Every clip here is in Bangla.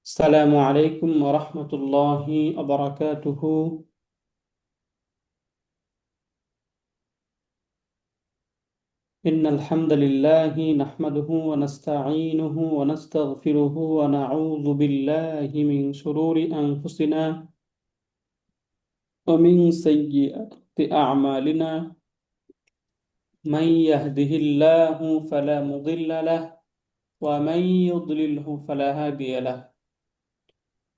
السلام عليكم ورحمة الله وبركاته. إن الحمد لله نحمده ونستعينه ونستغفره ونعوذ بالله من شرور أنفسنا ومن سيئات أعمالنا. من يهده الله فلا مضل له ومن يضلله فلا هادي له.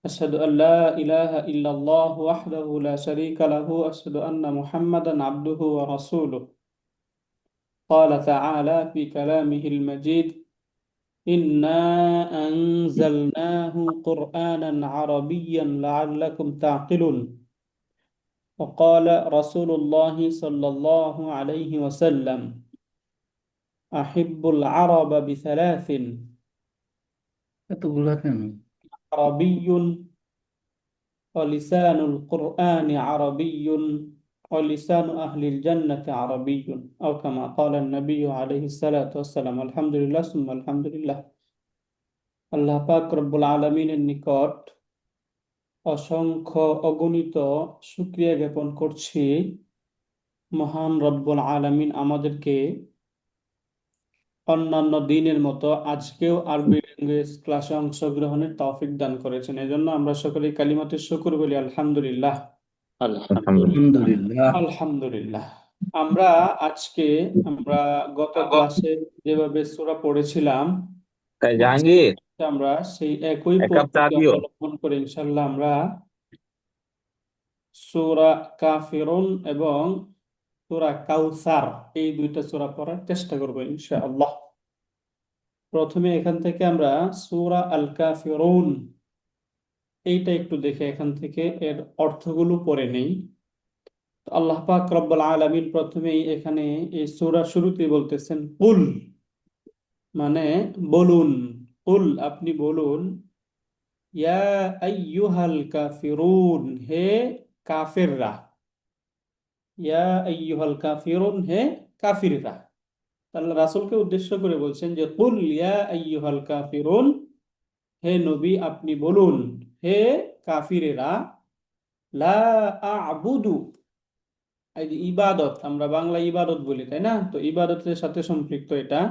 أشهد أن لا إله إلا الله وحده لا شريك له. أشهد أن محمدا عبده ورسوله. قال تعالى في كلامه المجيد: إنا أنزلناه قرآنا عربيا لعلكم تعقلون. وقال رسول الله صلى الله عليه وسلم: أحب العرب بثلاث: এতগুলা কেন? عربي ولسان القرآن عربي ولسان أهل الجنة عربي، أو كما قال النبي عليه الصلاة والسلام. الحمد لله ثم الحمد لله। আল্লাহ পাক রব্বুল আলমিনের নিকট অসংখ্য অগণিত শুকরিয়া জ্ঞাপন করছি। মহান রব্বুল আলমিন আমাদেরকে অন্যান্য দিনের মতো আজকেও আরবি ল্যাঙ্গুয়েজ ক্লাসে অংশগ্রহণের তৌফিক দান করেছেন। এজন্য আমরা সকলেই কালিমাতুশ শুকর বলি আলহামদুলিল্লাহ। আলহামদুলিল্লাহ। আলহামদুলিল্লাহ। আলহামদুলিল্লাহ। আমরা গত ক্লাসে যেভাবে সূরা পড়েছিলাম, আজকে জাহাঙ্গীর, আমরা সেই একই এক কাপ চা পদ্ধতি দিও। অবলম্বন করে ইনশাল্লাহ আমরা সূরা কাফিরুন এবং সূরা কাউসার এই দুইটা সূরা পড়ার চেষ্টা করবো ইনশাআল্লাহ। প্রথমে এখান থেকে আমরা সূরা আল কাফিরুন এইটা একটু দেখে এখান থেকে এর অর্থগুলো পড়ে নেই। তো আল্লাহ পাক রব্বুল আলামিন প্রথমেই এখানে এই সূরা শুরুতেই বলতেছেন কুল, মানে বলুন। কুল আপনি বলুন, ইয়া আইয়ুহাল কাফিরুন হে কাফিররা। ইয়া আইয়ুহাল কাফিরুন হে কাফিররা। আল্লাহ রাসূলকে উদ্দেশ্য করে বলছেন যে কুল ইয়া আইয়ুহাল কাফিরুন, হে নবী আপনি বলুন, হে কাফিরেরা, লা আ'বুদু, এই যে ইবাদত, আমরা বাংলা ইবাদত বলি তাই না? তো ইবাদতের সাথে সম্পৃক্ত এটা।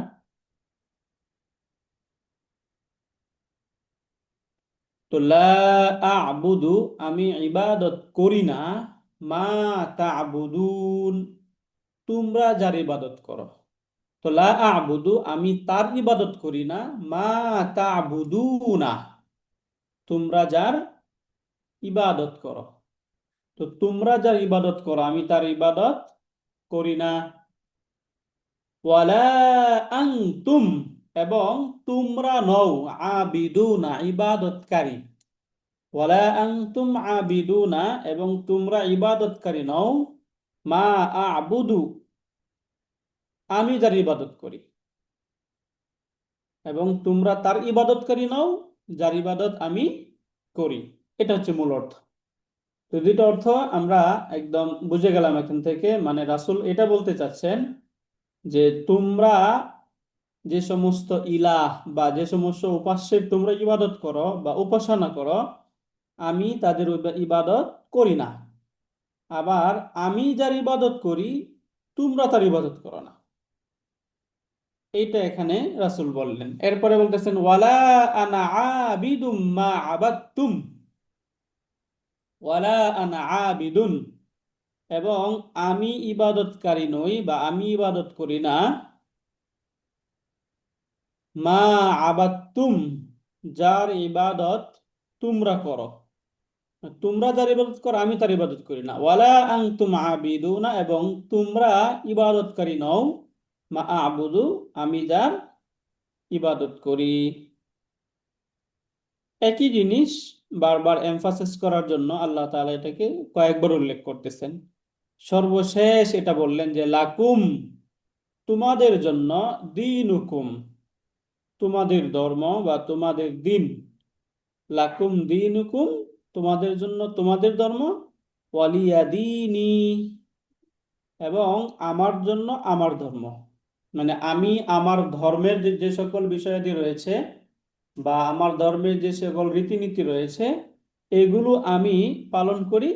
তো লা আ'বুদু আমি ইবাদত করি না, মা তা'বুদুন তোমরা যার ইবাদত করো। তো লা আ'বুদু আমি তার ইবাদত করি না, মা তা'বুদুনা তোমরা যার ইবাদত করো। তো তোমরা যার ইবাদত করো আমি তার ইবাদত করি না। ওয়ালা আনতুম এবং তোমরা নও আবিদুনা ইবাদতকারী। ওয়ালা আনতুম আবিদুনা এবং তোমরা ইবাদতকারী নও, মা আ'বুদু আমি যার ইবাদত করি, এবং তোমরা তার ইবাদতকারী নও যার ইবাদত আমি করি। এটা হচ্ছে মূল অর্থ। তো দুইটা অর্থ আমরা একদম বুঝে গেলাম এখান থেকে। মানে রাসূল এটা বলতে চাচ্ছেন যে তোমরা যে সমস্ত ইলাহ বা যে সমস্ত উপাস্যের তোমরা ইবাদত করো বা উপাসনা করো, আমি তাদের ইবাদত করি না। আবার আমি যার ইবাদত করি তোমরা তার ইবাদত করো না। এইটা এখানে রাসূল বললেন। এরপরে বলতেছেন ওয়ালা আনা আবিদুম মা আবাদতুম। ওয়ালা আনা আবিদুন এবং আমি ইবাদতকারী নই বা আমি ইবাদত করি না, মা আবাদতুম যার ইবাদত তোমরা করো। তোমরা যার ইবাদত করো আমি তার ইবাদত করি না। ওয়ালা আনতুম আবিদুনা এবং তোমরা ইবাদতকারী নও, মা আবুদু আমি যার ইবাদত করি। একই জিনিস বারবার এমফাসিস করার জন্য আল্লাহ তাআলা এটাকে কয়েকবার উল্লেখ করতেছেন। সর্বশেষ এটা বললেন যে লাকুম তোমাদের জন্য, দীনুকুম তোমাদের ধর্ম বা তোমাদের দিন, লাকুম দীনুকুম তোমাদের জন্য তোমাদের ধর্ম, ওয়ালিয়া দীনি এবং আমার জন্য আমার ধর্ম। মানে আমি আমার ধর্মের যে যে সকল বিষয়াদি রয়েছে বা আমার ধর্মের যে সকল রীতিনীতি রয়েছে এগুলো আমি পালন করি,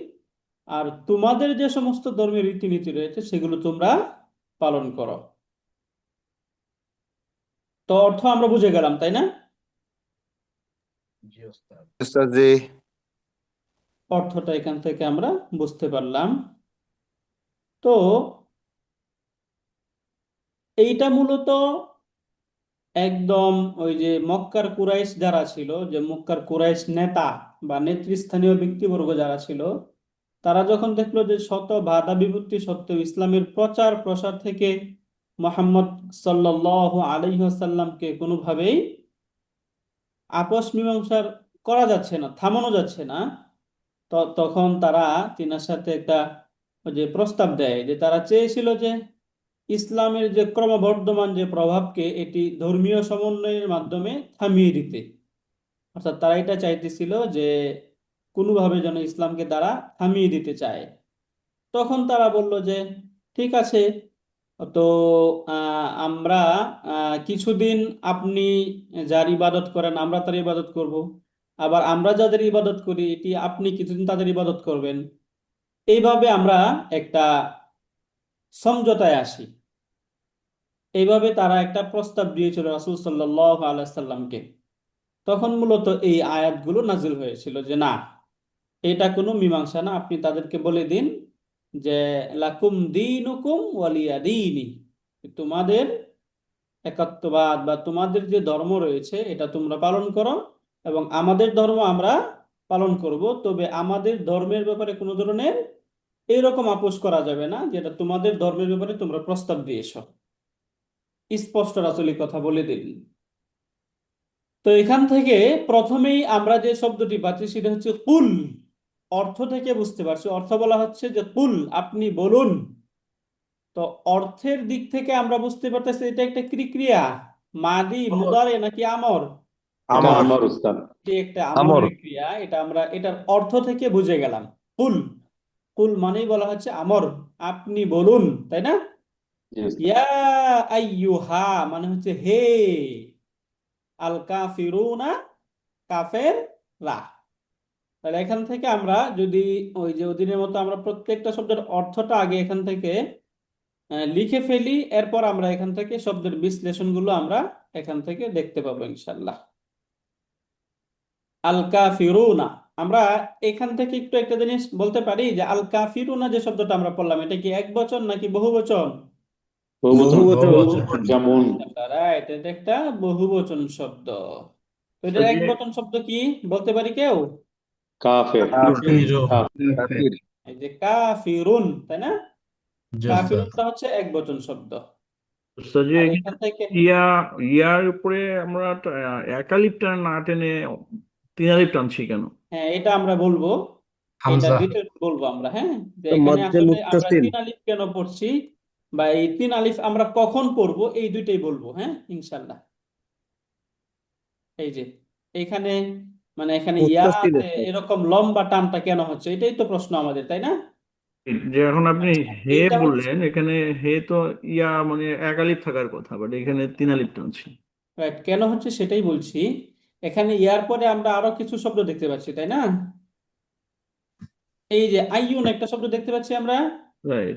আর তোমাদের যে সমস্ত ধর্মের রীতিনীতি রয়েছে সেগুলো তোমরা পালন করো। তো অর্থ আমরা বুঝে গেলাম, তাই না? উস্তাদ জি। অর্থটা এখান থেকে আমরা বুঝতে পারলাম। তো এইটা মূলত একদম ওই যে মক্কার কুরাইশ যারা ছিল, যে মক্কার কুরাইশ নেতা বা নেতৃস্থানীয় ব্যক্তিবর্গ যারা ছিল, তারা যখন দেখলো যে শত বাধা বিপত্তি সত্ত্বেও ইসলামের প্রচার প্রসার থেকে মোহাম্মদ সাল্লাল্লাহু আলাইহি ওয়াসাল্লামকে কোনোভাবেই আপোষ মীমাংসার করা যাচ্ছে না, থামানো যাচ্ছে না, তখন তারা তিনার সাথে একটা ওই যে প্রস্তাব দেয়, যে তারা চেয়েছিল যে ইসলামের যে ক্রমবর্ধমান যে প্রভাবকে এটি ধর্মীয় সমন্বয়ের মাধ্যমে থামিয়ে দিতে। অর্থাৎ তারা এটা চাইতেছিল যে কোনোভাবে যেন ইসলামকে তারা থামিয়ে দিতে চায়। তখন তারা বলল যে ঠিক আছে, তো আমরা কিছুদিন আপনি যার ইবাদত করেন আমরা তার ইবাদত করব, আবার আমরা যাদের ইবাদত করি এটি আপনি কিছুদিন তাদের ইবাদত করবেন। এইভাবে আমরা একটা সমঝোতায় আসি। এইভাবে তারা একটা প্রস্তাব দিয়েছিল রাসূল সাল্লাল্লাহু আলাইহি সাল্লামকে। তখন মূলত এই আয়াতগুলো নাজিল হয়েছিল যে না, এটা কোনো মীমাংসা না, আপনি তাদেরকে বলে দিন যে লাকুম দীনুকুম ওয়ালিয়া দীনি, তোমাদের একাত্মবাদ বা তোমাদের যে ধর্ম রয়েছে এটা তোমরা পালন করো, এবং আমাদের ধর্ম আমরা পালন করব, তবে আমাদের ধর্মের ব্যাপারে কোনো ধরনের এরকম আপোষ করা যাবে না যেটা তোমাদের ধর্মের ব্যাপারে তোমরা প্রস্তাব দিয়েছো। স্পষ্ট রাসূল কথা বলে দিলেন। তো এখান থেকে প্রথমেই আমরা যে শব্দটি পাচ্ছি সেটা হচ্ছে কুল। অর্থ থেকে বুঝতে পারছি, অর্থ বলা হচ্ছে যে কুল, আপনি বলুন। তো অর্থের দিক থেকে আমরা বুঝতে পারতেছি এটা একটা ক্রিয়া, মাদি মুদারে নাকি আমর। এটা আমর। আমার উস্তাদ। এটি একটা আমর। আমরের ক্রিয়া, এটা আমরা এটার অর্থ থেকে বুঝে গেলাম। কুল, কুল মানেই বলা হচ্ছে আমর, আপনি বলুন, তাই না? জি উস্তাদ। ইয়া আইয়ুহা মানে হচ্ছে হে, আল কাফিরুনা কাফেররা। তাহলে এখান থেকে আমরা যদি ওই যে ওদিনের মতো আমরা প্রত্যেকটা শব্দের অর্থটা আগে এখান থেকে লিখে ফেলি, এরপর আমরা এখান থেকে শব্দের বিশ্লেষণগুলো আমরা এখান থেকে দেখতে পাবো ইনশাল্লাহ। আল কাফিরুনা, আমরা এখান থেকে একটু একটা জিনিস বলতে পারি যে আল কাফিরুনা যে শব্দটা আমরা পড়লাম এটা কি এক বচন নাকি বহু বচন? বহুবচন। বহুবচন। যেমন রাইট, এটা একটা বহু বচন শব্দ। তো এটার এক সজি বচন শব্দ কি বলতে পারি কেউ? কাফের। কাফিরুন। কাফির। এই যে কাফিরুন, তাই না? জি উস্তাদ। কাফিরুনটা হচ্ছে এক বচন শব্দ। সজি আর এখান থেকে ইয়া ইয়ার উপরে আমরা একালিপ টান না টেনে তিন আলিপ টানছি কেন? হ্যাঁ, এটা আমরা বলবো, এটা হামজা। ডিটেলস বলবো আমরা। হ্যাঁ, যে এখানে মধ্যে আসলে আমরা মুত্তাসিল। তিন আলিফ কেন পড়ছি বা এই তিন আলিফ আমরা কখন পড়বো এই দুইটাই বলবো, হ্যাঁ ইনশাল্লাহ। এই যে এখানে মানে এখানে মুত্তাসিল ইয়াতে উস্তাদ। এরকম লম্বা টানটা কেন হচ্ছে, এটাই তো প্রশ্ন আমাদের, তাই না? যে এখন আপনি আচ্ছা, হে এইটা হচ্ছে বললেন, এখানে হে তো ইয়া মানে একালিপ থাকার কথা, বাট এখানে তিন আলিপ টানছি। right, কেন হচ্ছে সেটাই বলছি। এখানে ইয়ার পরে আমরা আরো কিছু শব্দ দেখতে পাচ্ছি, তাই না? এই যে আইয়ুন একটা শব্দ দেখতে পাচ্ছি আমরা, রাইট।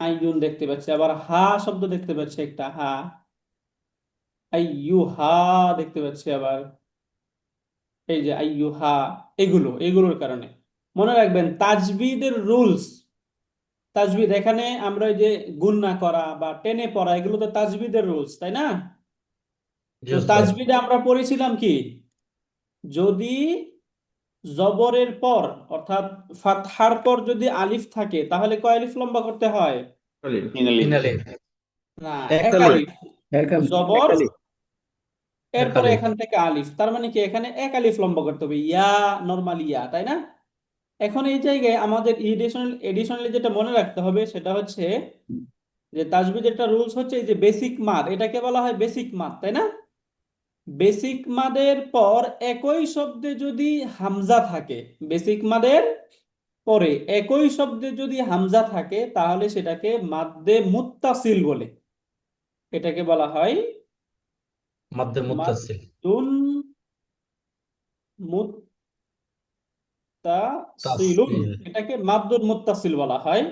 আইয়ুন দেখতে পাচ্ছি, আবার হা শব্দ দেখতে পাচ্ছি একটা, হা, আইয়ু হা দেখতে পাচ্ছি আবার, এই যে আইয়ু হা। এগুলোর কারণে মনে রাখবেন তাজবিদের রুলস। তাজবিদ এখানে আমরা ওই যে গুণনা করা বা টেনে পড়া এগুলো তো তাজবিদের রুলস, তাই না? জি তো উস্তাদ। তাজবিদে আমরা পড়েছিলাম কি, যদি জবরের পর অর্থাৎ ফাতহার পর যদি আলিফ থাকে তাহলে কয় আলিফ লম্বা করতে হয়? আলিফ। তিন আলিফ। না, এক এক আলিফ। আলিফ। জবর, একালি। এরপরে এখান থেকে আলিফ, তার মানে কি এখানে এক আলিফ লম্বা করতে হবে, ইয়া, নরমাল ইয়া, তাই না? এখন এই জায়গায় আমাদের এডিশনালি যেটা মনে রাখতে হবে সেটা হচ্ছে যে তাজবিদের একটা রুলস হচ্ছে এই যে বেসিক মাদ, এটাকে বলা হয় বেসিক মাদ, তাই না? বেসিক মাদের পর একই শব্দে যদি হামজা থাকে, বেসিক মাদের পরে একই শব্দে যদি হামজা থাকে তাহলে সেটাকে মাদ্দে মুত্তাসিল বলে, এটাকে বলা হয় মাদ্দে মুত্তাসিল। মাদ্দুন মুত্তাসিলুন, তাসিল। এটাকে মাদ্দুন মুত্তাসিল বলা হয়।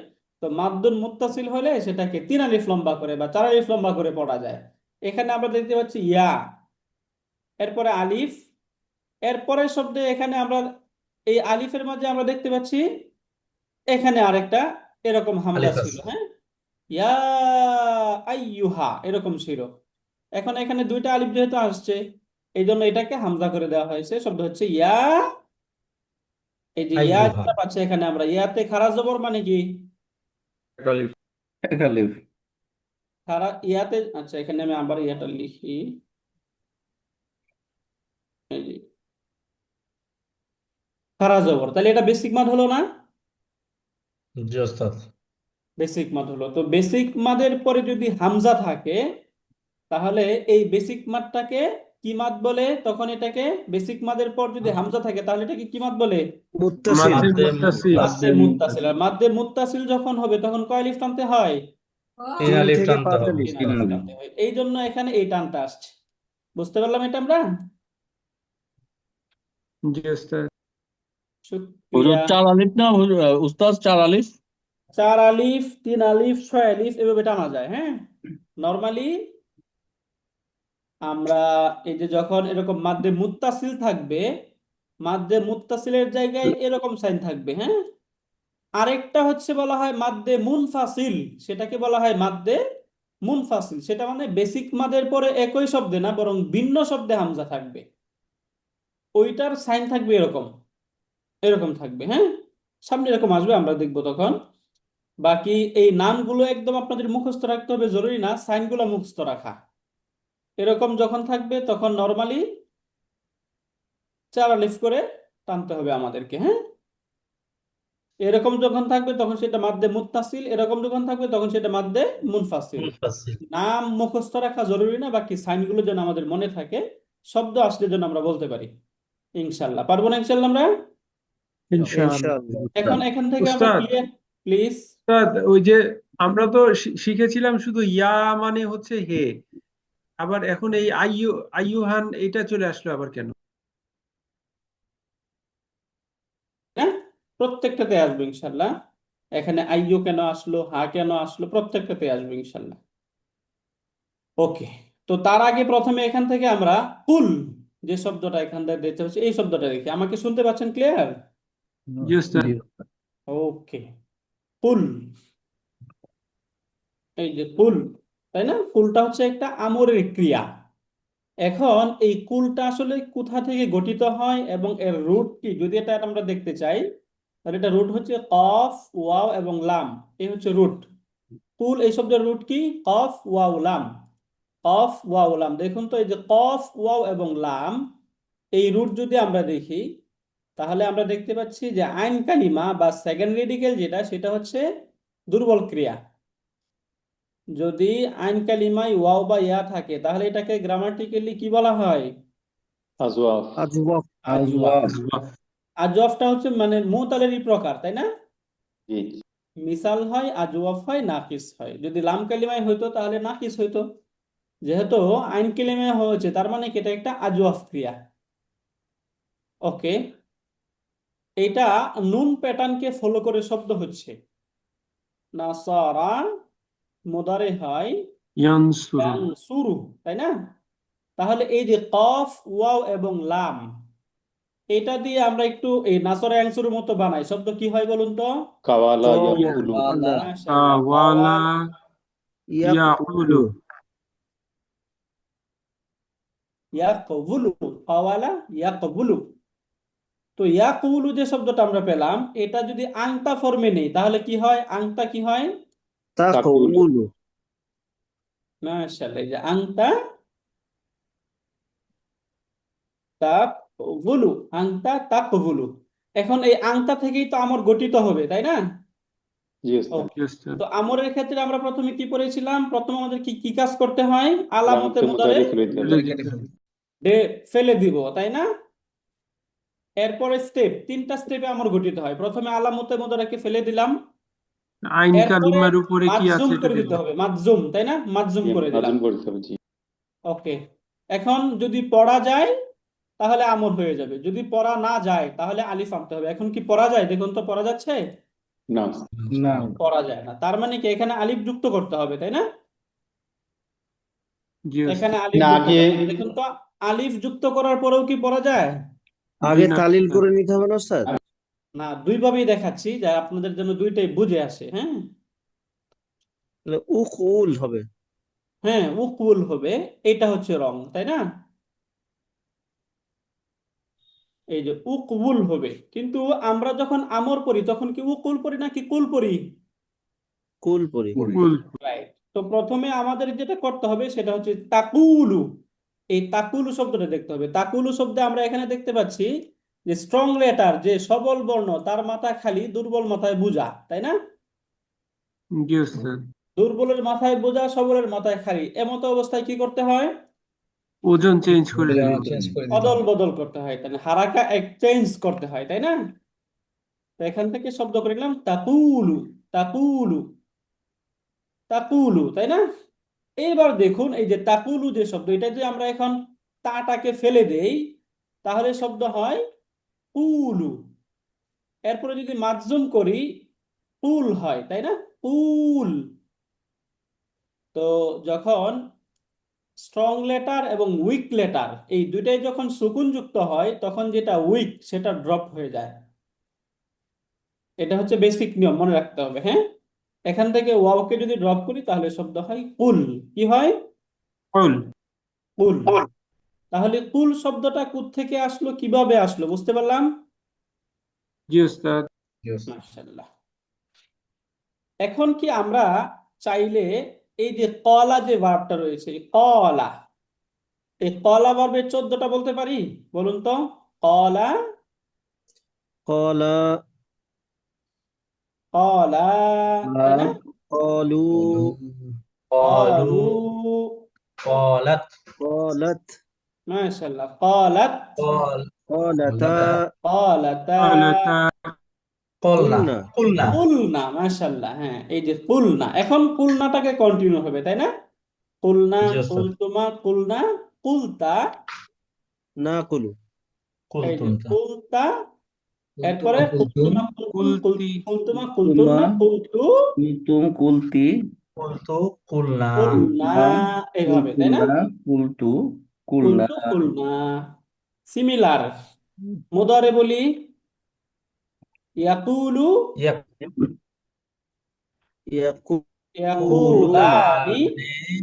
তো মাদ্দুন মুত্তাসিল হলে সেটাকে 3 আলিফ লম্বা করে বা 4 আলিফ লম্বা করে পড়া যায়। এখানে আমরা দেখতে পাচ্ছি ইয়া, এরপরে আলিফ, এরপরের শব্দে এখানে আমরা এই আলিফের মাঝে আমরা দেখতে পাচ্ছি এখানে আরেকটা এরকম হামজা আলিফ ছিল, আছে। হ্যাঁ, ইয়া আইয়ুহা এরকম ছিল। এখন এখানে 2টা আলিফ যেহেতু আসছে, এই জন্য এটাকে হামজা করে দেওয়া হয়েছে। শব্দ হচ্ছে ইয়া। এই যে ইয়া আইয়ুহা। যেটা পাচ্ছি এখানে আমরা, ইয়াতে খারা জবর মানে কি? একালিফ। একালিফ। খারা ইয়াতে, আচ্ছা এখানে আমি আবার ইয়াটা লিখি। এই যে খারা জবর, তাহলে এটা বেসিক মাদ হলো না? জি ওস্তাদ। বেসিক মাদ হলো। তো বেসিক মাদের পরে যদি হামজা থাকে, তাহলে এই বেসিক মাদটাকে কি মাদ বলে? তখন এটাকে বেসিক মাদের পর যদি হামজা থাকে তাহলে এটাকে কি মাদ বলে? মুত্তাসিল। মাদ্দে মুত্তাসিল। মাদ্দে মুত্তাসিল। আর মাদ্দে মুত্তাসিল যখন হবে তখন কয় আলিফ টানতে হয়? 3 3 আলিফ থেকে টানতে 5 হবে। আলিফ। 3 আলিফ টানতে হয়। এই জন্য এখানে এই টানটা আসছে। বুঝতে পারলাম এটা আমরা? জি ওস্তাদ। শুকরিয়া। 4 আলিফ না উস্তাদ, 4 আলিফ? 4 আলিফ, 3 আলিফ, 6 আলিফ এভাবে টানা যায়, হ্যাঁ। নর্মালি আমরা এই যে যখন এরকম মাদ্দে মুত্তাসিল থাকবে, মাদ্দে মুত্তাসিলের জায়গায় এরকম সাইন থাকবে, হ্যাঁ। আরেকটা হচ্ছে বলা হয় মাদ্দে মুনফাসিল, সেটাকে বলা হয় মাদ্দে মুনফাসিল। সেটা মানে বেসিক মাদের পরে একই শব্দে না, বরং ভিন্ন শব্দে হামজা থাকবে। ওইটার সাইন থাকবে এরকম, এরকম থাকবে, হ্যাঁ। সামনে এরকম আসবে, আমরা দেখবো তখন। বাকি এই নামগুলো একদম আপনাদের মুখস্থ রাখতে হবে, জরুরি না সাইনগুলো মুখস্থ রাখা। এরকম যখন থাকবে তখন নর্মালি 4 আলিফ করে টানতে হবে আমাদেরকে, হ্যাঁ। এরকম যখন থাকবে তখন সেটা মাদ্দে মুত্তাসিল, এরকম যখন থাকবে তখন সেটা মাদ্দে মুনফাসিল। মুত্তাসিল। নাম মুখস্থ রাখা জরুরি না, বাকি সাইনগুলো যেন আমাদের মনে থাকে, শব্দ আসলে যেন আমরা বলতে পারি। ইনশাল্লাহ পারবো না? ইনশাল্লাহ আমরা ইনশাআল্লাহ। ইনশাআল্লাহ। এখন এখান থেকে আমরা উস্তাদ, ক্লিয়ার, প্লিজ। উস্তাদ, ওই যে আমরা তো শিখেছিলাম শুধু ইয়া মানে হচ্ছে হে, আবার এখন এই আইয়ুহান এটা চলে আসলো আবার কেন? হ্যাঁ, প্রত্যেকটাতে আসবে ইনশাল্লাহ। এখানে আইয়ো কেন আসলো, হা কেন আসলো, প্রত্যেকটাতে আসবে ইনশাল্লাহ। ওকে। তো তার আগে প্রথমে এখান থেকে আমরা কুল, যে শব্দটা এখান থেকে দেখতে পাচ্ছি, এই শব্দটা দেখি। আমাকে শুনতে পাচ্ছেন ক্লিয়ার? জি ওস্তাদ। ওকে। কুল, এই যে কুল, তাই না? কুলটা হচ্ছে একটা আমরের ক্রিয়া। এখন এই কুলটা আসলে কোথা থেকে গঠিত হয় এবং এর রুট কি, যদি এটা আমরা দেখতে চাই, তাহলে এটা রুট হচ্ছে কফ, ওয়াও এবং লাম। এই হচ্ছে রুট। কুল এই শব্দের রুট কি? কফ, ওয়াও, লাম। কফ, ওয়াও, লাম। দেখুন তো, এই যে কফ, ওয়াও এবং লাম, এই রুট যদি আমরা দেখি, তাহলে আমরা দেখতে পাচ্ছি যে আইন কালিমা বা সেকেন্ড রেডিকেল যেটা, সেটা হচ্ছে দুর্বল ক্রিয়া। যদি আইন কালিমায় ওয়াও বা ইয়া থাকে তাহলে এটাকে গ্রামাটিক্যালি কি বলা হয়? আজওয়াফ। আজওয়াফ। আজওয়াফ। বাহ। আজওয়াফটা হচ্ছে মানে মুতালেরই প্রকার, তাই না? জি। মিসাল হয়, আজওয়াফ হয়, নাকিস হয়। যদি লাম কালিমায় হইতো তাহলে নাকিস হইতো। যেহেতু আইন কালিমায় হয়েছে, তার মানে কি এটা একটা আজওয়াফ ক্রিয়া। ওকে। এটা নুন প্যাটার্নকে ফলো করে শব্দ হচ্ছে। নাসারা মুদারে হয় ইয়ানসুরু। ইয়ানসুরু, তাই না? তাহলে এই যে কফ, ওয়াও এবং লাম, এটা দিয়ে আমরা একটু এই নাসরা ইয়ানসুরুর মতো বানাই। শব্দ কি হয় বলুন তো? কাওয়ালা কাওয়ালা ইয়াকুলু। মাশাআল্লাহ। ওয়ালা ইয়াকুলু। ইয়াকবুলু, কাওয়ালা ইয়াকবুলু। তো ইয়াকুলু যে শব্দটা আমরা পেলাম, এটা যদি আংতা ফর্মে নেই তাহলে কি হয়? আংতা কি হয়? তাকুলু। মাশাআল্লাহ, এই যে আংতা তাকবুলু, আংতা তাকবুলু। এখন এই আংতা থেকেই তো আমর গঠিত হবে, তাই না? জি উস্তাদ। ওকে। জি ওস্তাদ। তো আমরের ক্ষেত্রে আমরা প্রথমে কি পড়েছিলাম? প্রথমে আমাদের কি কি কাজ করতে হয়? আলামতে আলামতে মুদারে মুদারে ফেলে দিতে হবে। ফেলে দিব, তাই না? এরপরে স্টেপ, 3টা স্টেপে আমর গঠিত হয়। প্রথমে আলামতে মুদারাকে ফেলে দিলাম, আইন এরপরে কালিমার উপরে কি আছে মাজজুম এটা করে দেব। দিতে হবে। মাজজুম, তাই না? মাজজুম জি, করে দিলাম। মাঝুম করতে হবে। জি। ওকে। এখন যদি পড়া যায় তাহলে আমর হয়ে যাবে, যদি পড়া না যায় তাহলে আলিফ আনতে হবে। এখন কি পড়া যায়? দেখুন তো পড়া যাচ্ছে? না না পড়া যায় না, তার মানে কি এখানে আলিফ যুক্ত করতে হবে, তাই না? জি এখানে ওস্তাদ। আলিফ না যুক্ত আগে করতে হবে। দেখুন তো, আলিফ যুক্ত করার পরেও কি পড়া যায়? আগে না তালিল ওস্তাদ। করে নিতে হবে না স্যার? না, দুইভাবেই দেখাচ্ছি যা আপনাদের জন্য দুইটাই বুঝে আসে। হ্যাঁ, তাহলে উকুল হবে। হ্যাঁ, উকুল হবে, এটা হচ্ছে রং, তাই না? এই যে উকবুল হবে, কিন্তু আমরা যখন আমর পড়ি তখন কি উকুল পড়ি নাকি কুল পড়ি? কুল পরি। কুল। রাইট। তো প্রথমে আমাদের যেটা করতে হবে সেটা হচ্ছে তাকুলু। এই তাকুলু শব্দটা দেখতে হবে। তাকুলু শব্দে আমরা এখানে দেখতে পাচ্ছি যে স্ট্রং লেটার, যে সবল বর্ণ, তার মাথা খালি, দুর্বল মাথায় বোঝা, তাই না? জি ওস্তাদ। দুর্বলের মাথায় বোঝা, সবলের মাথায় খালি, এমতো অবস্থায় কি করতে হয়? ওজন চেঞ্জ করে দিতে হবে। চেঞ্জ করে দিতে অদল হবে। বদল করতে হয়, তাই না? হারাকা এক্সচেঞ্জ করতে হয়, তাই না? তো এখান থেকে শব্দ করে নিলাম তাকুলু, তাকুলু, তাকুলু, তাই না? এইবার দেখুন, এই যে তাকুলু যে শব্দ, এটা যে আমরা এখন তাটাকে ফেলে দেই তাহলে শব্দ হয় কুলু। এরপরে যদি মাজজুম করি কুল হয়, তাই না? কুল। তো যখন স্ট্রং লেটার এবং উইক লেটার এই দুইটাই যখন সুকুন যুক্ত হয় তখন যেটা উইক সেটা ড্রপ হয়ে যায়। এটা হচ্ছে বেসিক নিয়ম, মনে রাখতে হবে। হ্যাঁ, এখান থেকে ওয়াওকে যদি ড্রপ করি তাহলে শব্দ হয় কুল। কি হয়? কুল। কুল। তাহলে কুল শব্দটা কোত্থেকে আসলো, কিভাবে আসলো, বুঝতে পারলাম? জি ওস্তাদ। মাশাআল্লাহ। এখন কি আমরা চাইলে এই যে কলা যে ভার্বটা রয়েছে, এই কলা, এই কলা ভার্বের 14টা বলতে পারি? বলুন তো। কলা, কলা, কলা, তাই না? কলু, قالوا কলু, قالت কলাত, মাশাআল্লাহ, কলাত, قال কলাতা, কলাতা, কলাতা। قلنا কুলনা। قلنا কুলনা, মাশাআল্লাহ। হ্যাঁ, এই যে কুলনা, এখন কুলনাটাকে কন্টিনিউ হবে, তাই না? কুলনা, জি ওস্তাদ কুলতুমা, কুলনা, কুলতা, না কুলু। এই قلت যে انت কুলতা, এরপরে قلت কুলতুমা, কুলতুম, কুলতি। কুলতুমা, কুলমা, কুলতুন্না, কুলতু, কুলতুম, কুলতি, قلت قلنا কুলনা, কুলমা, এইভাবে, তাই না? কুলতুনা, কুলতু, কুলনা, কুলতু, কুলনা। সিমিলার মুদারে বলি ইয়াকুলু, ইয়াকুলুনা, ইয়াকুলানি,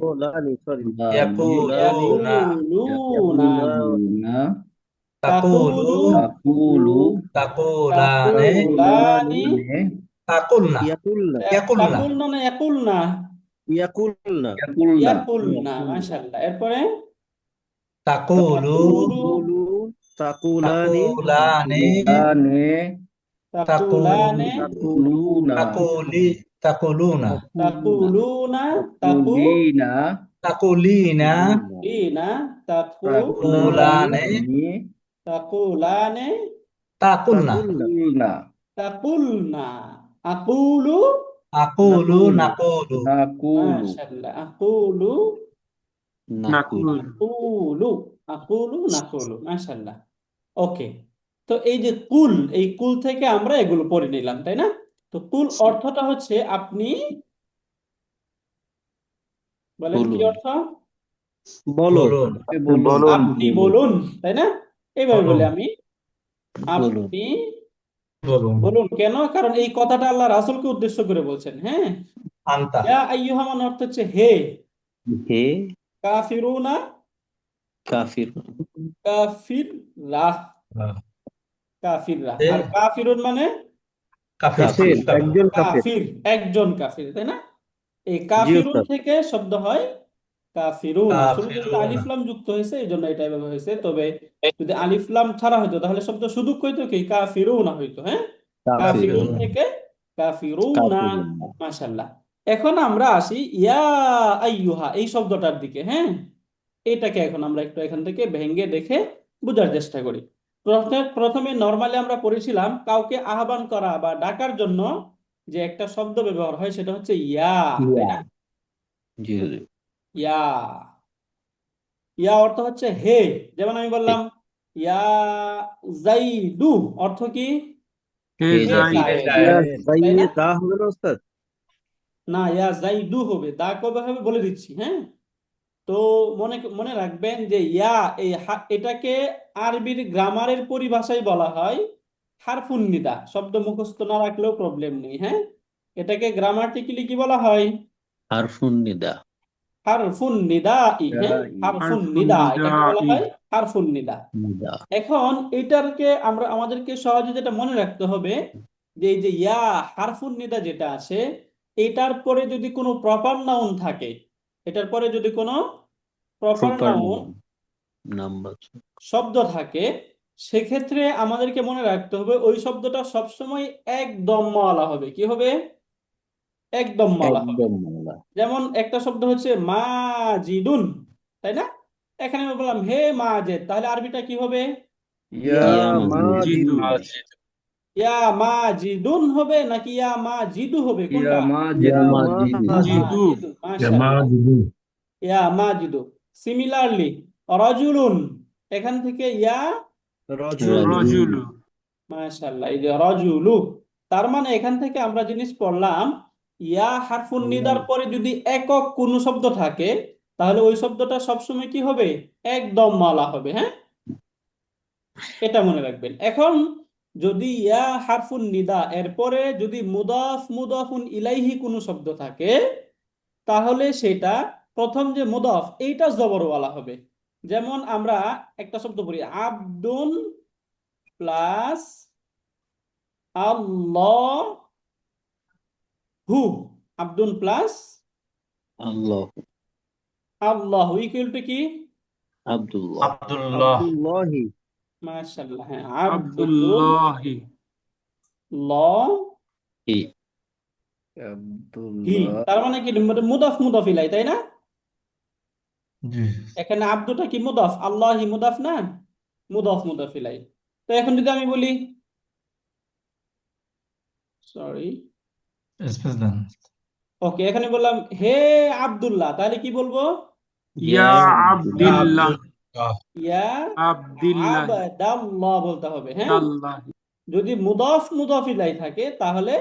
কুলানি, সরি, يقولون ইয়াকুলুনা, ইয়াকুলুনা, تقول তাকুলু, তাকুলু, تقولان তাকুলানি, تقولنا ইয়াকুলনা, يقولنا তাকুলনা না ইয়াকুলনা? ইয়াকুলনা, ইয়াকুলনা, ইয়াকুলনা, মাশাআল্লাহ। এরপরে تقول তাকুলু, কুলু, তাকুলানি, تقولان কুলানে, তাকুলানে, তাকুলুনা, تقولي تقولون তাকুলুনা, তাকুলিনা, تقولين তাকুলিনা, تقولان তাকুলানে, تقولنا তাকুলনা, তাকুলনা, আকুলু, أقول نقول নাকুলু, মাশাআল্লাহ, আকুলু, নাকুল। আকুলু, আকুলু, নাকুলু, মাশাআল্লাহ। ওকে। তো এই যে কুল, এই কুল থেকে আমরা এগুলো পড়ে নিলাম, তাই না? তো কুল অর্থটা হচ্ছে আপনি বলেন কি অর্থ? বলো, বলুন বলুন, আপনি বলুন, তাই না? এইভাবে বলে বলুন আমি, আপনি বলুন বলুন। কেন? কারণ এই কথাটা আল্লাহ রাসূলকে উদ্দেশ্য করে বলছেন। হ্যাঁ, আনতা ইয়া আইয়ুহা মানে অর্থ হচ্ছে হে, হে কাফিরুনা, কাফির, কাফিররা, কাফিররা। আর কাফিরুন মানে কাফির কাফির, একজন কাফির। কাফির, একজন কাফির, তাই না? এই জি কাফিরুন ওস্তাদ। থেকে শব্দ হয় কাফিরুনা। শুরুতে যেহেতু কাফিরুনা আলিফ লাম যুক্ত হয়েছে এই জন্য এটা এভাবে হয়েছে, তবে যদি আলিফ লাম ছাড়া হতো তাহলে শব্দ শুধু হইতো কি কাফিরুনা হইতো। হ্যাঁ, কাফিরুন কাফিরুন থেকে কাফিরুনা, কাফির। মাশাআল্লাহ। এখন আমরা আসি ইয়া আইয়ুহা এই শব্দটার দিকে। হ্যাঁ, এটাকে এখন আমরা একটু এখান থেকে ভেঙে দেখে বোঝার চেষ্টা করি। প্রথমে নরমালি আমরা পড়েছিলাম কাউকে আহ্বান করা বা ডাকার জন্য যে একটা শব্দ ব্যবহার হয় সেটা হচ্ছে ইয়া, তাই না? জি জি। ইয়া, ইয়া অর্থ হচ্ছে হে, যেমন আমি বললাম ইয়া জাইদু, অর্থ কি? হে হে হে জাইদ জায়েদ, ইয়া তাই না? দা হবে না ওস্তাদ? না, ইয়া জাইদু হবে, দা কবে হবে বলে দিচ্ছি, হ্যাঁ। তো মনে মনে রাখবেন যে ইয়া এটাকে আরবির গ্রামারের পরিভাষায় বলা হয় হারফুন নিদা। শব্দ মুখস্থ না রাখলেও প্রবলেম নেই, হ্যাঁ। এটাকে গ্রামাটিক্যালি কি বলা হয়? হারফুন নিদা। হারফুন নিদাই, হ্যাঁ, হারফুন হারফুন নিদা, এটাকে বলা নিদাই। হয় হারফুন নিদা। নিদা। এখন এটাকে আমাদেরকে সহজে যেটা মনে রাখতে হবে যে এই যে ইয়া হারফুন নিদা যেটা আছে, এটার পরে যদি কোনো প্রপার নাউন থাকে, এটার পরে যদি কোনো প্রপার প্রপার নাউন নাম্বার। শব্দ থাকে, সেক্ষেত্রে আমাদেরকে মনে রাখতে হবে ওই শব্দটা সবসময় একদম মালা হবে। কি হবে? একদম মালা হবে। একদম বাংলা। যেমন একটা শব্দ হচ্ছে মাজিদুন, তাই না? এখানে আমি বললাম হে মাজেদ, তাহলে আরবিটা কি হবে? ইয়া ইয়া জিদু। মাজিদু, ইয়া মাজিদুন হবে নাকি ইয়া মাজিদু হবে, ইয়া কোনটা? মাজিদু, মাজিদু। জিদু। মাজিদু, মাশাআল্লাহ, ইয়া মাজিদু। সিমিলারলি রাজুলুন, এখান থেকে ইয়া, রাজুল। রজুলু। মাশাআল্লাহ, এই যে রাজুলু। তার মানে এখান থেকে আমরা জিনিস পড়লাম, ইয়া হারফুন নিদার পরে যদি একক কোনো শব্দ থাকে, তাহলে ওই শব্দটা সবসময় কি হবে? একদম মালা হবে, হ্যাঁ। এটা মনে রাখবেন। এখন যদি ইয়া হারফুন নিদা এরপরে যদি মুদাফ মুদাফুন ইলাইহি কোনো শব্দ থাকে, তাহলে সেটা প্রথম যে মুদাফ এইটা জবরওয়ালা হবে। যেমন আমরা একটা শব্দ পড়ি আব্দুন প্লাস আল্লাহ হু, আব্দুন plus Allah. Allah equal to কি? আব্দুল্লাহ। আব্দুল্লাহ। আব্দুল্লাহি। মাশাআল্লাহ, হ্যাঁ, আব্দুল্লাহি। আব্দুল্লাহ হি। হি। আব্দুল্লাহ, তার মানে কি? মুদাফ মুদাফ ইলাই, তাই না? জি। এখানে আব্দুটা কি মুদাফ, আল্লাহি মুদাফ না, মুদাফ মুদাফ ইলাই। তো এখন যদি আমি বলি, সরি, স্পেস দেন। ওকে, এখানে বললাম হে আব্দুল্লাহ, তাহলে কি বলবো? ইয়া আব্দুল্লাহ। আব্দুল্লাহ। ইয়া আব্দিল্লাহি। আবদাল্লাহ বলতে হবে, হ্যাঁ। আল্লাহি। যদি মুদাফ মুদাফ ইলাই থাকে তাহলে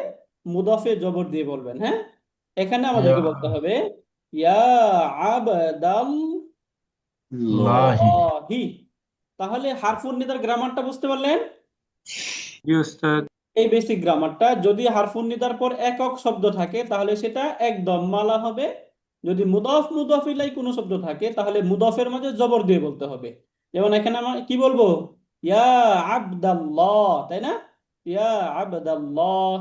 মুদাফে জবর দিয়ে বলবেন, হ্যাঁ। এখানে আমাদেরকে বলতে হবে ইয়া লাহি। আবদাল্লাহি। তাহলে হারফুন নিদার গ্রামারটা বুঝতে পারলেন? জি উস্তাদ। এই বেসিক গ্রামারটা, যদি হারফুন নিদার পর একক শব্দ থাকে তাহলে সেটা একদম মালা হবে। যদি মুদাফ মুদাফ ইলাই কোনো শব্দ থাকে তাহলে মুদাফের মাঝে জবর দিয়ে বলতে হবে। যেমন এখানে আমরা কি বলবো? ইয়া আবদাল্লাহ, তাই না? ইয়া আবদাল্লাহ।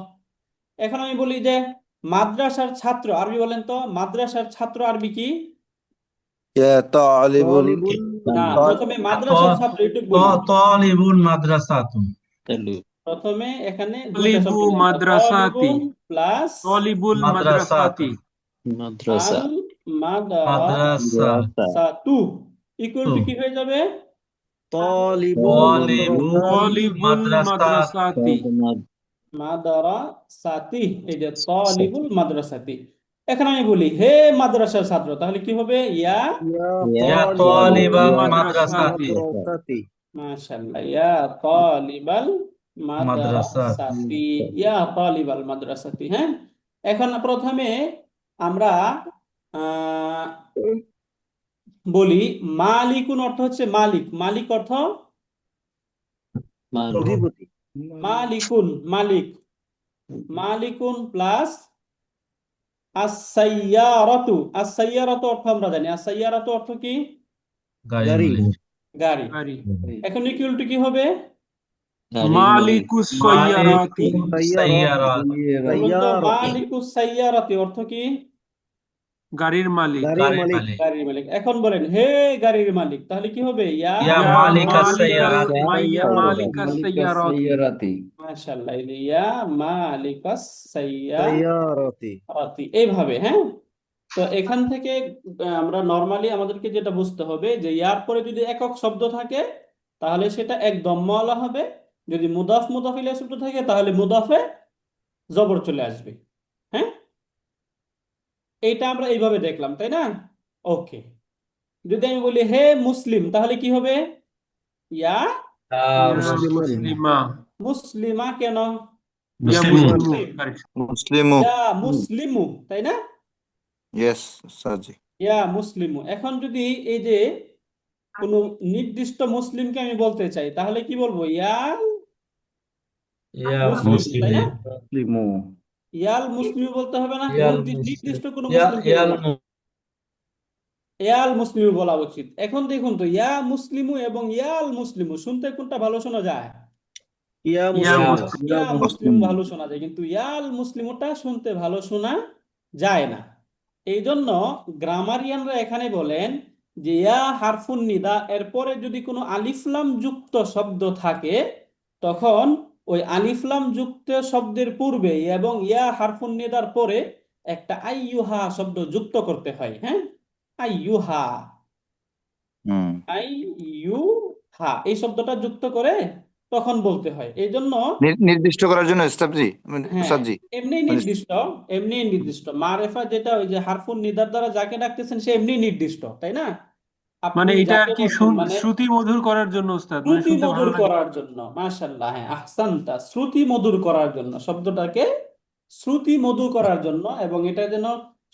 এখন আমি বলি যে মাদ্রাসার ছাত্র আরবি বলেন তো, মাদ্রাসার ছাত্র আরবি কি? يا طالب তালিবুল না, প্রথমে মাদ্রাসার ছাত্র একটু বলি। তালিবুল মাদ্রাসাতুন। তালিব। প্রথমে এখানে দুইটা তালিবু শব্দ মাদ্রাসাতি। প্লাস তলিবুল মাদ্রাসাতি। মাদ্রাসাতুন। মাদ্রাসা। আল মাদ্রাসা। মাদ্রাসাতু ইকুয়াল টু কি হয়ে যাবে? তালিবুল তলিবুল মাদ্রাসাতি। মাদ্রাসাতি, এই যে তালিবুল মাদ্রাসাতি। এখন আমি বলি হে মাদ্রাসার ছাত্র, তাহলে কি হবে? ইয়া, ইয়া তালিবাল মাদ্রাসাতি। মাদ্রাসাতি। মাশাআল্লাহ, ইয়া তালিবাল মাদ্রাসাতি। মাদ্রাসাতি, ইয়া তালিবাল মাদ্রাসাতি, হ্যাঁ। এখন প্রথমে আমরা আহ বলি মালিকুন অর্থ হচ্ছে মালিক, মালিক অর্থ মালিক। অধিপতি মালিকুন, মালিক, মালিকুন প্লাস আস-সাইয়ারাতু। আস-সাইয়ারাতু অর্থ আমরা জানি, আস-সাইয়ারাতু অর্থ কি? গাড়ি। গাড়ি। গাড়ি। এখন ইকুয়াল টু কি হবে? গাড়ির মালিকুস সাইয়ারাতি। সাইয়ারাতি। বলুন তো, মালিকুস সাইয়ারাতি অর্থ কি? গাড়ির মালিক। গাড়ির মালিক। গাড়ির মালিক। এখন বলেন হে গাড়ির মালিক, তাহলে কি হবে? ইয়া ইয়া ইয়া মালিকাস সাইয়ারাতি। মালিকাস সাইয়ারাতি। সাইয়ারাতি, মাশাআল্লাহ, এই যে ইয়া মালিকাস সাইয়ারাতি। সাইয়ারাতি, এইভাবে, হ্যাঁ। তো এখান থেকে আমরা নরমালি আমাদেরকে যেটা বুঝতে হবে যে ইয়ার পরে যদি একক শব্দ থাকে তাহলে সেটা একদম মালা হবে। যদি মুদাফ মুদাফ ইলাইহি শব্দ থাকে তাহলে মুদাফে জবর চলে আসবে, হ্যাঁ। এইটা আমরা এইভাবে দেখলাম, তাই না? ওকে। যদি আমি বলি হে মুসলিম, তাহলে কি হবে? ইয়া ইয়া মুসলিমান মুসলিমা, মুসলিমা কেন? ইয়া মুসলিমু মুসলিমু, মুসলিম, correct. মুসলিমু ইয়া মুসলিমু, তাই না? ইয়েস সাজি ইয়া মুসলিমু। এখন যদি এই যে কোন নির্দিষ্ট মুসলিমকে আমি বলতে চাই, তাহলে কি বলবো? ইয়া ইয়া মুসলিম, তাই না? মুসলিমু মুসলিমু ইয়াল মুসলিম বলতে হবে না, ইয়াল মুসলিম নির্দিষ্ট কোনো ইয়া মুসলিমকে ইয়াল বলবো, ইয়াল মুসলিম বলা উচিত। এখন দেখুন তো, ইয়া মুসলিমু এবং ইয়াল মুসলিমু শুনতে কোনটা ভালো শোনা যায়? ইয়া ইয়া মুসলিম মুসলিম, ইয়া মুসলিম ভালো শোনা যায়, কিন্তু ইয়াল মুসলিমটা শুনতে ভালো শোনা যায় না। এই জন্য গ্রামারিয়ানরা এখানে বলেন যে ইয়া হারফুন নিদা, এরপরে যদি কোনো আলিফলাম যুক্ত শব্দ থাকে, তখন ওই আলিফলাম যুক্ত শব্দের পূর্বে এবং ইয়া হারফুন নিদার পরে একটা আইয়ুহা শব্দ যুক্ত করতে হয়। হ্যাঁ, আইয়ুহা, হুম আইয়ুহা এই শব্দটা যুক্ত করে তখন বলতে হয়। এই জন্য নির্দিষ্ট করার জন্য সাবজি হ্যাঁ, সাজি এমনি নির্দিষ্ট, এমনি নির্দিষ্ট মারেফা, যেটা ওই যে হারফুন নিদার দ্বারা যাকে ডাকতেছেন সে এমনি নির্দিষ্ট, তাই না? মানে আপনি এটা আর যাকে কি বলছেন, মানে শ্রুতি মধুর করার জন্য উস্তাদ, মানে শ্রুতি শুনতে ভালো মধুর লাগে। করার জন্য। মাশাআল্লাহ, হ্যাঁ আহসানতা, শ্রুতি মধুর করার জন্য, শব্দটাকে শ্রুতি মধু করার জন্য, এবং এটা যেন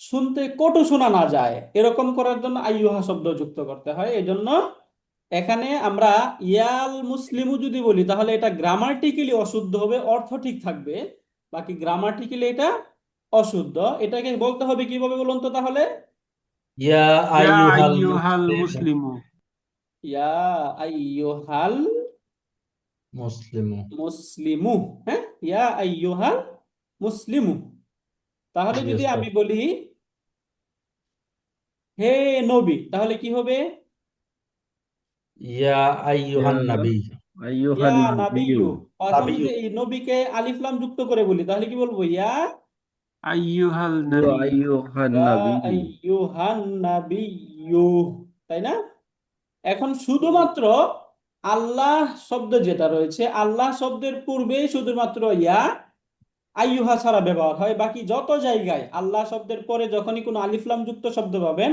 শুনতে কটু শোনা না যায় এরকম করার জন্য আইয়ুহা শব্দ যুক্ত করতে হয়। এই জন্য এখানে আমরা ইয়াল মুসলিমু যদি বলি, তাহলে এটা গ্রামাটিক্যালি অশুদ্ধ হবে, অর্থ ঠিক থাকবে, বাকি গ্রামাটিক্যালি এটা অশুদ্ধ। এটাকে বলতে হবে কিভাবে বলুন তো তাহলে? ইয়া ইয়া আইয়ুহাল আইয়ুহাল মুসলিমু মুসলিমু, ইয়া আইয়ুহাল মুসলিমু মুসলিমু। হ্যাঁ, ইয়া আইয়ুহাল মুসলিমু। তাহলে জি যদি ওস্তাদ আমি বলি হে নবী, তাহলে কি হবে? ইয়া আইয়ুহান নাবী আইয়ুহান ইয়া নাবিয়্যু নাবিয়্যু। এখন নাবিয়্যু যদি এই নবীকে আলিফ লাম যুক্ত করে বলি, তাহলে কি বলবো? ইয়া আইয়ুহাল নবী, আইয়ুহান ইয়া নাবিয়্যু আইয়ুহান নাবিয়্যু, তাই না? এখন শুধুমাত্র আল্লাহ শব্দ যেটা রয়েছে, আল্লাহ শব্দের পূর্বেই শুধুমাত্র ইয়া আইয়ুহা ছাড়া ব্যবহার হয়, বাকি যত জায়গায় আল্লাহ শব্দের পরে যখনই কোনো আলিফ লাম যুক্ত শব্দ পাবেন,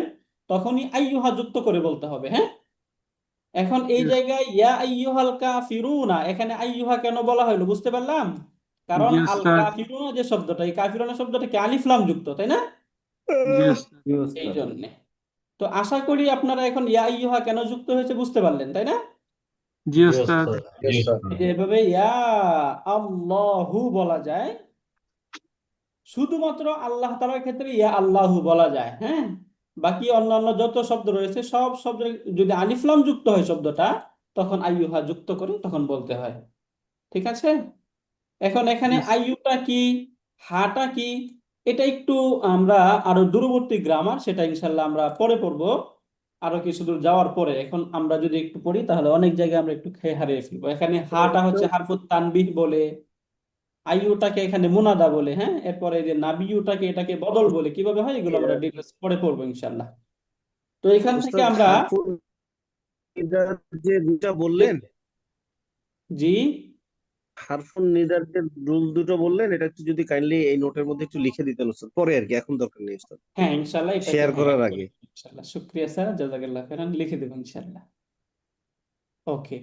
তখনই আইয়ুহা যুক্ত করে বলতে হবে। হ্যাঁ, এখন এই জায়গায় ইয়া আইয়ুহাল কাফিরুনা, এখানে আইয়ুহা কেন বলা হলো বুঝতে পারলাম? কারণ জি আল উস্তাদ, কাফিরুনা যে শব্দটা, এই কাফিরুনা শব্দটা কি আলিফ লাম যুক্ত, তাই না? জি উস্তাদ, জি এই ওস্তাদ জন্যে। তো আশা করি আপনারা এখন ইয়া আইয়ুহা কেন যুক্ত হয়েছে বুঝতে পারলেন, তাই না? জি জি উস্তাদ, ওস্তাদ জি এই যে এভাবে ইয়া আল্লাহু বলা যায়, শুধুমাত্র আল্লাহ তাআলার ক্ষেত্রে ইয়া আল্লাহু বলা যায়। হ্যাঁ, বাকি অন্যান্য যত শব্দ রয়েছে সব শব্দে যদি আলিফ লাম যুক্ত হয় শব্দটা, তখন আইয়ুহা যুক্ত করে তখন বলতে হয়। ঠিক আছে? এখন এখানে আইয়ুটা কি, হাটা কি, এটা একটু আমরা আরো দূরবর্তী গ্রামার, সেটা ইনশাল্লাহ আমরা পরে পড়বো, আরো কিছু দূর যাওয়ার পরে। এখন আমরা যদি একটু পড়ি, তাহলে অনেক জায়গায় আমরা একটু খেয়ে হারিয়ে ফেলবো। এখানে হাটা হচ্ছে হারফুত তানবিহ বলে, আইয়ুটাকে এখানে মুনাদা বলে, হ্যাঁ, এরপরে এই যে নাবিয়ুটাকে এটাকে বদল বলে, কিভাবে হয় এগুলো আমরা ডিটেলস পরে পড়বো ইনশাল্লাহ। তো এখান থেকে উস্তাদ আমরা হারফুন নিদার যে দুটা বললেন, জি হারফুন নিদার যে রুল দুটো বললেন, এটা একটু যদি কাইন্ডলি এই নোটের মধ্যে একটু লিখে দিতেন উস্তাদ, পরে আর কি, এখন দরকার নেই উস্তাদ, হ্যাঁ ইনশাল্লাহ এটাকে শেয়ার হ্যাঁ করার add আগে। করে দেব ইনশাল্লাহ। শুক্রিয়া স্যার, জাযাকাল্লাহ খাইরান, লিখে দেবো ইনশাল্লাহ। ওকে,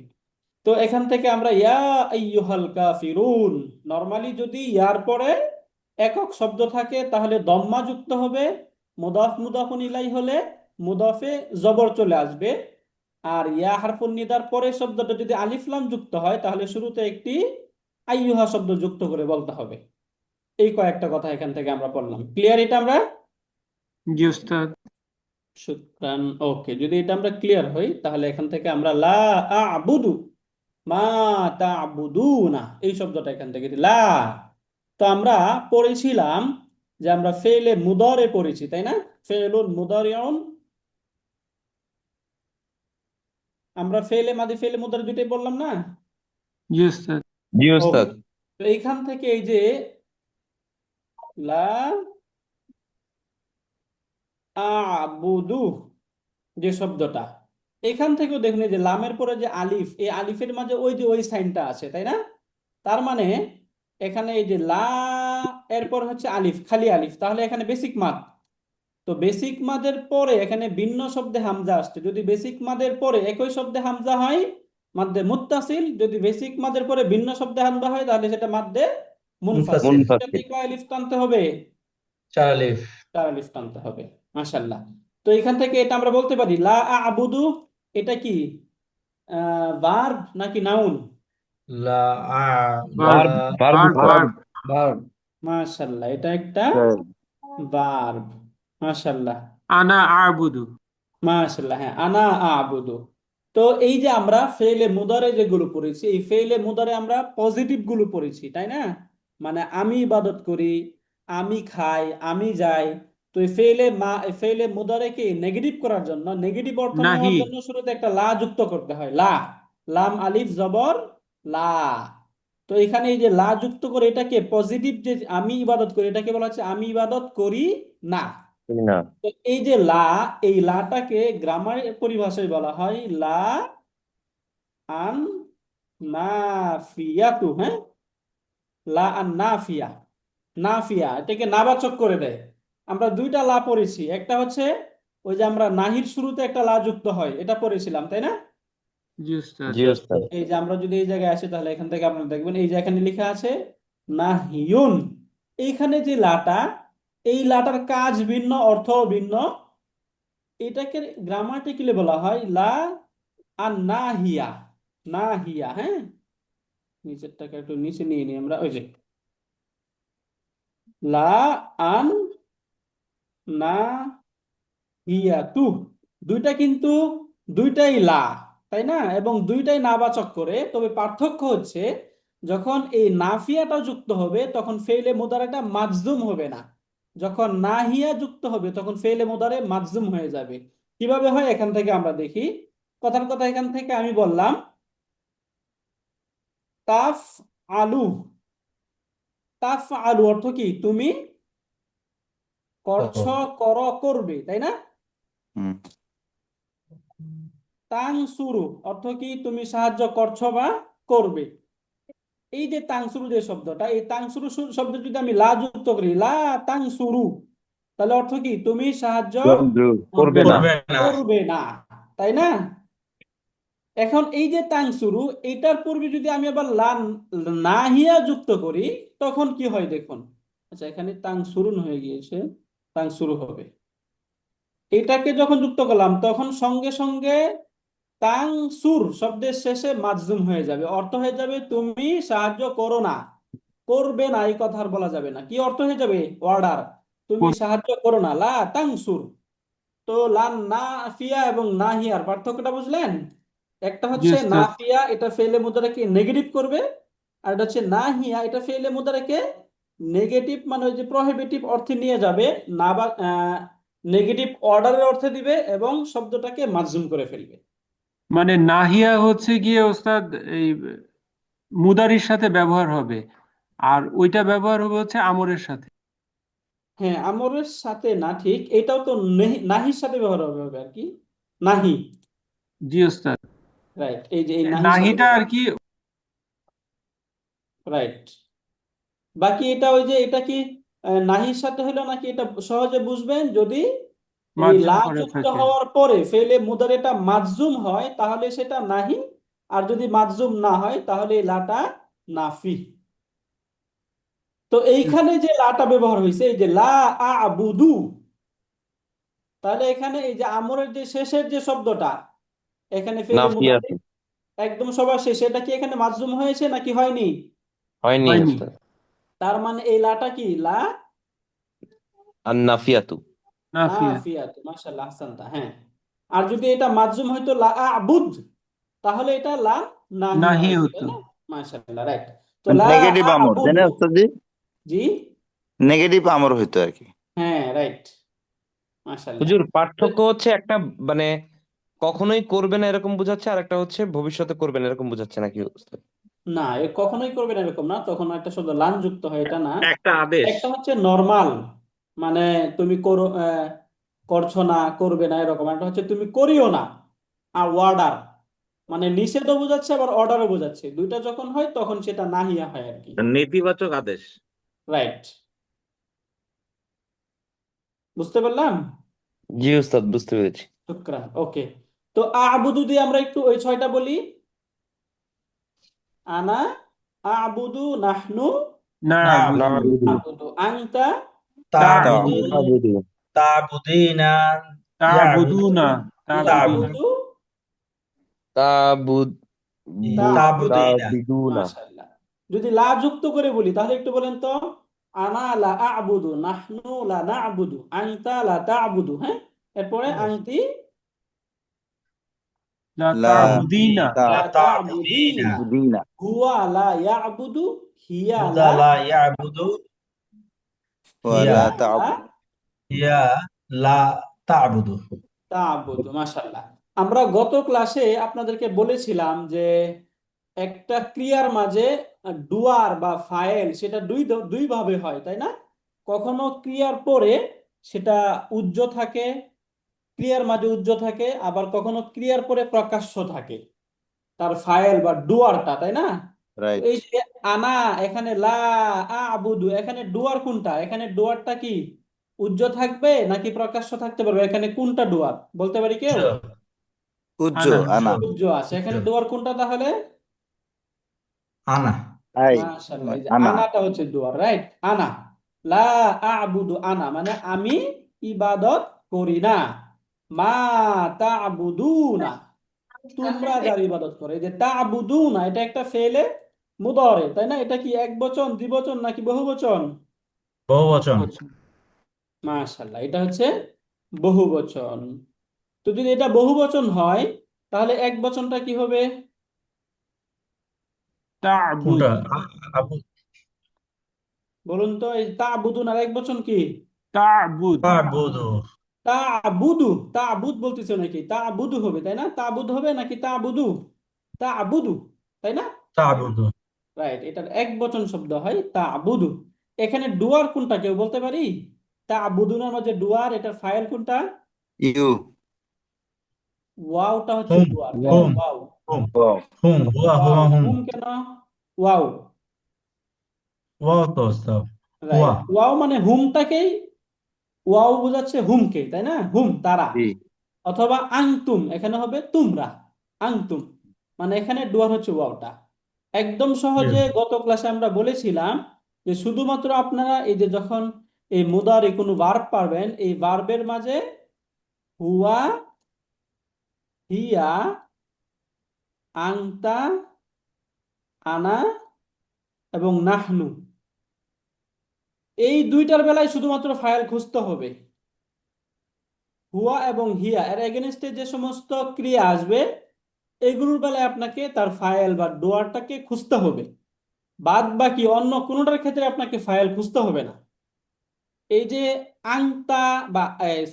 তো এখান থেকে আমরা ইয়া আইয়ুহাল কাফিরুন, নরমালি যদি ইয়ার পরে একক শব্দ থাকে তাহলে দম্মা যুক্ত হবে, মুদাফ মুদাফুন ইলাই হলে মুদাফে জবর চলে আসবে, আর ইয়া হারফুন নিদার পরে শব্দটা যদি আলিফ লাম যুক্ত হয়, তাহলে শুরুতে একটি আইয়ুহা শব্দ যুক্ত করে বলতে হবে। এই কয়েকটা কথা এখান থেকে আমরা পড়লাম। ক্লিয়ার এটা আমরা? জি উস্তাদ, শুকরান। ওকে, যদি এটা আমরা ক্লিয়ার হই, তাহলে এখান থেকে আমরা লা আ'বুদু মা তা'বুদুনা, এই শব্দটা এখান থেকে লা। তো আমরা পড়েছিলাম যে আমরা ফেলে মুদারে পড়েছি, তাই না? ফেলুন মুদারিউন, আমরা ফেলে মাদি ফেলে মুদারি দুটোই বললাম না? জি উস্তাদ, জি ওকে, ওস্তাদ তো এইখান থেকে এই যে লা আ'বুদু যে শব্দটা, এখান থেকেও দেখুন এই যে লামের পরে যে আলিফ, এই আলিফের মাঝে ওই যে ওই সাইনটা আছে, তাই না? তার মানে এখানে এই যে লা এরপর হচ্ছে আলিফ, খালি আলিফ, তাহলে এখানে বেসিক মাদ। তো তো বেসিক মাদের পরে এখানে ভিন্ন শব্দে হামজা আসছে। যদি বেসিক মাদের পরে একই শব্দে হামজা হয় মাদ্দে মুত্তাসিল, যদি বেসিক মাদের পরে ভিন্ন শব্দে হামজা হয় তাহলে সেটা মাদ্দে মুনফাসিল। মুনফাসিল। এটাতে কয় আলিফ টানতে হবে? 4 আলিফ। 4 আলিফ টানতে হবে। মাশাআল্লাহ। তো এখান থেকে এটা আমরা বলতে পারি লা আ'বুদু, এটা কি ভার্ব নাকি নাউন? লা আ ভার্ব লা ভার্ব ভার্ব ভার্ব। মাশাআল্লাহ, এটা একটা ভার্ব। মাশাআল্লাহ, আনা আবুদু। মাশাআল্লাহ। হ্যাঁ, আনা আ'বুদু। তো এই যে আমরা ফেলে মুদারে যেগুলো পড়েছি, এই ফেলে মুদারে আমরা পজিটিভ গুলো পড়েছি, তাই না? মানে আমি ইবাদত করি, আমি খাই, আমি যাই। তো এই ফেলে মুদারেকে নেগেটিভ করার জন্য, নেগেটিভ অর্থ নেওয়ার নাহি জন্য শুরুতে একটা লা যুক্ত করতে হয়। লা, লাম আলিফ জবর লা। তো এখানে এই যে লা যুক্ত করে এটাকে পজিটিভ, যে আমি ইবাদত করি, এটাকে বলা হচ্ছে আমি ইবাদত করি না। না। তো এই যে লা, এই লাটাকে গ্রামারের পরিভাষায় বলা হয় লা আন নাফিয়াতু। হ্যাঁ, লা আন নাফিয়া, নাফিয়া এটাকে নাবাচক করে দেয়। আমরা দুইটা লা পড়েছি, একটা হচ্ছে ওই যে আমরা নাহির শুরুতে একটা লা যুক্ত হয়, এটা পড়েছিলাম, তাই না? জি উস্তাদ। জি উস্তাদ। এই যে আমরা যদি এই জায়গায় আসি তাহলে এখান থেকে আপনারা দেখবেন এই যে এখানে লেখা আছে নাহিয়ুন। এইখানে যে লাটা, এই লাটার কাজ ভিন্ন, অর্থ ভিন্ন। এটাকে গ্রামাটিক্যালি বলা হয় লা আন নাহিয়া, নাহিয়া। হ্যাঁ, নিচেরটাকে একটু নিচে নিয়ে নিই আমরা, ওই যে লা আন নাহিয়াতু, দুইটা কিন্তু দুইটাই লা, তাই না? এবং দুইটাই নাবাচক করে। তবে পার্থক্য হচ্ছে যখন এই নাফিয়াটা যুক্ত হবে তখন ফেইলে মুদারেটা মাজজুম হবে না, যখন নাহিয়া যুক্ত হবে তখন ফেইলে মুদারে মাজজুম হয়ে যাবে। কিভাবে হয় এখান থেকে আমরা দেখি। কথার কথা এখান থেকে আমি বললাম তাফ আলু, তাফ আলু অর্থ কি? তুমি করছ, করো, করবে, তাই না? হুম। তাংসুরু অর্থ কি? তুমি সাহায্য করছো বা করবে। এই যে তাংসুরু যে শব্দটা, এই তাংসুরু শব্দ যদি আমি লা যুক্ত করি, লা তাংসুরু, তাহলে অর্থ কি? তুমি সাহায্য করবে না। করবে না। করবে না, তাই না? এখন এই যে তাংসুরু, এটার পূর্বে যদি আমি আবার লা নাহিয়া যুক্ত করি তখন কি হয় দেখুন। আচ্ছা, এখানে তাংসুরুন হয়ে গিয়েছে, তাংসুরু হবে। এটাকে যখন যুক্ত করলাম তখন সঙ্গে সঙ্গে তাংসুর শব্দের শেষে মাজজুম হয়ে যাবে, অর্থ হয়ে যাবে তুমি সাহায্য করো না, করবে না। এই কথা আর বলা যাবে না। কি অর্থ হয়ে যাবে? অর্ডার, তুমি সাহায্য করো না, লা তাংসুর। তো লান নাফিয়া এবং নাহিয়ার পার্থক্যটা বুঝলেন? একটা জি হচ্ছে উস্তাদ। নাফিয়া, এটা ফেলে মুদারাকে নেগেটিভ করবে, আর এটা হচ্ছে নাহিয়া, এটা ফেলে মুদারাকে নেগেটিভ মানে ওই যে প্রহিবিটিভ অর্থে নিয়ে যাবে, না বা নেগেটিভ অর্ডারের অর্থে দিবে এবং শব্দটাকে মাজজুম করে ফেলবে। মানে নাহিয়া হচ্ছে গিয়ে ওস্তাদ এই মুদারির সাথে ব্যবহার হবে, আর ওইটা ব্যবহার হবে হচ্ছে আমরের সাথে। হ্যাঁ, আমরের সাথে না, ঠিক এটাও তো নাহির সাথে ব্যবহার হবে আর কি, নাহি। জি ওস্তাদ। রাইট, এই যে এই নাহির সাথে নাহিটা আর কি। রাইট। বাকি এটা ওই যে এটা কি নাহির সাথে হলো নাকি, এটা সহজে বুঝবেন যদি এই মাজজুম লা করা যুক্ত থাকে। হওয়ার পরে ফেলে মুদারেটা মাজজুম হয় তাহলে সেটা নাহি, আর যদি মাজজুম না হয় তাহলে এই লাটা নাফি। তো এইখানে যে লাটা ব্যবহার হয়েছে, এই যে লা আ'বুদু, তাহলে এখানে এই যে আমরের যে শেষের যে শব্দটা, এখানে ফেলে মুদারে নাফিয়াতু। একদম সবার শেষে, এটা কি এখানে মাজজুম হয়েছে নাকি হয়নি? হয়নি হয়নি। উস্তাদ। তার মানে এই লাটা কি? লা আর নাফিয়াতু। নাফিয়া। নাফিয়াত। মাশাআল্লাহ, আহসানতা। হ্যাঁ, আর যদি এটা মাজজুম হইতো লা আ'বুদ, তাহলে এটা লা নাহিয়া নাহি হইতো, তাই হতো। না? মাশাআল্লাহ, রাইট। তো লা নেগেটিভ আমর, তাই না আ'বুদু। ওস্তাদজি? জি, নেগেটিভ আমর হইতো আর কি। হ্যাঁ, রাইট, মাশাআল্লাহ। হুজুর পার্থক্য হচ্ছে একটা মানে কখনোই করবে না এরকম বোঝাচ্ছে, আর একটা হচ্ছে ভবিষ্যতে করবে না এরকম বোঝাচ্ছে নাকি উস্তাদ? না, এ কখনোই করবেন এরকম না, তখন একটা শব্দ লান যুক্ত হয়, এটা না। একটা আদেশ। একটা হচ্ছে নরমাল, মানে তুমি করো, করছো না, করবে না এরকম। একটা হচ্ছে তুমি করিও না, আর অর্ডার মানে নিষেধও বোঝাচ্ছে আবার অর্ডারও বোঝাচ্ছে। দুইটা যখন হয় তখন সেটা নাহিয়া হয় আর কি। নেতিবাচক আদেশ। রাইট, বুঝতে পারলাম? জি উস্তাদ, বুঝতে পেরেছি। শুকরান, ওকে। তো আবুদু দিয়ে আমরা একটু ওই 6টা বলি। আনা আবুদু, নাহনু না'বুদু, نعبد আবুদু, আনতা تعبد তা'বুদু, تعبدين يعبد তা'বুদুনা, তা'বুদিনা, ইয়াবুদু, তা'বুদ তা'বুদু। تعبدين তা'বিদুনা, মাশাআল্লাহ। যদি লা যুক্ত করে বলি তাহলে একটু বলেন তো। আনা লা আ'বুদু, নাহনু লা না'বুদু, আনতা লা তা'বুদু, হ্যাঁ? এরপরে আনতি লা লা তা'বুদিনা, তা লা تعبدين তা'বুদিনা, বুদিনা হুয়া লা ইয়া'বুদু, হিয়া هدى লা لا يعبد هي ওয়ালা লা هي لا تعبد তা'বুদু। মাশাআল্লাহ। আমরা গত ক্লাসে আপনাদেরকে বলেছিলাম যে একটা ক্রিয়ার মাঝে ডুয়ার বা ফাইল সেটা দুই ভাবে হয়, তাই না? কখনো ক্রিয়ার পরে সেটা উজ্জ থাকে, ক্রিয়ার মাঝে উজ্জ থাকে, আবার কখনো ক্রিয়ার পরে প্রকাশ্য থাকে তার ফাইল বা ডুয়ারটা, তাই না? তো রাইট। এই যে আনা, এখানে লা আবুদু, এখানে ডুয়ার কোনটা? এখানে ডুয়ারটা কি উজ্জ থাকবে নাকি প্রকাশ্য থাকতে পারবে? এখানে কোনটা ডুয়ার বলতে পারি কেউ? উজ্জ আনা, আনা উজ্জ আছে। এখানে ডুয়ার কোনটা তাহলে? أنا আই মাশাআল্লাহ, এই যে আনা আনাটা হচ্ছে ডুয়ার, রাইট? আনা লা আবুদু, আনা মানে আমি ইবাদত করি না। মা তা'বুদুনা, তোমরা যার ইবাদত করো। এই যে তা'বুদুনা, এটা একটা ফেলে মুদারে, তাই না? এটা কি এক বচন, দ্বিবচন নাকি বহুবচন? বহুবচন মাশাআল্লাহ, এটা হচ্ছে বহুবচন। তো যদি এটা বহুবচন হয় তাহলে এক বচনটা কি হবে? তা'বুদ, কোনটা আবু বলুন তো, এই তা'বুদুন আর এক বচন কি? তা'বুদ, তা'বুদু তা'বুদু, তা'বুদ বলতেছে নাকি? তা'বুদু হবে, তাই না? তা'বুদ হবে নাকি তা'বুদু? তা'বুদু, তাই না? তা'বুদু রাইট, এটার এক বচন শব্দ হয় তা'বুদু। এখানে ডুয়ার কোনটা কেউ বলতে পারি? তা'বুদুনার মাঝে ডুয়ার, এটার ফাইল কোনটা? ইউ ওয়াওটা হচ্ছে হুম ডুয়ার, কেন হুম ওয়াও? হুম ওয়াও হুম হুয়া ওয়াও হুয়া হুম হুম কেন? ওয়াও, ওয়াও তো ওস্তাদ হুয়া রাইট। ওয়াও মানে হুমটাকেই, ওয়াও বোঝাচ্ছে হুমকে, তাই না? হুম তারা। জি অথবা আংতুম, এখানে হবে তোমরা, আংতুম। মানে এখানে ডুয়ার হচ্ছে ওয়াওটা। একদম সহজে গত ক্লাসে আমরা বলেছিলাম যে শুধুমাত্র আপনারা এই যে যখন এই মুদারি কোনো ভার্ব পাবেন, এই ভার্বের মাঝে হুয়া, হিয়া, আংতা, আনা এবং নাহনু, এই দুইটার বেলায় শুধুমাত্র ফাইল খুঁজতে হবে। হুয়া এবং হিয়া এর এগেনস্টে যে সমস্ত ক্রিয়া আসবে এগুলোর বেলায় আপনাকে তার ফাইল বা ডুয়ারটাকে খুঁজতে হবে। বাদ বাকি অন্য কোনোটার ক্ষেত্রে আপনাকে ফাইল খুঁজতে হবে না। এই যে আংতা বা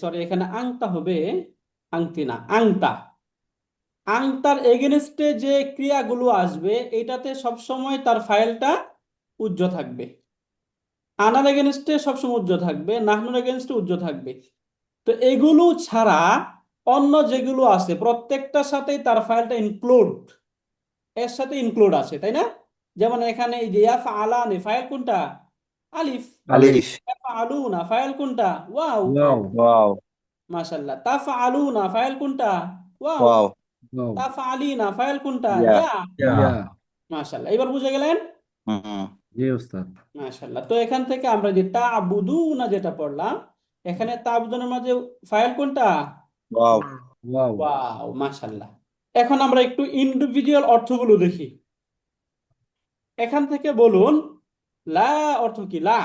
সরি, এখানে আংতা হবে, আংতি না, আংতা। আংতার এগেনস্টে যে ক্রিয়াগুলো আসবে এটাতে সবসময় তার ফাইলটা উজ্জ থাকবে। আনার এগেনস্টে সবসময় উজ্জ থাকবে, নাহনুর এগেনস্টে উজ্জ থাকবে। তো এগুলো ছাড়া অন্য যেগুলো আছে প্রত্যেকটার সাথেই তার ফাইলটা ইনক্লুড, এর সাথে ইনক্লুড আছে, তাই না? যেমন এখানে এই যে ইয়াফআলানি, ফাইল কোনটা? আলিফ। আলিফ আলিফ ইয়াফআলুনা, ফাইল কোনটা? ওয়াও। ওয়াও ওয়াও মাশাআল্লাহ। তাফআলুনা, ফাইল কোনটা? ওয়াও। ওয়াও ওয়াও তাফআলিনা, ফাইল কোনটা? ইয়া ইয়া। ইয়া ইয়া মাশাআল্লাহ, এবার বুঝে গেলেন? হুম জি ওস্তাদ মাশাআল্লাহ। তো এখান থেকে আমরা যে তা'বুদুনা যেটা পড়লাম, এখানে তা'বুদুনের মাঝে ফাইল কোনটা? ওয়াও ওয়াও ওয়াও, মাশাআল্লাহ। এখন আমরা একটু ইন্ডিভিজুয়াল অর্থগুলো দেখি। এখান থেকে বলুন, লা অর্থ কি? লা।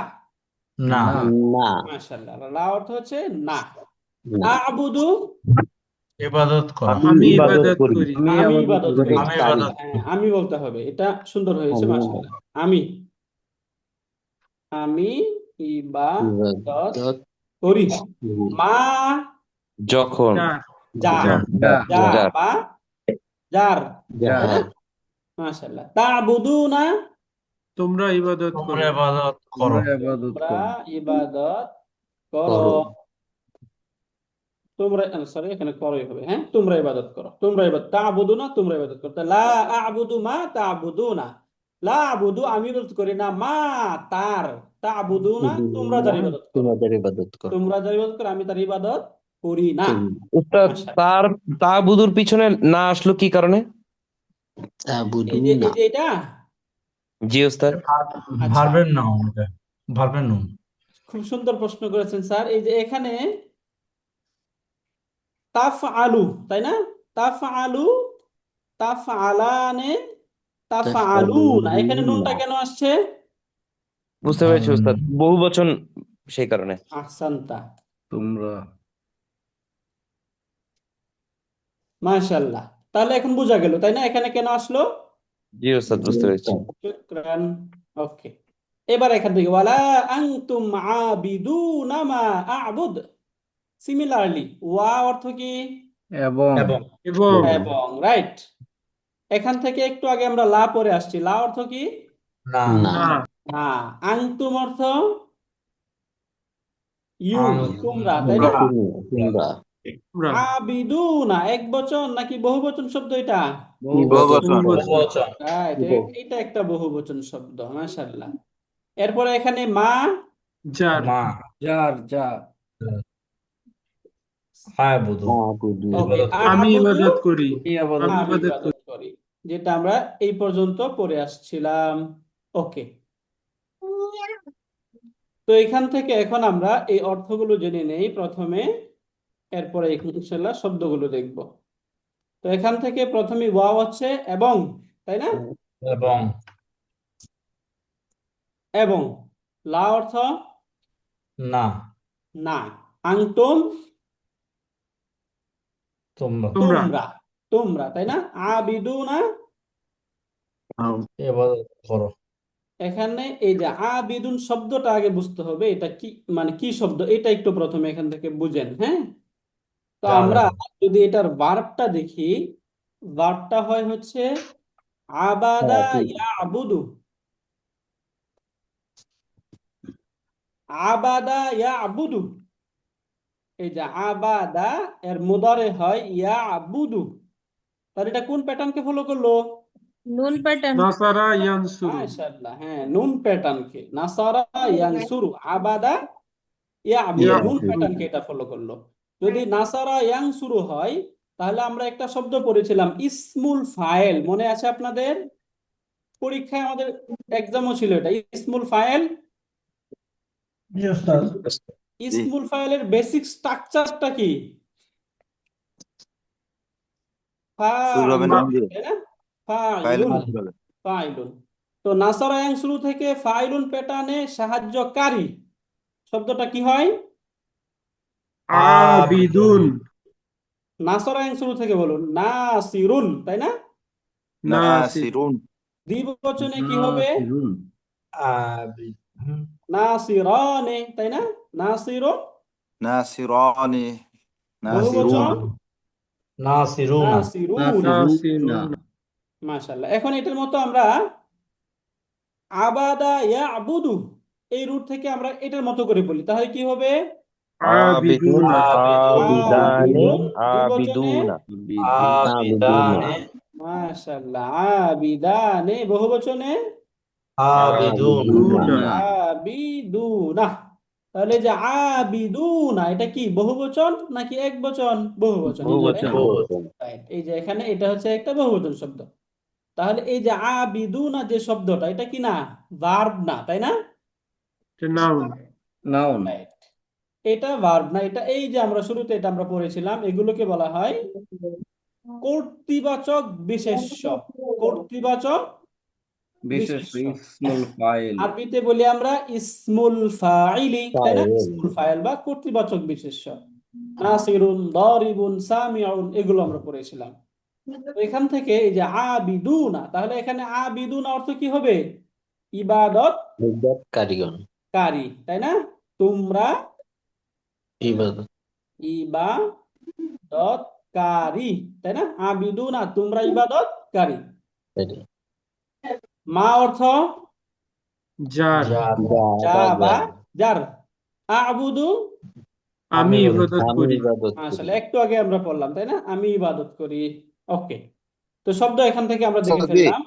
না না না, মাশাআল্লাহ, লা অর্থ হচ্ছে না। না। আ'বুদু, ইবাদত করা আমি আমি ইবাদত ইবাদত করি, করি, আমি আমি আবার ইবাদত করি। আমি কারি, ইবাদত হ্যাঁ, আমি বলতে হবে, এটা সুন্দর হয়েছে, আমি মাশাআল্লাহ। আমি, আমি ইবাদত ইবাদত করি। করি। মা, যখন, যা, যার, যা যার, যা যার, বা যার, যা তাই না? যার, মাশাআল্লাহ। তা'বুদুনা, তোমরা ইবাদত তোমরা করো, ইবাদত তোমরা করো ইবাদত তোমরা করো ইবাদত করো। করো। তোমরা, সরি, এখানে করোই হবে, হ্যাঁ? তোমরা ইবাদত করো, তোমরা ইবাদত, তা'বুদুনা, তোমরা ইবাদত করো। তা লা আ'বুদু মা তা'বুদুনা, লা আ'বুদু আমি ইবাদত করি না, মা তার, তা'বুদুনা তোমরা না, যার ইবাদত করো। তোমাদের ইবাদত করো। তোমরা যার ইবাদত করো আমি তার ইবাদত করি না। উস্তাদ, মাশাআল্লাহ। তার তা বুদুর পিছনে না আসলো কি কারণে? এই যে এটা জি উস্তাদ। আচ্ছা, ভার্বের নাউন এটা, ভার্বের নাউন। খুব সুন্দর প্রশ্ন করেছেন স্যার। এই যে এখানে তাফ আলু, তাই না? তাফ আলু, তাফ আলানে, তাফ আলু না, এখানে নুনটা কেন আসছে? বুঝতে পেরেছি উস্তাদ, বহু বচন, সেই কারণে। আহসানতা, তোমরা। মাশাআল্লাহ। তাহলে এখন বোঝা গেল, তাই না, এখানে কেন আসলো? জি উস্তাদ, বুঝতে পেরেছি। শুকরান। ওকে, এবার এখান থেকে ওয়ালা আনতুম আবিদুনা মা আ'বুদ। সিমিলারলি ওয়া অর্থ কি? এবং এবং এবং, রাইট। এখান থেকে একটু আগে আমরা লা পরে আসছি, লা অর্থ কি? না, না, না। আনতুম অর্থ ইউ, আং তোমরা, তাই না? তোমরা। আবিদুনা এক বচন নাকি বহু বচন শব্দ এটা? বহুবচন। বহুবচন। রাইট, এটা একটা বহু বচন শব্দ, মাশাআল্লাহ। এরপরে এখানে মা, যার, মা যার যা আ'বুদু, ওকে, ইবাদত করি। আমি আ'বুদু, ইবাদত করি, এই আবাদত আমি আমি ইবাদত ইবাদত করি। করি, যেটা আমরা এই পর্যন্ত পড়ে আসছিলাম। ওকে, তো এখান থেকে এখন আমরা এই অর্থগুলো জেনে নেই প্রথমে, এরপরে ইনশাআল্লাহ শব্দগুলো দেখব। তো এখান থেকে প্রথমে ওয়াও হচ্ছে এবং, তাই না? এবং এবং। লা অর্থ না, না। আনতুম তোমরা তোমরা তোমরা, তোমরা, তাই না? আবিদুনা, ইবাদত করো। এখানে এই যে আবিদুন শব্দটা আগে বুঝতে হবে, এটা কি, মানে কি শব্দ, এটা একটু প্রথমে এখান থেকে বুঝেন, হ্যাঁ? তো আমরা যদি এটার ভার্বটা দেখি, ভার্বটা হয় হচ্ছে আবাদা ইয়াবুদু। আবাদা ইয়াবুদু, এই যে আবাদা এর মুদারে হয় ইয়াবুদু, তাহলে এটা কোন প্যাটার্নকে ফলো করলো? নুন প্যাটার্ন। নাসারা ইয়ানসুরু, মাশাআল্লাহ, হ্যাঁ, নুন প্যাটার্নকে। নাসারা ইয়ানসুরু, আবাদা ইয়াবুদু, নুন ইয়াবুদু। প্যাটার্নকে এটা ফলো করলো। যদি নাসারা ইয়ানসুরু হয়, তাহলে আমরা একটা শব্দ পড়েছিলাম ইসমুল ফাইল, মনে আছে আপনাদের? পরীক্ষায় আমাদের এক্সামও ছিল এটা, ইসমুল ফাইল। ইসমুল ফাইলের বেসিক স্ট্রাকচারটা কি? শুরু হবে ফাইলুন, নুন দিয়ে। তাই না? ফাইল ফাইলুন, শুরু হবে। ফাইলুন। তো নাসারা ইয়ানসুরু থেকে ফাইলুন প্যাটার্নে সাহায্যকারী শব্দটা কি হয়? আবিদুন, নাসারা ইয়ানসুরু থেকে বলুন, নাসিরুন, তাই না? নাসির, নাসিরুন। দ্বিবচনে কি হবে? নাসিরুন। আবিদ, নাসিরানে, তাই না? নাসিরুন। নাসিরানি। বহুবচন নাসিরুন। নাসিরুনা, নাসিরুনা। নাসিরুনা। মাশাআল্লাহ। এখন এটার মতো আমরা আবাদা ইয়াবুদু, এই রুট থেকে আমরা এটার মতো করে বলি, তাহলে কি হবে? আবিদুন, আবিদুনা, আবিদানে, আবিদুন, দ্বিবচনে আবিদুনা, আবিদানে, মাশাআল্লাহ, আবিদানে, বহুবচনে আবিদুন, দুনা, আবিদুনা। তাহলে যে আবিদুনা, এটা কি বহুবচন নাকি একবচন? বহুবচন, এই যে, তাই না? বহুবচন। Right, এই যে এখানে এটা হচ্ছে একটা বহুবচন শব্দ। তাহলে এই যে আবিদুনা যে শব্দটা, এটা কি না? ভার্ব না, তাই না? এটা নাউন। নাউন। Right, এটা ভার্ব না, এটা এই যে আমরা শুরুতে এটা আমরা পড়েছিলাম, এগুলোকে বলা হয় কর্তৃবাচক বিশেষ্য। কর্তৃবাচক বিশেষ্য বিশেষ্য। ইসমুল ফাইল। আরবিতে বলি আমরা ইসমুল ফাইলি, তাই না? ইসমুল ফাইল বা কর্তৃবাচক বিশেষ্য। নাসিরুন, দারিবুন, সামিউন, এগুলো আমরা পড়েছিলাম। তো এখান থেকে এই যে আবিদুনা, তাহলে এখানে আবিদুনা অর্থ কি হবে? ইবাদত কারিগণ, কারী, তাই না? তোমরা ইবাদত, ইবাদতকারী, তাই না? আবিদুনা, তোমরা ইবাদতকারী। মা অর্থ যার, যা বা যার। আবুদু, আমি ইবাদত করি। আসলে একটু আগে আমরা পড়লাম, তাই না? আমি ইবাদত করি। ওকে, তো শব্দ এখান থেকে আমরা দেখে ওস্তাদ জি, ফেললাম।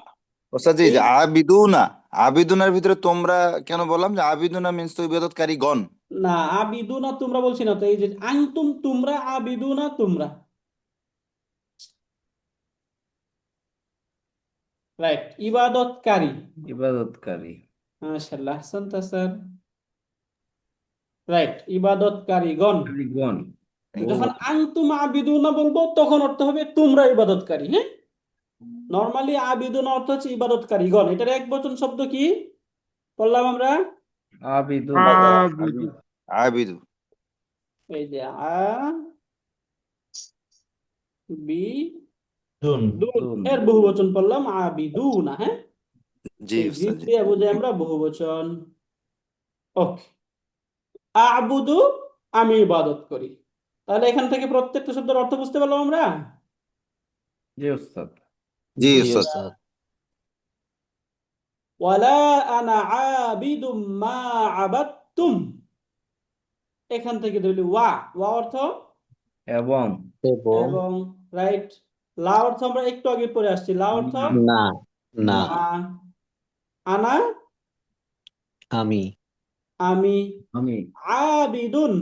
ওস্তাদ জি, যে আবিদুনা, আবিদুনার ভিতরে তোমরা কেন বললাম যে আবিদুনা মিন্স তো ইবাদতকারী গণ? না, আবিদুনা তোমরা বলছি না তো, এই যে আনতুম তোমরা, আবিদুনা তোমরা। রাইট, ইবাদতকারী। ইবাদতকারী। মাশাআল্লাহ, আহসানতা স্যার। রাইট, ইবাদতকারীগণ। কারিগণ। তো যখন আনতুম আবিদুনা বলবো তখন অর্থ হবে তোমরা ইবাদতকারী। হ্যাঁ, নরমালি আবিদুনা অর্থ হচ্ছে ইবাদতকারীগণ। এটার এক বচন শব্দ কি বললাম আমরা? আবিদুন। আবিদু আবিদু। এই যে আ বি দুন দুন, দুন। এর বহুবচন পড়লাম আবিদুনা। হ্যাঁ, জি এই জিম উস্তাদ জি। দিয়ে বুঝে আমরা বহুবচন। ওকে, আবুদু আমি ইবাদত করি। তাহলে এখান থেকে প্রত্যেকটা শব্দের অর্থ বুঝতে পারলাম আমরা। জি উস্তাদ। জি জি উস্তাদ। উস্তাদ ওয়ালা আনা আবিদুম মা আবাদতুম। এখান থেকে ধরলি ওয়া, ওয়া অর্থ এবং এবং এবং। রাইট, লা অর্থ আমরা একটু আগে পড়ে আসছি, লা অর্থ না না না। আনা আমি আমি, আমি আবিদুন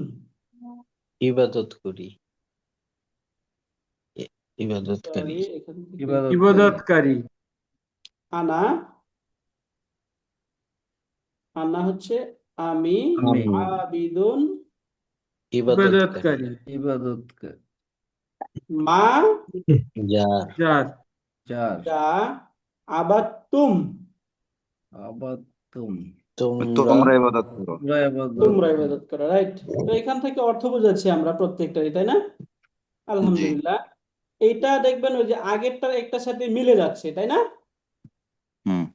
ইবাদত করি ইবাদতকারী সরি, এখান থেকে ইবাদতকারী। ইবাদতকারী। আনা, আনা হচ্ছে আমি, আমি আবিদুন ইবাদতকারী ইবাদতকারী। ইবাদতকারী। মা যার যার যার যা আবাদতুম আবাদতুম তোমরা তোমরা ইবাদত করো। তোমরা ইবাদত তোমরা করো। ইবাদত করো। রাইট, তো এখান থেকে অর্থ বুঝাচ্ছি আমরা প্রত্যেকটারই, তাই না? জি। আলহামদুলিল্লাহ। এইটা দেখবেন ওই যে আগেরটার একটার সাথে মিলে যাচ্ছে, তাই না? হুম।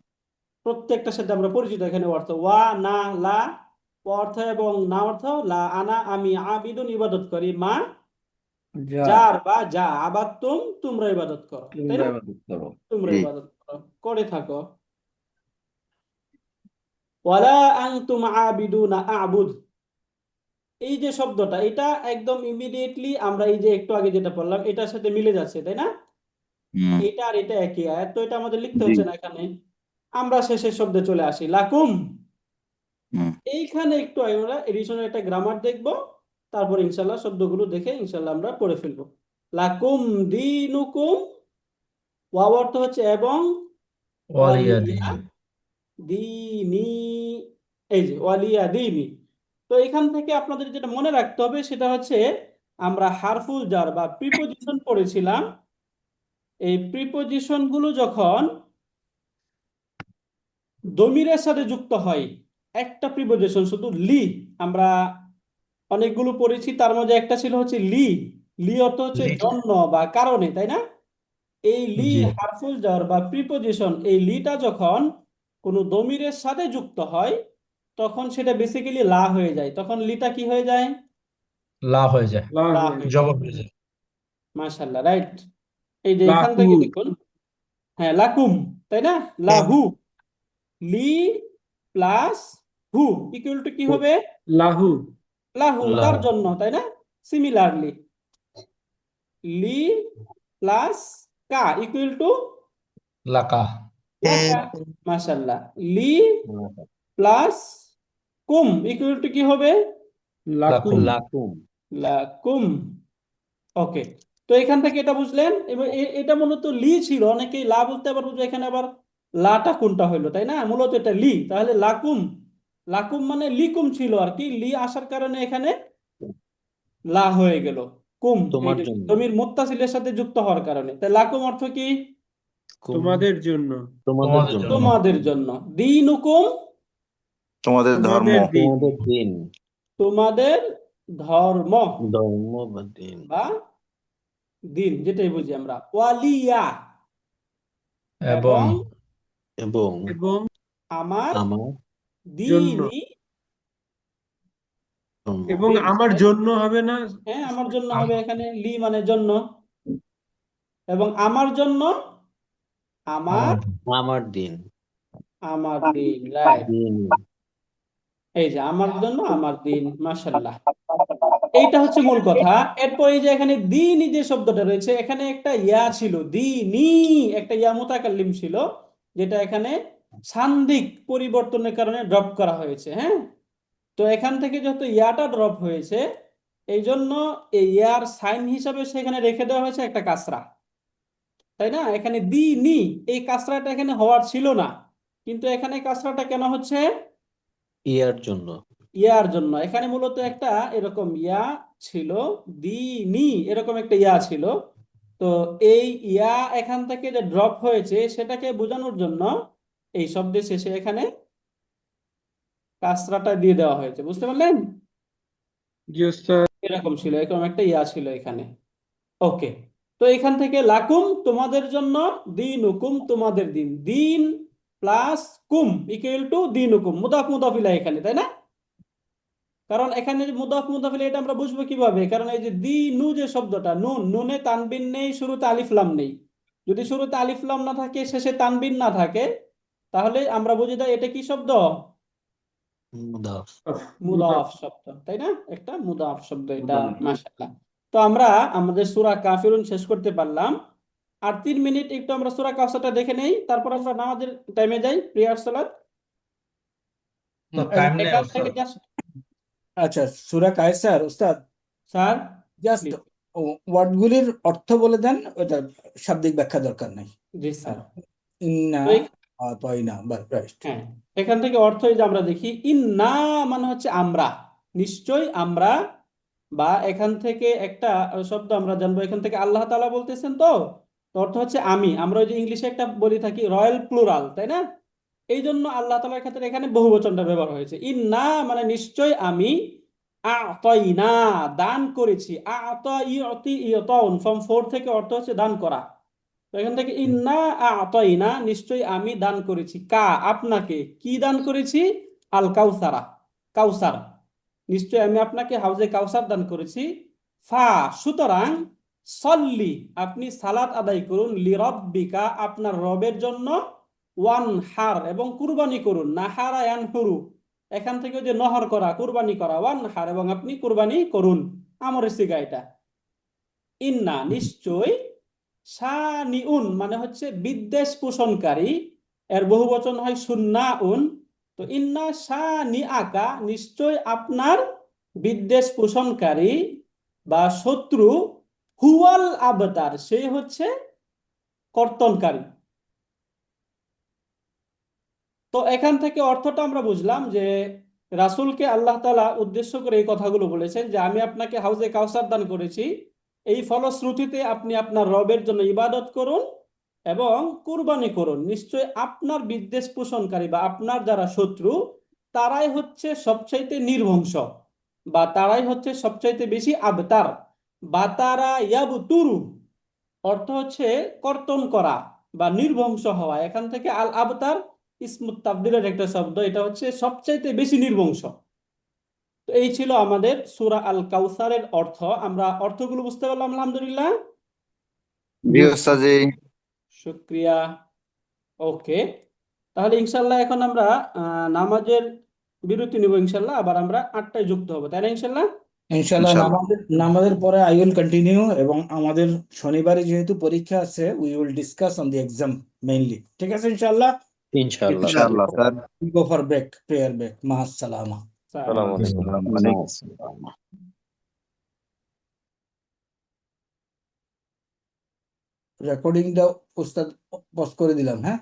প্রত্যেকটার সাথে আমরা পরিচিত। এখানে অর্থ ওয়া, না, লা অর্থ এবং না অর্থ। লা আনা আমি আবিদুন ইবাদত করি, মা যার যার বা যা, আবাদতুম তোমরা ইবাদত করো, তাই তোমরা না? ইবাদত করো। তোমরা জি। ইবাদত করো, করে থাকো। ওয়ালা আনতুম আবিদুনা আবুদ, এই যে শব্দটা, এটা একদম ইমিডিয়েটলি আমরা এই যে একটু আগে যেটা বললাম এটার সাথে মিলে যাচ্ছে, তাই না? হুম। এটা আর এটা একই আয়াত, তো এটা আমাদের লিখতে জি। হচ্ছে না এখানে। আমরা শেষের শব্দে চলে আসি, লাকুম। হুম। এইখানে একটু আমরা এডিশনের একটা গ্রামার দেখব, তারপর ইনশাল্লাহ শব্দগুলো দেখে ইনশাল্লাহ আমরা পড়ে ফেলবো। লাকুম দিনুকুম, ওয়াও অর্থ হচ্ছে এবং, ওয়ালিয়া ওয়ালিয়া দিনি, এই যে ওয়ালিয়া দিনি। তো এখান থেকে আপনাদের যেটা মনে রাখতে হবে সেটা হচ্ছে আমরা হারফুল জার বা প্রিপোজিশন পড়েছিলাম। এই প্রিপোজিশন গুলো যখন দমিরের সাথে যুক্ত হয়, একটা প্রিপোজিশন শুধু লি, আমরা অনেকগুলো পড়েছি, তার মধ্যে একটা ছিল হচ্ছে লি। লি অর্থ হচ্ছে জন্য বা কারণে, তাই না? এই লি জি হারফুল জার বা প্রিপোজিশন, এই লিটা যখন কোনো দমিরের সাথে যুক্ত হয় তখন সেটা বেসিক্যালি লা হয়ে যায়। তখন লিটা কি হয়ে যায়? লা হয়ে যায় লা লা হয়ে হয়ে যায়। জবর হয়ে যায় মাশাআল্লাহ, রাইট। এই যে এখান লাকু থেকে দেখুন, হ্যাঁ লাকুম, তাই না? লাহু, লি প্লাস হু ইকুয়াল টু কি হবে? লাহু লাহু, লা তার জন্য, তাই না? সিমিলারলি লি প্লাস কা ইকুয়াল টু লাকা লাকা। মাশাআল্লাহ, লি প্লাস কুম ইকুয়াল টু কি হবে? লাকুম। লাকুম লাকুম। ওকে, তো এখান থেকে এটা বুঝলেন। এবার এটা মূলত লি ছিল, অনেকেই লা বলতে আবার বুঝে এখানে আবার লাটা কোনটা হইলো, তাই না? মূলত এটা লি, তাহলে লাকুম, লাকুম মানে লিকুম ছিল আর কি, লি আসার কারণে এখানে লা হয়ে গেল। কুম এই তোমার যে জন্য জমির মুত্তাসিলের সাথে যুক্ত হওয়ার কারণে, তাই লাকুম অর্থ কি? কুম তোমাদের জন্য। তোমাদের জন্য তোমাদের জন্য। দিনুকুম, তোমাদের ধর্ম। তোমাদের দিন। তোমাদের দিন তোমাদের ধর্ম ধর্ম বা দিন বা দিন, যেটাই বুঝি আমরা। ওয়ালিয়া, এবং এবং এবং এবং আমার আমার জন্য। দিনই ধর্ম এবং দিন, আমার জন্য হবে না? হ্যাঁ আমার জন্য হবে, এখানে লি মানে জন্য, এবং আমার জন্য, আমার আমার দিন আমার দিন। রাইট, দিন এই যে আমার জন্য আমার দিন। মাশাআল্লাহ, এইটা হচ্ছে মূল কথা। এরপর এই যে এখানে দিনই যে শব্দটা রয়েছে, এখানে একটা ইয়া ছিল, দিনি, একটা ইয়া মুতাকাল্লিম ছিল, যেটা এখানে সান্দিক পরিবর্তনের কারণে ড্রপ করা হয়েছে। হ্যাঁ, তো এখান থেকে যেহেতু ইয়াটা ড্রপ হয়েছে, এই জন্য এই ইয়ার সাইন হিসাবে সেখানে রেখে দেওয়া হয়েছে একটা কাসরা, তাই না? এখানে দি নি, এই কাসরাটা এখানে হওয়ার ছিল না, কিন্তু এখানে কাসরাটা কেন হচ্ছে? ইয়ার জন্য। ইয়ার জন্য। এখানে মূলত একটা এরকম ইয়া ছিল, দিনি এরকম একটা ইয়া ছিল। তো এই ইয়া এখান থেকে যে ড্রপ হয়েছে সেটাকে বোঝানোর জন্য এই শব্দের শেষে এখানে কাসরাটা দিয়ে দেওয়া হয়েছে, বুঝতে পারলেন? জি ওস্তাদ। এরকম ছিল, এরকম একটা ইয়া ছিল এখানে। ওকে, তো এখান থেকে লাকুম তোমাদের জন্য, দিনুকুম তোমাদের দিন, দিন প্লাস কুম ইকুয়াল টু দিনুকুম, মুদাফ মুদাফ ইলাইহি এখানে, তাই না? কারণ এখানে যে মুদাফ মুদাফ ইলাইহি এটা আমরা বুঝবো কিভাবে? কারণ এই যে দিনু যে শব্দটা, নুন, নুনে তানবিন নেই, শুরুতে আলিফ লাম নেই। যদি শুরুতে আলিফ লাম না থাকে, শেষে তানবিন না থাকে, তাহলে আমরা বুঝি দেয় এটা কি শব্দ? মুদাফ। মুদাফ শব্দ, তাই না? একটা মুদাফ শব্দ এটা, মাশাআল্লাহ। তো আমরা আমাদের সূরা কাফিরুন শেষ করতে পারলাম। আর 3 মিনিট একটু আমরা সূরা কাউসারটা দেখে নেই, তারপর আমরা নামাজের টাইমে যাই, প্রেয়ার সালাত। এখান থেকে just আচ্ছা, সূরা কায়সার উস্তাদ, স্যার জাস্ট প্লিজ। ওয়ার্ডগুলির অর্থ বলে দেন, ওটা শাব্দিক ব্যাখ্যা দরকার নাই। জি স্যার। ইন্না তো আতাইনা, রাইট। হ্যাঁ, এখান থেকে অর্থ এই যে আমরা দেখি ইন্না মানে হচ্ছে আমরা, নিশ্চয় আমরা, বা এখান থেকে একটা শব্দ আমরা জানবো, এখান থেকে আল্লাহ তাআলা বলতেছেন, তো তো অর্থ হচ্ছে আমি। আমরা ওই যে ইংলিশে একটা বলি থাকি রয়্যাল প্লুরাল, তাই না? এই জন্য আল্লাহ তাআলার ক্ষেত্রে এখানে বহুবচনটা ব্যবহার হয়েছে। ইন্না মানে নিশ্চয় আমি, আতাইনা দান করেছি, আতা ইউতি ইতাউন ফর্ম 4 থেকে অর্থ হচ্ছে দান করা। তো এখান থেকে ইন্না আতাইনা নিশ্চয়ই আমি দান করেছি, কা আপনাকে, কি দান করেছি? আল কাউসারা, কাউসার, নিশ্চয় আমি আপনাকে হাউজে কাউসার দান করেছি। ফা সুতরাং, সল্লি আপনি সালাত আদায় করুন, লিরাব্বিকা আপনার রবের জন্য, ওয়ান হার এবং কুরবানি করুন, নাহারা ইয়ানহুরু এখান থেকে যে নহর করা, কুরবানি করা, ওয়ান হার এবং আপনি কুরবানি করুন, আমরের সিগা এটা। ইন্না নিশ্চয়, শানিউন মানে হচ্ছে বিদ্বেষ পোষণকারী, এর বহুবচন হয় সুন্নাউন। তো ইন্না শানি আকা নিশ্চয় আপনার বিদ্বেষ পোষণকারী বা শত্রু, হুয়াল আবতার সে হচ্ছে কর্তনকারী। তো এখান থেকে অর্থটা আমরা বুঝলাম যে রাসূলকে আল্লাহ তাআলা উদ্দেশ্য করে এই কথাগুলো বলেছেন যে আমি আপনাকে হাউজে কাউসার দান করেছি, এই ফলশ্রুতিতে আপনি আপনার রবের জন্য ইবাদত করুন এবং কুরবানি করুন। নিশ্চয় আপনার বিদ্বেষ পোষণকারী বা আপনার যারা শত্রু, তারাই হচ্ছে সবচাইতে নির্বংশ, বা তারাই হচ্ছে সবচাইতে বেশি আবতার, বা তারা ইয়াবতুরু অর্থ হচ্ছে কর্তন করা বা নির্বংশ হওয়া। এখান থেকে আল আবতার ইসমুত তাফদীলের একটা শব্দ, এটা হচ্ছে সবচাইতে বেশি নির্বংশ। তো এই ছিল আমাদের সূরা আল কাউসারের অর্থ। আমরা অর্থগুলো বুঝতে পারলাম আলহামদুলিল্লাহ। জি ওস্তাদ জি। শুকরিয়া। ওকে, তাহলে ইনশাল্লাহ এখন আমরা নামাজের বিরতি নিব ইনশাল্লাহ, আবার আমরা 8টায় যুক্ত হবো, তাই না? ইনশাল্লাহ। ইনশাআল্লাহ ইনশাআল্লাহ। নামাজের পরে আই উইল কন্টিনিউ, এবং আমাদের শনিবারে যেহেতু পরীক্ষা আছে, we will discuss on the exam mainly. ঠিক আছে ইনশাআল্লাহ। ইনশাআল্লাহ। ইনশাআল্লাহ sir. Go for break, prayer break. মা আসসালামা। আসসালামু আলাইকুম। আসসালামু আলাইকুম। আসসালাম। রেকর্ডিংটা উস্তাদ পজ করে দিলাম, হ্যাঁ?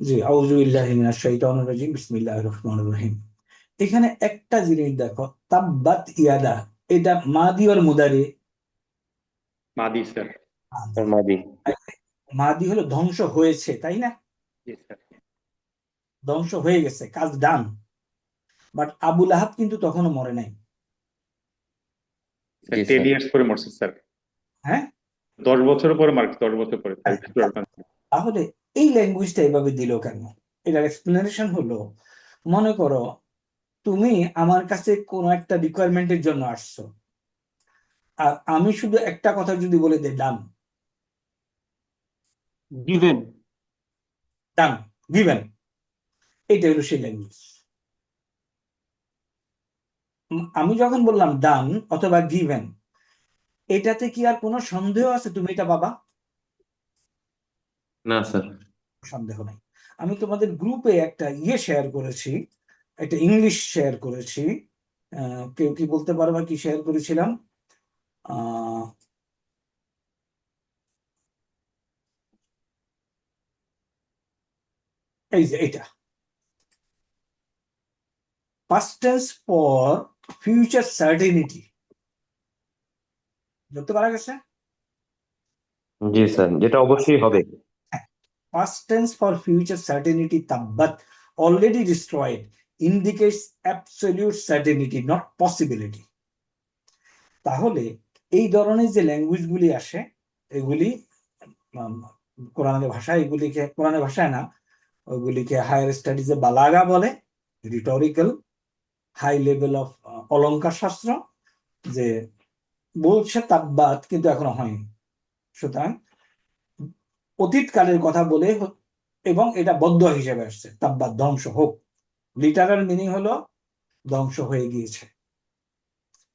জি, আউযু বিল্লাহি মিনাশ শাইতানির রাজিম, বিসমিল্লাহির রহমানির রহিম। এখানে একটা জিনিস দেখো, তাব্বাত ইয়াদা, এটা মাদি আর মুদারি? মাদি স্যার। মাদি। মাদি হলো ধ্বংস হয়েছে, তাই না? জি স্যার। ধ্বংস হয়ে গেছে, কাজ ডান। বাট আবু লাহাব কিন্তু তখনো মরে নাই, জি 10 স্যার। ইয়ার্স পরে মরছে স্যার। হ্যাঁ? 10 বছর পরে মারছে, 10 বছর পরে। তাহলে এই ল্যাঙ্গুয়েজটা এভাবে দিল কেন? এটার এক্সপ্লেনেশন হলো, মনে করো তুমি আমার কাছে কোনো একটা রিকোয়ারমেন্টের জন্য আসছো, আর আমি শুধু একটা কথা যদি বলে দিই ডান, গিভেন। ডান, গিভেন, এটা হলো সেই ল্যাঙ্গুয়েজ। আমি যখন বললাম ডান অথবা গিভেন, এটাতে কি আর কোনো সন্দেহ আছে তুমি এটা পাবা? না স্যার। সন্দেহ নাই। আমি তোমাদের গ্রুপে একটা শেয়ার করেছি, একটা ইংলিশ শেয়ার করেছি। কেউ কি বলতে পারবে কি শেয়ার করেছিলাম? এই যে এটা past tense for future certainty, ধরতে পারা গেছে? জি স্যার, যেটা অবশ্যই হবে। Past tense for future certainty, tabbat, already destroyed, indicates absolute certainty, not possibility. তাহলে এই ধরনের যে ল্যাঙ্গুয়েজগুলি আসে এগুলি কোরআনের ভাষায়, এগুলিকে কোরআনের ভাষায় না, ওগুলিকে হায়ার স্টাডিজে বালাগা বলে, রিটরিক্যাল হাই লেভেল অফ অলংকার শাস্ত্র, যে বলছে তাব্বাত কিন্তু এখনো হয়নি। সুতরাং অতীতকালের কথা বলে এবং এটা বদ্দ হিসেবে আসছে, তাব্বাত ধ্বংস হোক, লিটারাল মিনিং হলো ধ্বংস হয়ে গিয়েছে।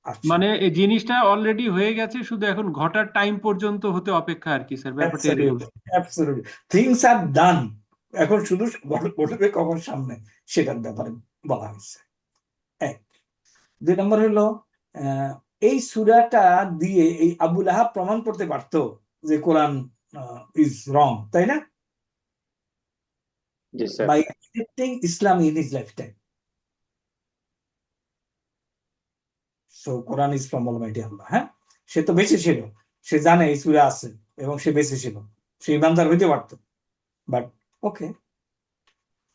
আচ্ছা, মানে এই জিনিসটা অলরেডি হয়ে গেছে, শুধু এখন ঘটার টাইম পর্যন্ত হতে অপেক্ষা আর কি স্যার, ব্যাপারটা এরকম। অ্যাবসলিউটলি থিংস আর ডান, এখন শুধু ঘটবে কখন সামনে সেটার ব্যাপারে বলা হয়েছে। এক, দুই নম্বর হলো এই সূরাটা দিয়ে এই আবুল আহাব প্রমাণ করতে পারতো যে কোরআন ইজ রং, তাই না? জি sir. By accepting Islam in his lifetime. So Quran is from almighty Allah. হ্যাঁ, সে তো বেঁচে ছিল, সে জানে এই সূরা আছে এবং সে বেঁচে ছিল, সে ইমানদার হইতে পারত, but okay,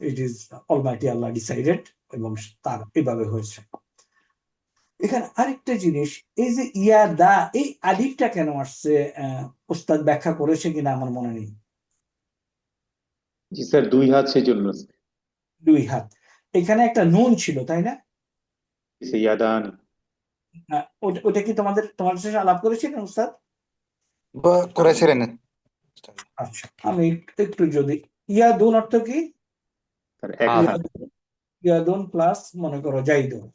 it is Almighty Allah decided এবং তার এভাবে হয়েছে। এখানে আরেকটা জিনিস, এই যে ইয়াদা, এই আলিফটা কেন আসছে? ওস্তাদ ব্যাখ্যা করেছে কিনা আমার মনে নেই। জি স্যার, 2 হাত সেজন্য। দুই হাত, এখানে একটা নুন ছিল তাই না? ইয়াদান। ওটা কি তোমাদের সাথে আলাপ করেছিলেন ওস্তাদ? করেছিলেন। আচ্ছা, আমি একটু যদি, ইয়াদুন অর্থ কি? স্যার, এক হাত। ইয়াদুন প্লাস মনে করো জাইদুন,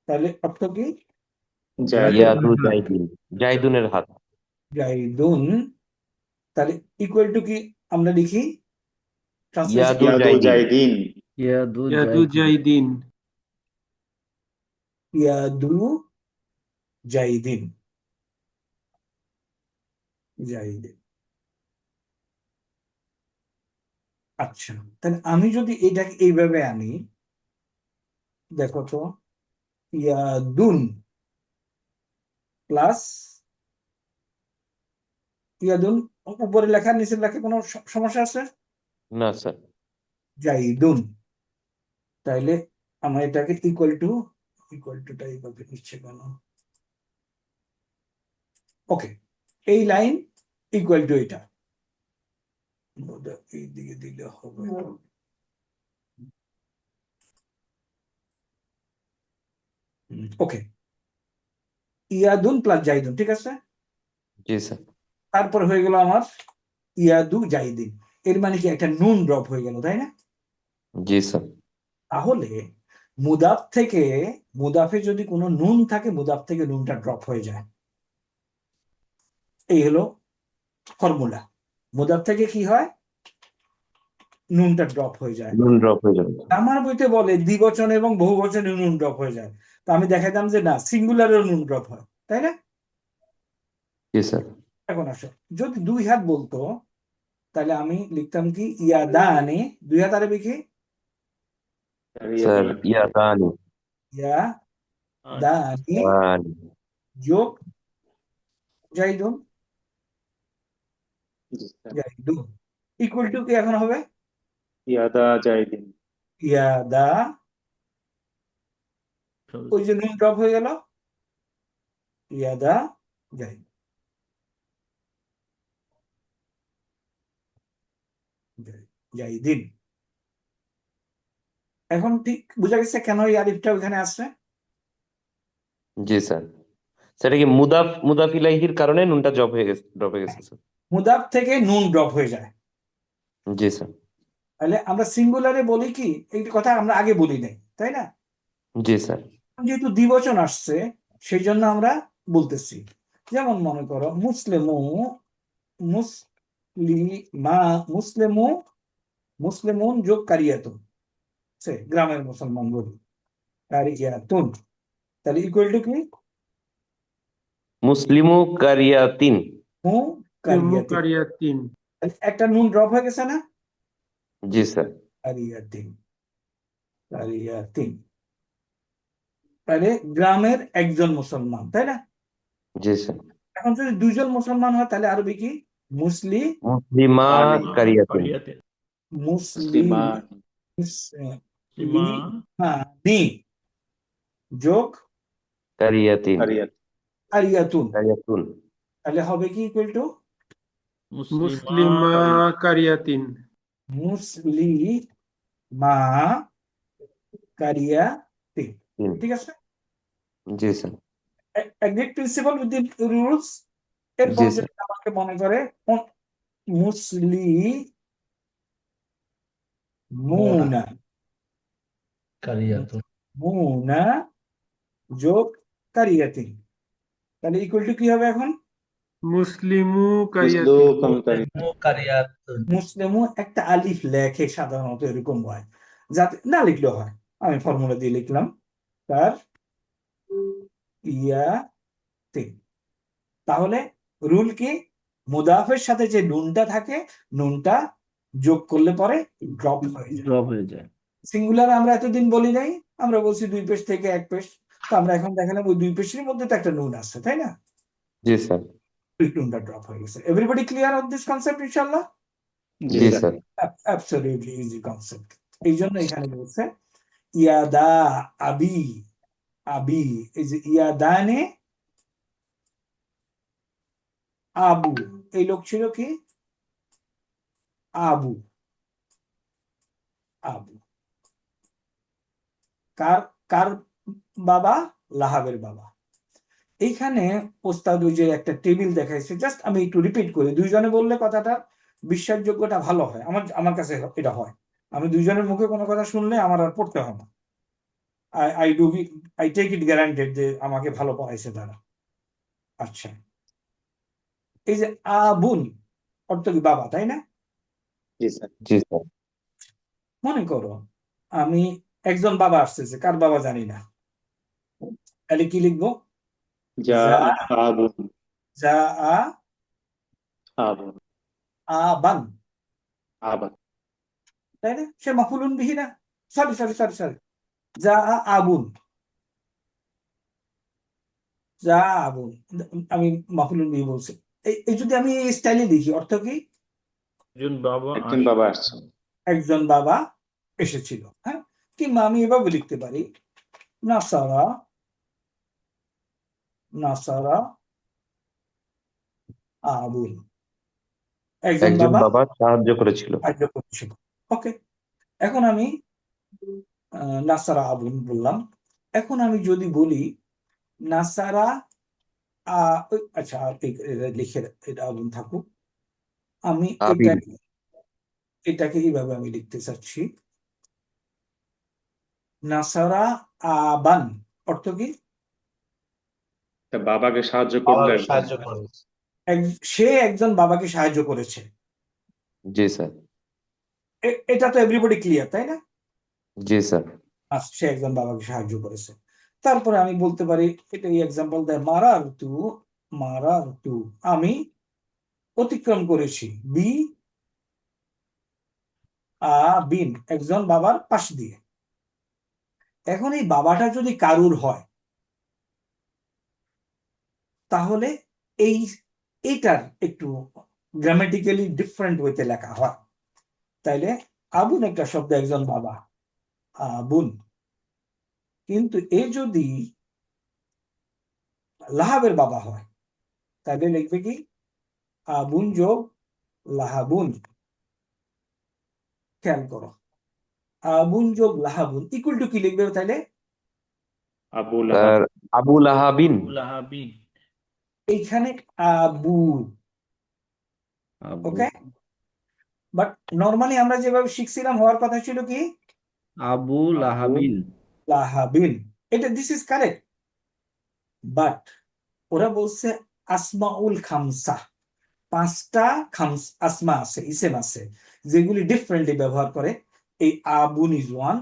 তাহলে অর্থ কি? ইয়াদু জাইদিন, জাইদুনের হাত। জাইদুন, তাহলে ইকুয়াল টু কি আমরা লিখি? ইয়াদু ইয়াদু জাইদিন। জাইদিন। ইয়াদু জাইদিন। ইয়াদু জাইদিন, জাইদিন। আচ্ছা, তাহলে আমি যদি এটাকে এইভাবে আনি, দেখো তো, ইয়াদুন প্লাস ইয়াদুন, উপরে লেখা নিচে লেখা কোনো সমস্যা আছে? না স্যার। জাইদুন, তাইলে আমরা এটাকে ইকুয়াল টুটা এইভাবে নিচ্ছে কেন? ওকে, এই লাইন ইকুয়াল টু এটা, এই দিকে দিলে হবে। ওকে, ইয়াদুন প্লাস জাইদুন, ঠিক আছে? জি স্যার। তারপর হয়ে গেল আমার ইয়াদু জাইদিন, এর মানে কি একটা নুন ড্রপ হয়ে গেল, তাই না? জি স্যার। তাহলে মুদাফ থেকে, মুদাফে যদি কোনো নুন থাকে, মুদাফ থেকে নুনটা ড্রপ হয়ে যায়। এই হলো ফর্মুলা। মুদাফ থেকে কি হয়? নুনটা ড্রপ হয়ে যায়। নুন ড্রপ হয়ে যাবে। আমার বইতে বলে দ্বিবচন এবং বহুবচনে নুন ড্রপ হয়ে যায়, তো আমি দেখাইতাম যে না, সিঙ্গুলারেও নুন ড্রপ হয়, তাই না? জি স্যার। এখন আসো, যদি দুই হাত বলতো তাহলে আমি লিখতাম কি? ইয়াদানি, দুই হাত আরবি কি? স্যার ইয়াদানি। ইয়াদানি দানি। যোগ জাইদুন, জি স্যার। জাইদুন ইকুয়াল টু কি এখন হবে? ইয়াদা জাইদিন। ইয়াদা, ওই যে নুন ড্রপ হয়ে গেল, ইয়াদা জাইদুন, জাইদিন। এখন ঠিক বুঝা গেছে কেন এই আলিফটা ওখানে আসছে? জি স্যার। সেটা কি মুদাফ ইলাইহির কারণে নুনটা ড্রপ হয়ে গেছে স্যার। মুদাফ থেকে নুন ড্রপ হয়ে যায়। জি স্যার। তাহলে আমরা সিঙ্গুলারে বলি কি, এই কথা আমরা আগে বলি নাই, তাই না? জি স্যার। যেহেতু দ্বিবচন আসছে সেই জন্য আমরা বলতেছি। যেমন মনে করো মুসলিমা, মুসলিমুন যোগ কারিয়াতুন, গ্রামের মুসলমান বলি কারিয়াতুন, তাহলে ইকুয়াল টু কি মুসলিমু কারিয়াতিন। মু কারিয়াতিন, মুকারিয়াতিন। তাহলে একটা নুন ড্রপ হয়ে গেছে না, জি স্যার। কারিয়াতিন, কারিয়াতিন, তাহলে গ্রামের একজন মুসলমান, তাই না? জি স্যার। এখন যদি দুইজন মুসলমান হয় তাহলে আরবি কি মুসলিম, মুসলিমা কারিয়াতিন। মুসলিম, মুসলিমানি যোগ কারিয়াতিন। কারিয়াতুন, কারিয়াতুন। তাহলে হবে কি ইকুয়াল টু মুসলিমা কারিয়াতিন। মুসলিমা কারিয়াতিন, তিন। ঠিক আছে? জি sir. Agreed principal with the rules. এরপর জি স্যার। যদি আমাকে মনে করে মুসলিমুনা, কারিয়াতুন। মুনা যোগ কারিয়াতিন, তাহলে ইকুয়াল টু কি হবে এখন? মুসলিমু কারিয়াতিন। মুসলিমু কারিয়াতুন। মুসলিমু একটা আলিফ লেখে সাধারণত, এরকম হয়, যাতে না লিখলেও হয়, আমি ফর্মুলা দিয়ে লিখলাম তার ইয়াতিন। তাহলে রুল কি, মুদাফের সাথে যে নুনটা থাকে, নুনটা যোগ করলে পরে ড্রপ হয়ে যায়। সিঙ্গুলার আমরা এতদিন বলি নাই, আমরা বলছি দুই পেশ থেকে এক পেশ, তো আমরা এখন দেখালাম ওই দুই পেশের মধ্যে তো একটা নুন আছে, তাই না? জি স্যার। নুনটা ড্রপ হয়ে গেছে। Everybody clear of this concept ইনশাআল্লাহ? জি স্যার। Absolutely easy concept. এই জন্য এখানে বলছে ইয়াদা আবি, আবি, এই যে ইয়াদানে আবু, এই লোক ছিল কি আবু, আবু কার কার বাবা? লাহাবের বাবা। এইখানে ওস্তাদ ওই যে একটা টেবিল দেখাইছে, জাস্ট আমি একটু রিপিট করি, দুইজনে বললে কথাটা বিশ্বাসযোগ্যটা ভালো হয়, আমার কাছে এটা হয়। আমি দুইজনের মুখে কোনো কথা শুনলে আমার আর পড়তে হয় না, আই টেক ইট গ্যারান্টেড যে আমাকে ভালো পড়াইছে তারা। আচ্ছা, এই যে আবুন অর্থ কি বাবা, তাই না? জি স্যার। জি স্যার। মনে করো আমি একজন বাবা আসতেছে, কার বাবা জানি না, তাহলে কি লিখবো? আবুন। যা আবুন। আবান, আবান। তাই না? সে মাফুলুন বিহি না, সরি সরি সরি সরি, যা আবুন, যা আবুন, আমি মাফুলুন বিহি বলছি। এই যদি আমি এই স্টাইলে লিখি, অর্থ কি? একজন বাবা আসছে। একজন বাবা এসেছিল, হ্যাঁ। কিংবা আমি এভাবে লিখতে পারি নাসারা, নাসারা আবুন, একজন একজন বাবা বাবা সাহায্য করেছিল। সাহায্য করছিল। ওকে, এখন আমি নাসারা আবুন বললাম। এখন আমি যদি বলি নাসারা আচ্ছা লিখে এটা আবুন থাকুক, আমি আবিন। এটাকে এইভাবে আমি লিখতে চাচ্ছি, নাসারা আবান, অর্থ কি? তা বাবাকে সাহায্য করলেন। সাহায্য করুন। সে একজন বাবাকে সাহায্য করেছে। জি স্যার। এটা তো এভরিবডি ক্লিয়ার, তাই না? জি স্যার। সে একজন বাবাকে সাহায্য করেছে। তারপরে আমি বলতে পারি, এটা এক্সাম্পল দেয়, মারারতু, আমি অতিক্রম করেছি, বিন, একজন বাবার পাশ দিয়ে। এখন এই বাবাটা যদি কারুর হয়, তাহলে এইটার একটু গ্রামেটিক্যালি ডিফারেন্ট ওয়েতে লেখা হয়। তাইলে আবুন একটা শব্দ, একজন বাবা, আবুন। কিন্তু এ যদি লাহাবের বাবা হয়, তাহলে লিখবে কি আবুন যোগ লাহাবুন। খেয়াল করো, আবুন যোগ লাহাবুন ইকুয়াল টু কি লিখবে তাইলে? আবু লাহাব। আবু লাহাবিন। এইখানে আবু, ওকে। বাট নর্মালি আমরা যেভাবে শিখছিলাম, হওয়ার কথা ছিল কি আবু লাহাবিন। লাহাবিন। এটা দিস ইজ কারেক্ট, বাট ওরা বলছে আসমাউল খামসা, পাঁচটা আসমা আছে, ইসেম আছে, যেগুলি ডিফারেন্টলি ব্যবহার করে। এই আবুন ইজ ওয়ান,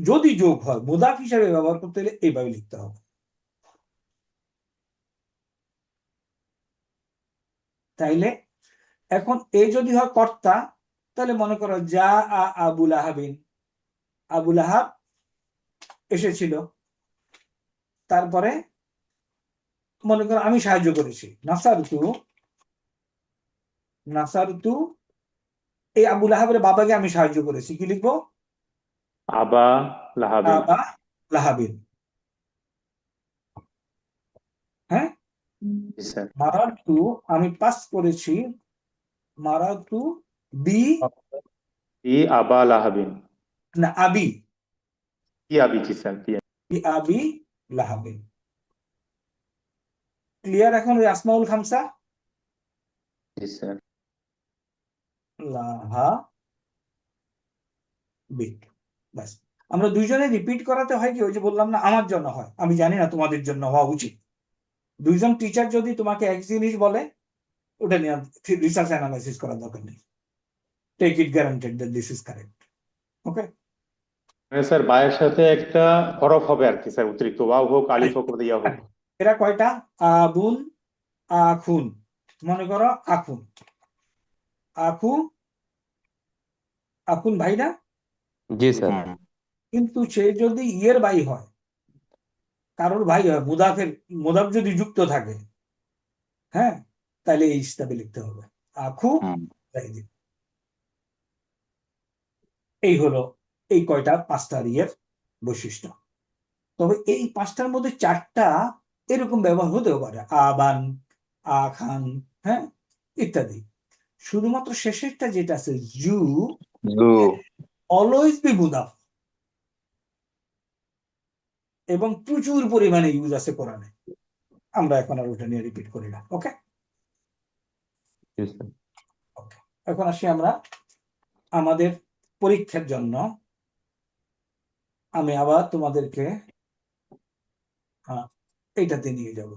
যদি যোগ হয় মুদাফ হিসাবে ব্যবহার করতে হলে এইভাবে লিখতে হবে। তাইলে এখন এ যদি হয় কর্তা, তাহলে মনে করো যা আবুল আহাবিন, আবুল আহাব এসেছিল, তারপরে মনে করো আমি সাহায্য করেছি, নাসারতু এই আবুল আহাবের বাবাকে আমি সাহায্য করেছি, কি লিখবো? আবা লাহাবিন। আবা লাহাবিন। হ্যাঁ, জি স্যার। মারাতু আমি পাস করেছি, মারাতু বি ই আবা লাহাবিন। না আবি, ই আবি, জি স্যার, বি আবি লাহাবিন। ক্লিয়ার এখন ওই আসমাউল খামসা? জি স্যার। লাহা বিট, ব্যাস। আমরা দুইজনে রিপিট করাতে হয় কি, ওই যে বললাম না আমার জন্য হয়, আমি জানি না তোমাদের জন্য হওয়া উচিত। দুইজন টিচার যদি তোমাকে এক জিনিস বলে, ওটা নিয়ে রিসার্চ অ্যানালাইসিস করার দরকার নেই, take it guaranteed that this is correct. Okay, মানে স্যার বায়ের সাথে একটা হরফ হবে আর কি স্যার, অতিরিক্ত ওয়াও হোক, আলিফ হোক, ইয়া হোক। এরা কয়টা? আবুন, আখুন, মনে করো আখুন, আখু, আখুন ভাই না, জি স্যার। কিন্তু সে যদি ইয়ের ভাই হয়, কারোর ভাই হয়, মুদাফ যদি যুক্ত থাকে, হ্যাঁ, তাহলে এই হিসাবে লিখতে হবে আখু জাইদিন। এই হলো এই কয়টা পাঁচটা ইয়ের বৈশিষ্ট্য। তবে এই পাঁচটার মধ্যে চারটা এরকম ব্যবহার হতেও পারে, আবান, আখান, হ্যাঁ, ইত্যাদি। শুধুমাত্র শেষেরটা যেটা আছে জু, অলওয়েজ বি মুদাফ, এবং প্রচুর পরিমাণে ইউজ আছে কোরআনে। আমরা এখন আর ওটা নিয়ে রিপিট করি না। ওকে, জি স্যার। এখন আসি আমরা আমাদের পরীক্ষার জন্য। আমি আবার তোমাদেরকে এইটাতে নিয়ে যাব।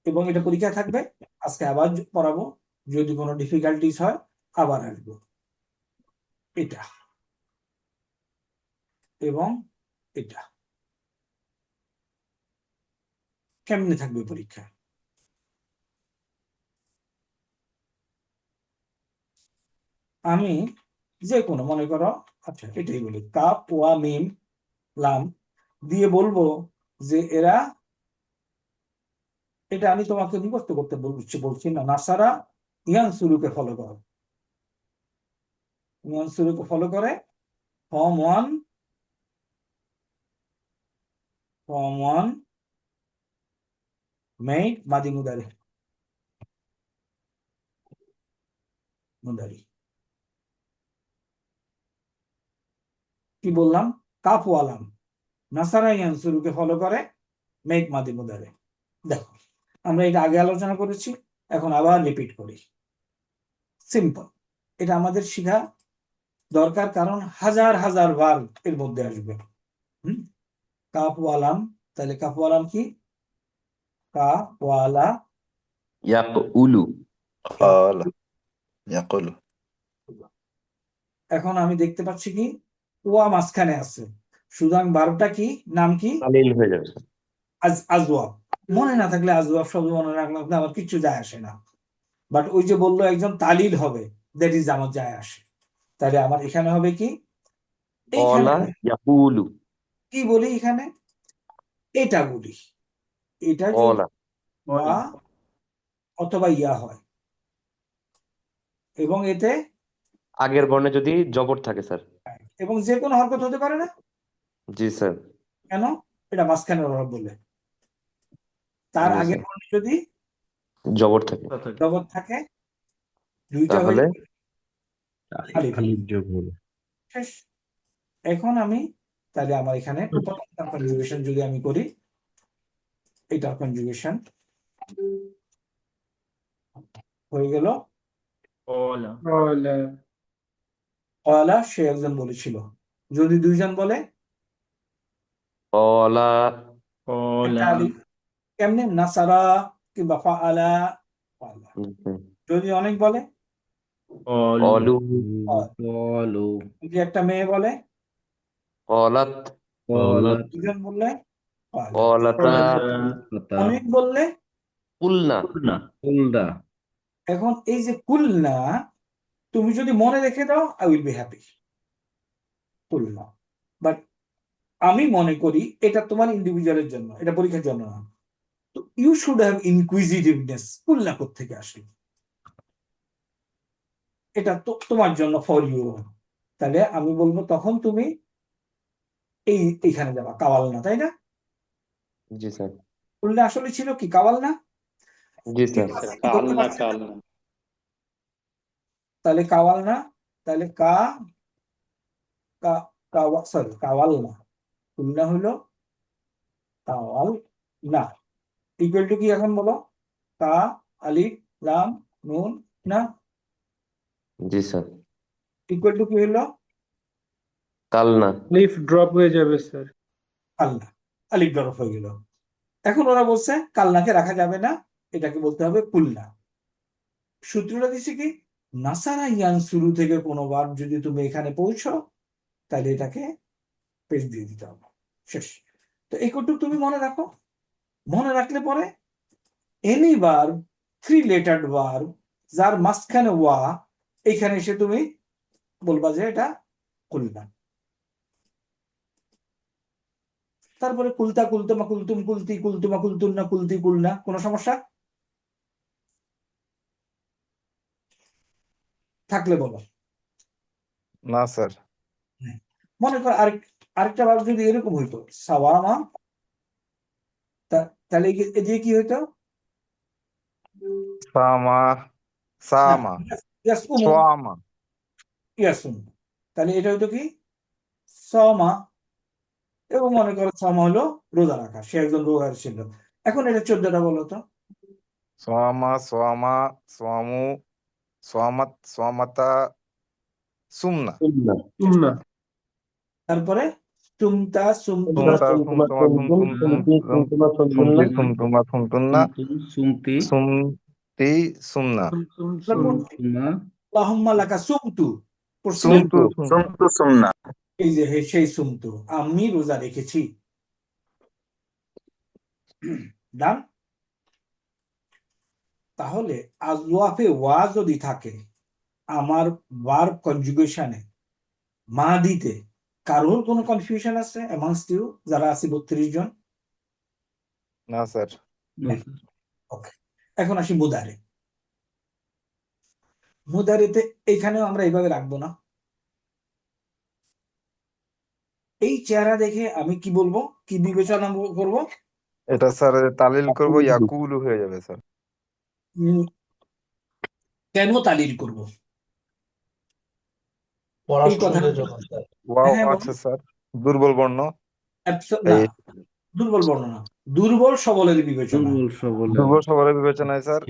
এবং এটা পরীক্ষা থাকবে, আজকে আবার পড়াবো, যদি কোনো ডিফিকাল্টিস হয় আবার আসবো। এটা এবং এটা কেমনে থাকবে পরীক্ষা? আমি যে কোনো মনে করো, আচ্ছা এটাই বলি, কাপ ওয়া মিম লাম দিয়ে বলবো যে এরা, এটা আমি তোমাকে মুখস্থ করতে বলছি না, নাসারা ইয়ানসুরুকে ফলো করো, ইয়ানসুরুকে ফলো করে ফর্ম ওয়ান মেড মাদি মুদারি, কি বললাম? কাপ ওয়ালাম, নাসারা ইয়ানসুরুকে ফলো করে মেক মাদি মুদারি। দেখো আমরা এটা আগে আলোচনা করেছি, এখন আবার রিপিট করি। সিম্পল, এটা আমাদের শিখা দরকার, কারণ হাজার হাজার বার এর মধ্যে আসবে। কাপওয়ালাম, তাহলে কাপওয়ালাম কি? কাপওয়ালা, ইয়াকুলু। এখন আমি দেখতে পাচ্ছি কি ওয়া মাঝখানে আছে, সুতরাং বারোটা কি নাম কি? তালিল হয়ে যাবে স্যার। আজওয়াব। মনে না থাকলে আজওয়াব শব্দ মনে রাখলে আমার কিচ্ছু যায় আসে না, বাট ওই যে বললো একজন তালিল হবে, দ্যাট ইজ আমার যায় আসে। তাহলে আমার এখানে হবে কি? এইখানে অলা ইয়াকুলু। কি বলি? এখানে এটা বলি, এটা যদি অলা ওয়া অথবা ইয়া হয়, এবং এতে আগের বর্ণে যদি জবর থাকে স্যার। এবং যে কোনো হরকত হতে পারে না। জি স্যার। কেন? এটা মাঝখানের হরফ বলে। তার জি আগের স্যার। বর্ণে যদি জবর থাকে জবর থাকে, দুইটা হয়ে তাহলে আলিফ। আলিফ যোগ হলো। শেষ। এখন আমি তাহলে আমার এখানে প্রথমটার কনজুগেশন যদি আমি করি, এটার কনজুগেশন হয়ে গেল অলা, সে একজন বলেছিল। যদি দুইজন বলে, অলা একটা আলিফ। কেমনে? নাসারা কিংবা ফাআলা, ফাআলা। যদি অনেক বলে, অলু قالوا যদি একটা মেয়ে বলে, কলাত قالت দুজন বললে قالت, কলাতা قلتا অনেক বললে। কুলনা قلنا এখন এই যে কুলনা, তুমি যদি মনে রেখে দাও, আই উইল বি হ্যাপি। কুলনা, বাট আমি মনে করি এটা তোমার ইন্ডিভিজুয়ালের জন্য, এটা পরীক্ষার জন্য না। তো ইউ শুড হ্যাভ ইনকুইজিটিভনেস। কুলনা কোত্থেকে আসলো? এটা তো তোমার জন্য, ফর ইউ। তাহলে আমি বলবো তখন তুমি এইখানে যাবা, কাওয়াল না, তাই না? জি স্যার কুলনা আসলে ছিল কি, কাওয়াল না? জি স্যার কিন্তু আপনি কি কাল ধরতে না পারছেন কাল না? না তাহলে কাওয়াল না, তাহলে সরি, কাওয়াল না, কুলনা হলো কাওয়াল না। ইকুয়াল টু কি এখন বলো? কা, আলিফ, লাম, নুন, না। জি স্যার ইকুয়াল টু কি হলো? কালনা লিফ ড্রপ হয়ে যাবে স্যার। কালনা, আলিফ ডরফ হয়ে গেল। এখন ওরা বলছে কালনাকে রাখা যাবে না, এটাকে বলতে হবে কুলনা। সূত্রটা দিচ্ছে কি, নাসারা ইয়ান শুরু থেকে কোনো বার যদি তুমি এখানে পৌঁছো, তাহলে এটাকে পেশ দিয়ে দিতে হবে, শেষ। তো এই কটুক তুমি মনে রাখো। মনে রাখলে পরে এনি বার, 3 লেটার্ড বার, যার মাঝখানে ওয়া, এখানে এসে তুমি বলবা যে এটা কুলনা। তারপরে কুলতা, কুলতুমা, কুলতুম, কুলতি, কুলতুমা, কুলতুন্না, কুলতি, কুলনা। কোনো সমস্যা থাকলে বলো। না স্যার। মনে কর আরেকটা বার যদি এরকম হইতো, সাওয়ামা, তাহলে এদিকে কি হইতো? সামা না, সামা ইয়াসুমু, সোয়ামা ইয়াসুমু। তাহলে এটা হইতো কি, সমা। এবং মনে করো সমা হলো রোজা রাখা, সে একজন রোজার ছিল। এখন এটা 14টা বলো তো। সোয়ামা সোয়ামা সোয়ামু সোয়ামাত সোয়ামাতা সুমনা না তারপরে তুমতা, সুমতু, সুমতা সুমতুমা সুমতুম সুমতি সুমতুমা সুমতুন্না سمتي সুমতি সুমনা سمتما আল্লাহুম্মা লাকা সুমতু, পড়ছি না? সুমতু সুমনা এই যে সেই সুমতু, আমি রোজা রেখেছি। ডান। তাহলে আজওয়াফে ওয়া যদি থাকে আমার ভার্ব কনজুগেশনে, মা দিতে, কারোর কোনো কনফিউশন আছে অ্যামাংস্ট ইউ যারা আছে 32 জন? না স্যার। ওকে, এখন আসি মুদারে। মুদারেতে এইখানেও আমরা এইভাবে রাখবো না। এই চেহারা দেখে আমি কি বলবো, কি বিবেচনা করব? এটা স্যার তালিল করবো ইয়াকুলু হয়ে যাবে স্যার। কেন তালিল করব পড়ার এই কথা? সুবিধার জন্য স্যার। ওয়াও হ্যাঁ, আছে স্যার, দুর্বল বর্ণ। না, এই দুর্বল বর্ণনা, দুর্বল সবলের বিবেচনা। দুর্বল সবলের বিবেচনায় স্যার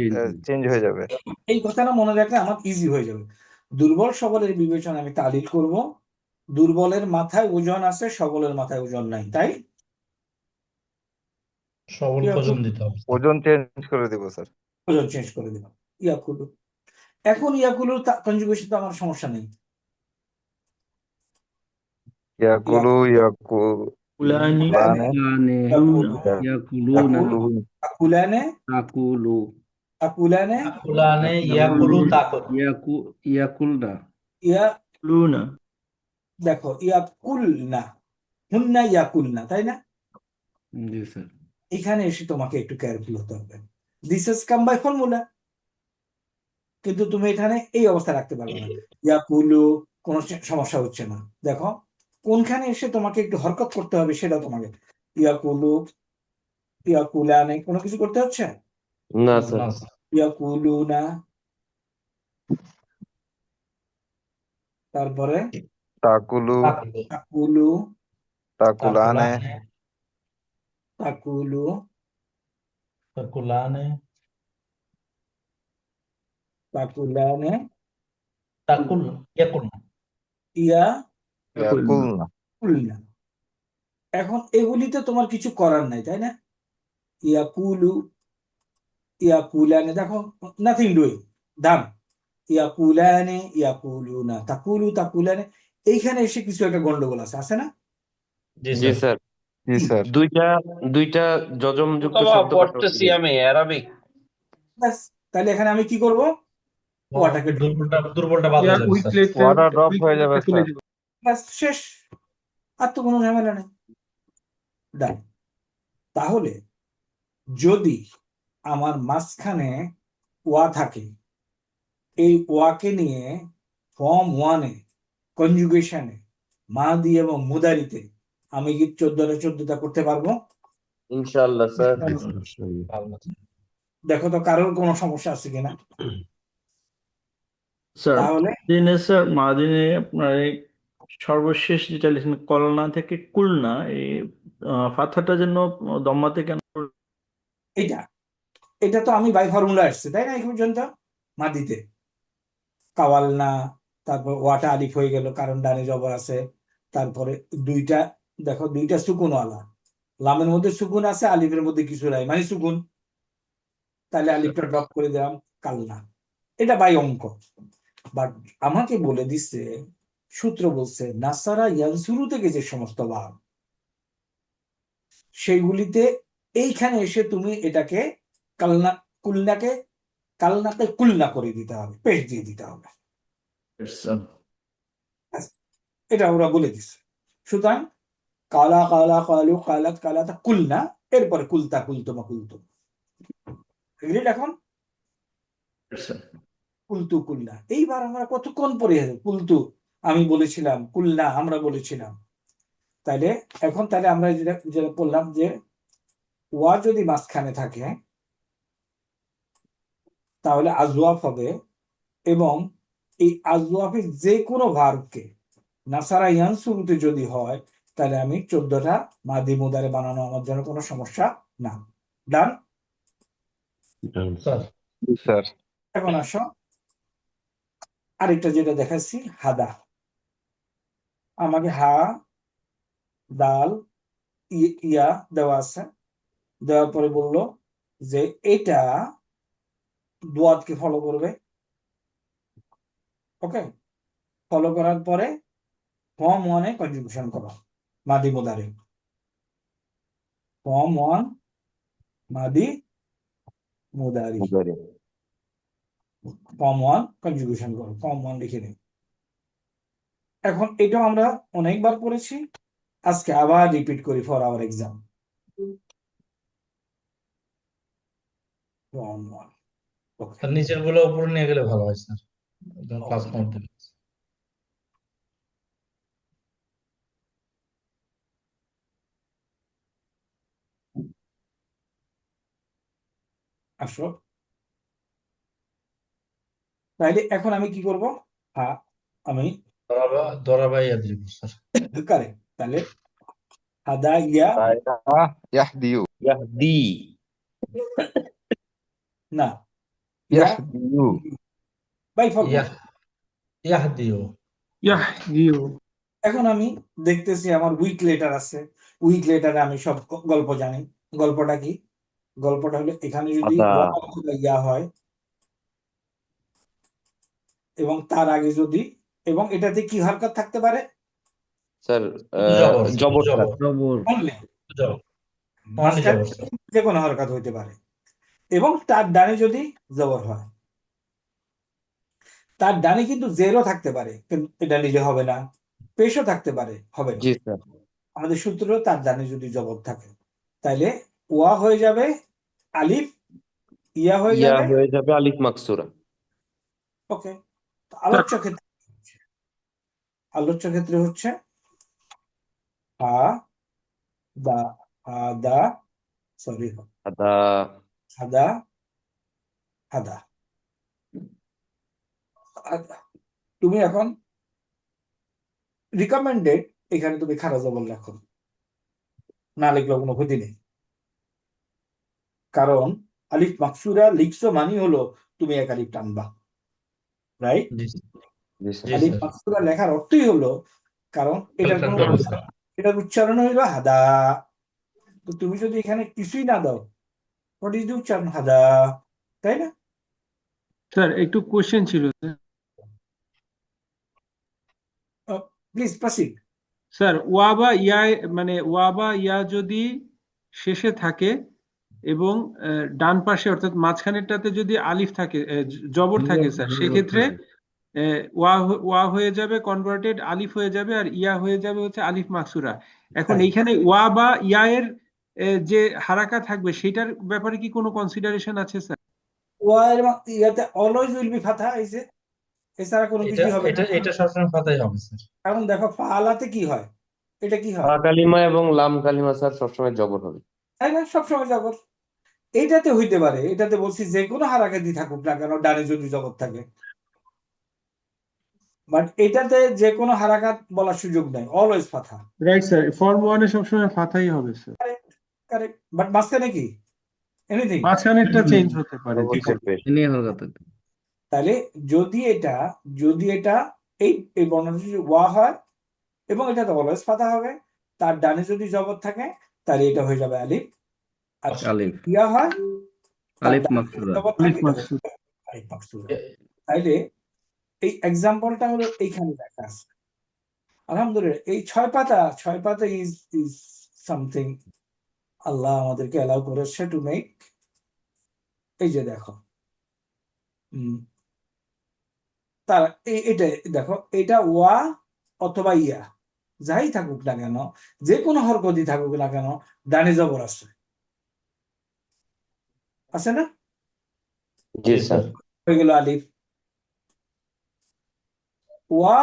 চেঞ্জ হয়ে যাবে। এই কথাটা মনে রাখলে আমার ইজি হয়ে যাবে। দুর্বল সবলের বিবেচনা আমি তালিল করব। দুর্বলের মাথায় ওজন আছে, সবলের মাথায় ওজন নাই, তাই সবল ওজন দিতে হবে স্যার। ওজন চেঞ্জ করে দিব স্যার। ওজন চেঞ্জ করে দিলাম, ইয়াকুলু। এখন ইয়াকুলুর কনজুগেশন তো আমার সমস্যা নেই। ইয়াকুলু ইয়াকুলানে আকুলানে, তাকুলু আকুলানে, তাকুলানে ইয়াকুলু তাকুল। ইয়া, দেখো ইয়াকুলনা, হুন্না ইয়াকুলনা, তাই না? জি স্যার। এখানে এসে তোমাকে একটু কেয়ারফুল হতে হবে। This is come by formula, কিন্তু তুমি এখানে এই অবস্থা রাখতে পারবে না। ইয়াকুলু, কোনো সমস্যা হচ্ছে না। দেখো কোনখানে এসে তোমাকে একটু হরকত করতে হবে সেটা তোমাকে, ইয়াকুলু, ইয়াকুলানে, কোনো কিছু করতে হচ্ছে? না স্যার না স্যার। ইয়াকুলুনা, তারপরে তাকুলু তাকুলু তাকুলু, তাকুলানে তাকুলু, তাকুলানে তাকুলানে, তাকুল ইয়াকুল ইয়াকুলনা। ইয়াকুলনা। এখন এগুলিতে তোমার কিছু করার নাই, তাই না? ইয়াকুলু, ইয়াকুলানে, দেখো নাথিং ডুইং, ডান। ইয়াকুলানে ইয়াকুলুনা, তাকুলু তাকুলানে, এইখানে এসে কিছু একটা গন্ডগোল আছে না? জি জি স্যার। স্যার জি স্যার। দুইটা দুইটা যজম যুক্ত অথবা শব্দ পাঠ পড়তেছি করতে আমি অ্যারাবিক, ব্যাস, তাহলে এখানে আমি কি করব? ওয়াটাকে দুর্বলটা বাদ হয়ে যাবে উইক স্যার। লেগটা ওয়াটার ড্রপ উইক হয়ে যাবে লেগটা তুলে স্যার। দিব। ব্যাস, শেষ। আর তো কোনো ঝামেলা নেই। ডান। তাহলে যদি আমার মাঝখানে ওয়া থাকে, এই ওয়াকে নিয়ে ফর্ম ওয়ানে কনজুগেশনে মাদি এবং মুদারিতে আমি কি 14টা করতে পারবো? ইনশাআল্লাহ স্যার। ভালো। দেখো তো কারোর কোনো সমস্যা আছে কিনা। স্যার তাহলে স্যার মাদিনে আপনার এই সর্বশেষ যেটা লিখেন কলনা থেকে কুলনা, এই ফাথাটা যেন দম্মাতে কেন? এটা এটা তো আমি বাই ফর্মুলা আসছে, তাই না? এই পর্যন্ত মাদিতে কাওয়ালনা, তারপর ওয়াটা আলিফ হয়ে গেল কারণ ডানে জবর আছে। তারপরে দুইটা, দেখো দুইটা সুকুনওয়ালা, লামের মধ্যে সুকুন আছে, আলিফের মধ্যে কিছু নাই, মানে সুকুন, তাহলে আলিফটা ড্রপ করে দিলাম, কালনা। এটা বাই অঙ্ক। বাট আমাকে বলে দিচ্ছে, সূত্র বলছে নাসারা ইয়ানসুরু থেকে যে সমস্ত ভাব, সেইগুলিতে এইখানে এসে তুমি এটাকে কালনা, কুলনাকে কালনাকে কুলনা করে দিতে হবে, পেশ দিয়ে দিতে হবে। এটা ওরা বলে দিচ্ছে। সুতরাং কালা কালা কালু কালাত কালাতা কুলনা, এরপরে কুলতা কুলতুমা কুলতুম। এগ্রিড? এখন কুলতু কুলনা, এইবার আমরা কতক্ষণ পরে কুলতু আমি বলেছিলাম, কুলনা আমরা বলেছিলাম। তাইলে এখন তাহলে আমরা যেটা যেটা বললাম যে ওয়া যদি মাঝখানে থাকে তাহলে আজওয়াফ হবে, এবং এই আজওয়াফের যে কোনো ভার্বকে নাসারা ইয়ানসুরুতে যদি হয় তাহলে আমি 14টা মাদি মুদারে বানানো আমার জন্য কোনো সমস্যা না। ডান? Sir sir. এখন আসো আরেকটা যেটা দেখাচ্ছি, হাদা। আমাকে হা দাল ইয়া দেওয়া আছে, দেওয়ার পরে বললো যে এটা দোয়াতকে ফলো করবে। ওকে, ফলো করার পরে ফর্ম ওয়ানে কনজুগেশন করো মাদি মুদারে। ফর্ম ওয়ান মাদি মুদারি, ফর্ম ওয়ান কনজুগেশন করো, ফর্ম ওয়ান লিখে নিই। এখন এটাও আমরা অনেকবার করেছি, আজকে আবার রিপিট করি for our exam. Form one. Sir নিচের গুলো উপরে নিয়ে গেলে ভালো হয় স্যার, ক্লাস কাউন্ট। আসো, তাইলে এখন আমি কি করব? হ্যাঁ, আমি দরা বাইয়া দিব স্যার। কারেক্ট। তাহলে হাদা ইয়া ইয়াহদিউ। ইয়াহদি না, ইয়া ইয়াহদিউ। By formula. ইয়াহদিও। ইয়াহদিউ। এখন আমি দেখতেছি আমার উইক লেটার আছে, উইক লেটারে আমি সব গল্প জানি। গল্পটা কি? গল্পটা হলো এখানে যদি আদা ওয়া অথবা ইয়া হয় এবং তার আগে যদি, এবং এটাতে কি হরকত থাকতে পারে? স্যার জবর জবর জবর জবর। অনলি জবর মাঝখানে জবর স্যার। যে কোনো হরকত হইতে পারে, এবং তার ডানে যদি জবর হয়। তার ডানে কিন্তু জেরও থাকতে পারে, কিন্তু এটা নিলে হবে না। পেশও থাকতে পারে, হবে না। জি স্যার। আমাদের সূত্র তার ডানে যদি জবর থাকে তাইলে ওয়া হয়ে যাবে আলিফ, ইয়া হয়ে ইয়া যাবে। হয়ে যাবে আলিফ মাকসুরা। ওকে, আলোচ্য ক্ষেত্রে হচ্ছে হা দা, হাদা, সরি, আদা হাদা, হাদা, হাদা। তুমি এখন রিকমেন্ডেড এখানে তুমি খারা জবর লেখো, না লিখলেও কোনো ক্ষতি নেই, কারণ আলিফ মাকসুরা লিখছো মানে হলো তুমি এক আলিফ টানবা, রাইট? জি স্যার। আলিফ স্যার। মাকসুরা লেখার অর্থই হলো, কারণ এটার কোনো এটার উচ্চারণ হইলো হাদা। তো তুমি যদি এখানে কিছুই না দাও, হোয়াট ইজ দ্য উচ্চারণ? হাদা, তাই না? স্যার একটু কোশ্চেন ছিল স্যার। Please proceed. স্যার ওয়া বা ইয়া, মানে ওয়া বা ইয়া যদি শেষে থাকে এবং ডান পাশে অর্থাৎ মাঝখানেরটাতে যদি আলিফ থাকে, জবর থাকে স্যার, সেক্ষেত্রে ওয়া হয়ে যাবে কনভার্টেড আলিফ হয়ে যাবে, আর ইয়া হয়ে যাবে হচ্ছে আলিফ মাকসুরা। এখন এইখানে ওয়া বা ইয়া এর যে হারাকা থাকবে সেটার ব্যাপারে কি কোনো কনসিডারেশন আছে স্যার? ওয়ার ইয়াতে অলওয়েজ উইল বি ফাথা এসে, এছাড়া কোনো এটা কিছু হবে না। এটা সবসময় ফাতাই হবে স্যার। কারণ দেখো ফালাতে কি হয়, এটা কি হয়, ফা কালিমা এবং লাম কালিমা স্যার সবসময় জবর হবে। তাই না? সবসময় জবর। এইটাতে হইতে পারে, এটাতে বলছি যে কোনো হারাকাতি থাকুক না কেন, ডানে যদি জবর থাকে, বাট এটাতে যে কোনো হারাকাত বলার সুযোগ নাই, অলওয়েজ ফাথা। রাইট স্যার, ফর্ম ওয়ানে সবসময় ফাতাই হবে স্যার, কারেক্ট। বাট মাঝখানে কি এনিথিং, মাঝখানেরটা চেঞ্জ হতে পারে। জি স্যার। তাহলে যদি এটা এই বর্ণটা যদি ওয়া হয় এবং এটাতে অলওয়েজ ফাথা হবে, তার ডানে যদি জবর থাকে তাহলে এটা হয়ে যাবে আলিফ, আর ইয়া হয় তার ডানে যদি জবর থাকে এটা হয়ে যাবে আলিফ মাকসুরা। তাইলে এই এক্সাম্পলটা হলো এইখানে দেখা আছে। আলহামদুলিল্লাহ এই 6 পাতা ইজ সামথিং আল্লাহ আমাদেরকে অ্যালাউ করেছে টু মেক। এই যে দেখো, তার এটা দেখো, এটা ওয়া অথবা ইয়া যাই থাকুক না কেন, যে কোনো হরকতই থাকুক না কেন, ডানে জবর আছে না? জি স্যার। হয়ে গেল আলিফ। ওয়া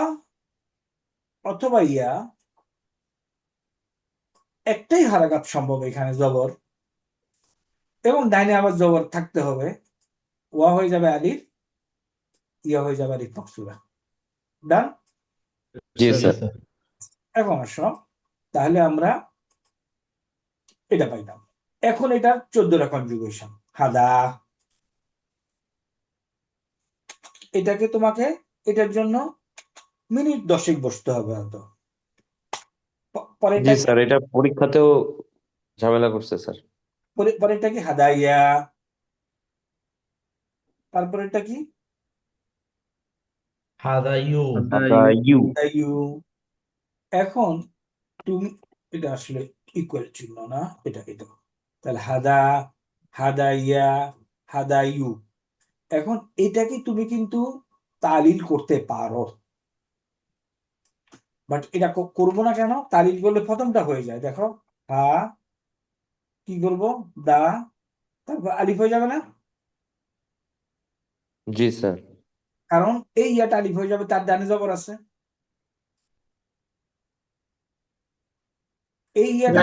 অথবা ইয়া একটাই হারাকাত সম্ভব এখানে, জবর, এবং ডাইনে আবার জবর থাকতে হবে। ওয়া হয়ে যাবে আলিফ, ইয়া হয়ে যাবে আলিফ মাকসুরা। ডান? জি স্যার। এখন আসো, তাহলে আমরা এটা পাইলাম। এখন এটা 14টা কনজুগেশন। হাদা, এটাকে তোমাকে এটার জন্য মিনিট 10 বসতে হবে হয়তো। জি স্যার, এটা পরীক্ষাতেও ঝামেলা করছে স্যার। পরেরটা কি হাদাইয়া, তারপরেরটা কি হাদাইউ। হাদাইউ। এখন তুমি এটা আসলে ইকুয়াল চিহ্ন না, এটা তাহলে হাদাইয়া, হাদাইউ। এখন এটাকে তুমি কিন্তু তালিল করতে পারো, বাট এটা করবো না কেন? তালিল করলে প্রথমটা হয়ে যায়, দেখো হা, কি করবো, দা, তারপর আলিফ হয়ে যাবে না? জি স্যার। কারণ এই ইয়াটা আলিফ হয়ে যাবে, তার ডানে জবর আছে। এই ইয়াটা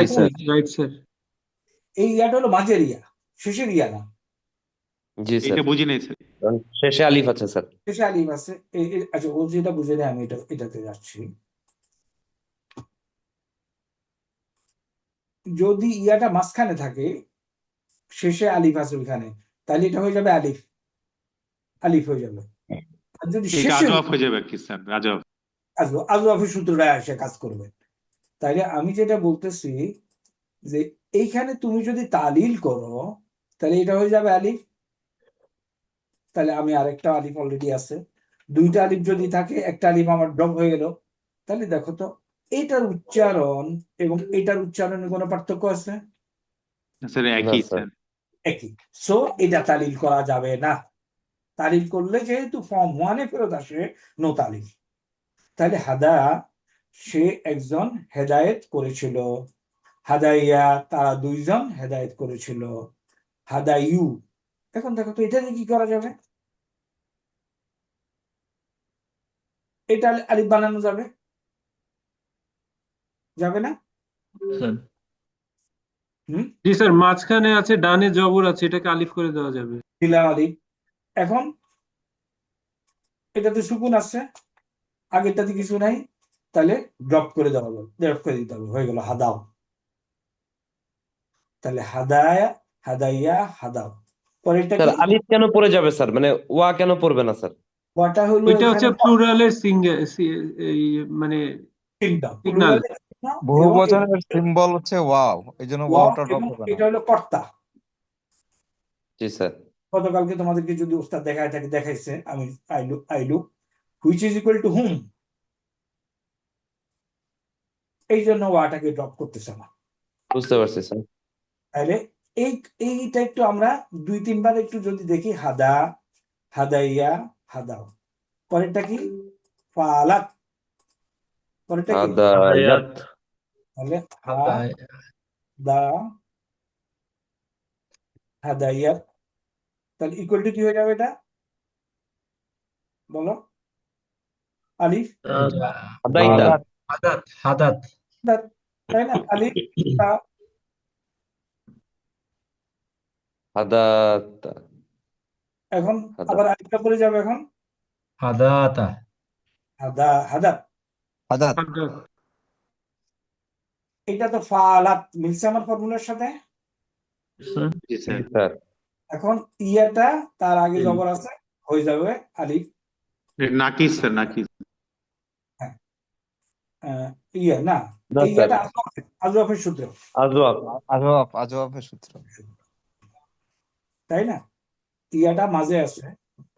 রাইট স্যার। এই ইয়াটা হলো মাঝের ইয়া, শেষের ইয়া না। জি স্যার, এটা বুঝি নাই স্যার। শেষে আলিফ আছে স্যার। শেষে আলিফ আছে। আচ্ছা, ও যেটা বুঝে নেয়, আমি এটাতে যাচ্ছি। যদি ইয়াটা মাঝখানে থাকে, শেষে আলিফ আছে ওইখানে, তাহলে এটা হয়ে যাবে আলিফ হয়ে যাবে। আর যদি এটা শেষে আজওয়াব হয়ে যাবে আর কি স্যার, আজওয়াব। আজওয়াফের সূত্রটা এসে কাজ করবে। তাইলে আমি যেটা বলতেছি যে এইখানে তুমি যদি তালিল করো তাহলে এটা হয়ে যাবে আলিফ। তাহলে আমি আরেকটা আলিফ অলরেডি আছে, 2টা আলিফ যদি থাকে, একটা আলিফ আমার ড্রপ হয়ে গেল। তাহলে দেখো তো, এটার উচ্চারণ এবং এটার উচ্চারণে কোনো পার্থক্য আছে? স্যার না একই স্যার। স্যার। একই। সো এটা তালিল করা যাবে না। তালিল করলে যেহেতু ফর্ম 1-এ ফেরত আসে, নো তালিল। তাহলে হাদা, সে একজন হেদায়েত করেছিল। হাদাইয়া, তারা 2জন হেদায়েত করেছিল। হাদাইউ, এখন দেখো তো এটা দিয়ে কি করা যাবে? এটা আলিফ বানানো যাবে না? জি স্যার, মাঝখানে আছে, ডানে জবর আছে, এটাকে আলিফ করে দেওয়া যাবে। দিলাম আলিফ। এখন এটাতে সুকুন আছে, আগেরটাতে কিছু নাই, তাহলে ড্রপ করে দেওয়া যাবে, ড্রপ করে দিতে হবে, হয়ে গেল হাদাও। তাহলে হাদায়া, হাদাইয়া, হাদাও। পরেরটা স্যার কি? আলিফ কেন পড়ে যাবে স্যার, মানে ওয়া কেন পড়বে না স্যার? ওয়াটা হলো ওইটা হচ্ছে এখানে প্লুরালের মানে সিগনাল, সিগনাল। বহুবচনের সিম্বল হচ্ছে ওয়াও, এই জন্য ওয়াওটা ড্রপ এবং হবে না। এটা হলো কর্তা। জি স্যার। গতকালকে তোমাদেরকে যদি উস্তাদ দেখায় থাকে দেখাইছে, আমি I look which is equal to hmm, এই জন্য ওয়াটাকে ড্রপ করতেছে না। বুঝতে পারছি স্যার। তাহলে এইটা একটু আমরা 2-3 বার একটু যদি দেখি, হাদা, হাদাইয়া, হাদাও। পরেরটা কি? ফালাত। পরেরটা কি? হাদায়াত। তাহলে হাদায় হাদা, হাদাইয়াত। তাহলে ইকুয়াল টু কি হয়ে যাবে এটা? বলো, আলিফ, এটা হাদাইতা। হাদাত হাদাত দাত, তাই না? আলিফ, তা। হাদাতা। এখন হাদাত। আবার আলিফটা পড়ে যাবে এখন, হাদাতা হাদা, হাদাত। হাদাত। হাদাত। এটা তো ফালাত মিলছে আমার ফর্মুলার সাথে। স্যার জি জি স্যার। স্যার। এখন ইয়াটা তার আগে জবর আছে, হয়ে যাবে আলিফ। নাকিস স্যার, নাকিস। হ্যাঁ, ইয়া না, না এই স্যার, ইয়াটা আজওয়াফের সূত্র, আজওয়াব। আজওয়াফের সূত্র। তাই না? ইয়াটা মাঝে আছে,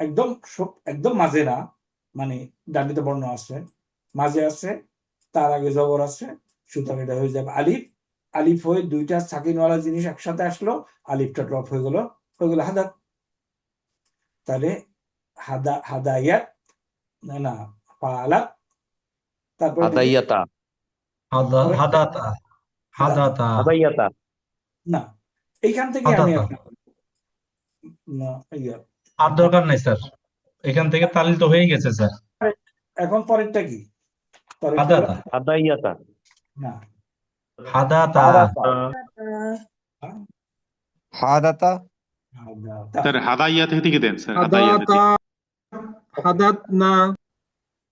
একদম একদম মাঝে না, মানে ডান্ডিতে বর্ণ আছে, মাঝে আছে, তার আগে জবর আছে, সুতরাং এটা হয়ে যাবে আলিফ। আলিফ হয়ে দুইটা সাকিনওয়ালা জিনিস একসাথে আসলো, আলিফটা ড্রপ হয়ে গেল হাদাত। তাহলে হাদায়াত, না, ফালাত, তারপরে কি? হাদাইয়াতা। হাদাতা হাদাতা হাদাইয়াতা। না, এইখান থেকে আমি হাদাতা না, ইয়া, আর দরকার নাই স্যার, এখান থেকে তালিল তো হয়ে গেছে স্যার। এখন পরেরটা কি? পরেরটা হলো হাদাতা হাদাইয়াতা। না, হাদাতা হাদাতা। হাদাতা। স্যার হাদাইয়া থেকে দেন স্যার, হাদাইয়া থেকে। হাদাতা, হাদাত না।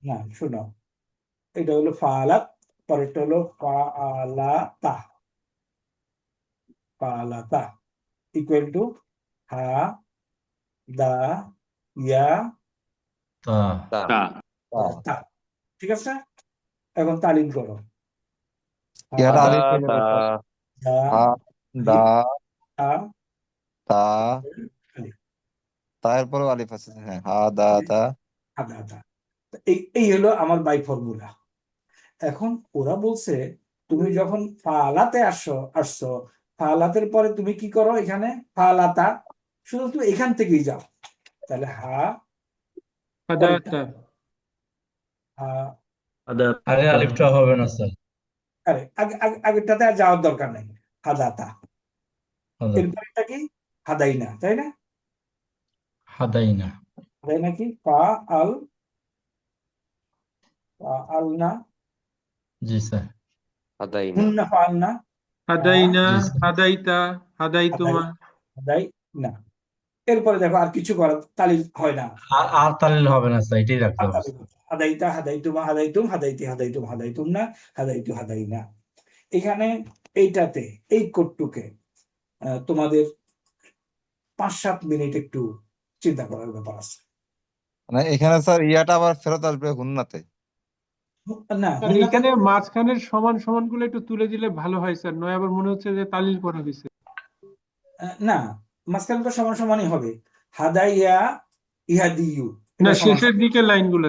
না, শোনো, এটা হলো ফালাত, পরেরটা হলো ফালাতা। ফালাতা ইকুয়াল টু হা দা ইয়া তা তা। তা। তা। ঠিক আছে, এখন তালিম করো। ইয়াটা আলিফ হয়ে হাদাতা। যাবে স্যার। দা, হা দা তা, তা, আলিফ, তার পরেও আলিফ আছে। হ্যাঁ, হাদাতা। হাদাতা। এই হলো আমার বাই ফর্মুলা। এখন ওরা বলছে তুমি যখন ফালাতে আসছো, ফালাতের পরে তুমি কি করো? এখানে ফালাতা, শুধু তুমি এখান থেকেই যাও। তাহলে হাদাতা। হাদাত। আগে আলিফটা হবে না স্যার। আরে আগেরটাতে আর যাওয়ার দরকার নেই, হাদাতা। হাদাত এরপরেটা কি? হাদাইনা, তাই না? হাদাইনা হাদাইনা কি? আলনা, জি স্যার। হাদাইনা। হুন্না ফালনা, হাদাইনা, জি স্যার। হাদাইতা, হাদাইতুমা। হাদাই না। এরপরে দেখো আর কিছু করার তালিল হয় না। আর তালিল হবে না স্যার, এটাই রাখতে হবে স্যার। হাদাইতা, হাদাইতুমা, হাদাইতুম, হাদাইতি, হাদাইতুম, হাদাইতুম না, হাদাইতু, হাদাইনা। এখানে এইটাতে এই কোডটুকে তোমাদের 5-7 মিনিট একটু চিন্তা করার ব্যাপার আছে। মানে এখানে স্যার ইয়াটা আবার ফেরত আসবে হুন্নাতে। না, স্যার এখানে মাঝখানের সমান সমান গুলো একটু তুলে দিলে ভালো হয় স্যার, নয় আবার মনে হচ্ছে যে তালিল করা হয়েছে। না, মাঝখানে তো সমান সমানই হবে। হাদাইয়া, ইহাদিয়ু, না, এটা সমান শেষের দিকে লাইনগুলো।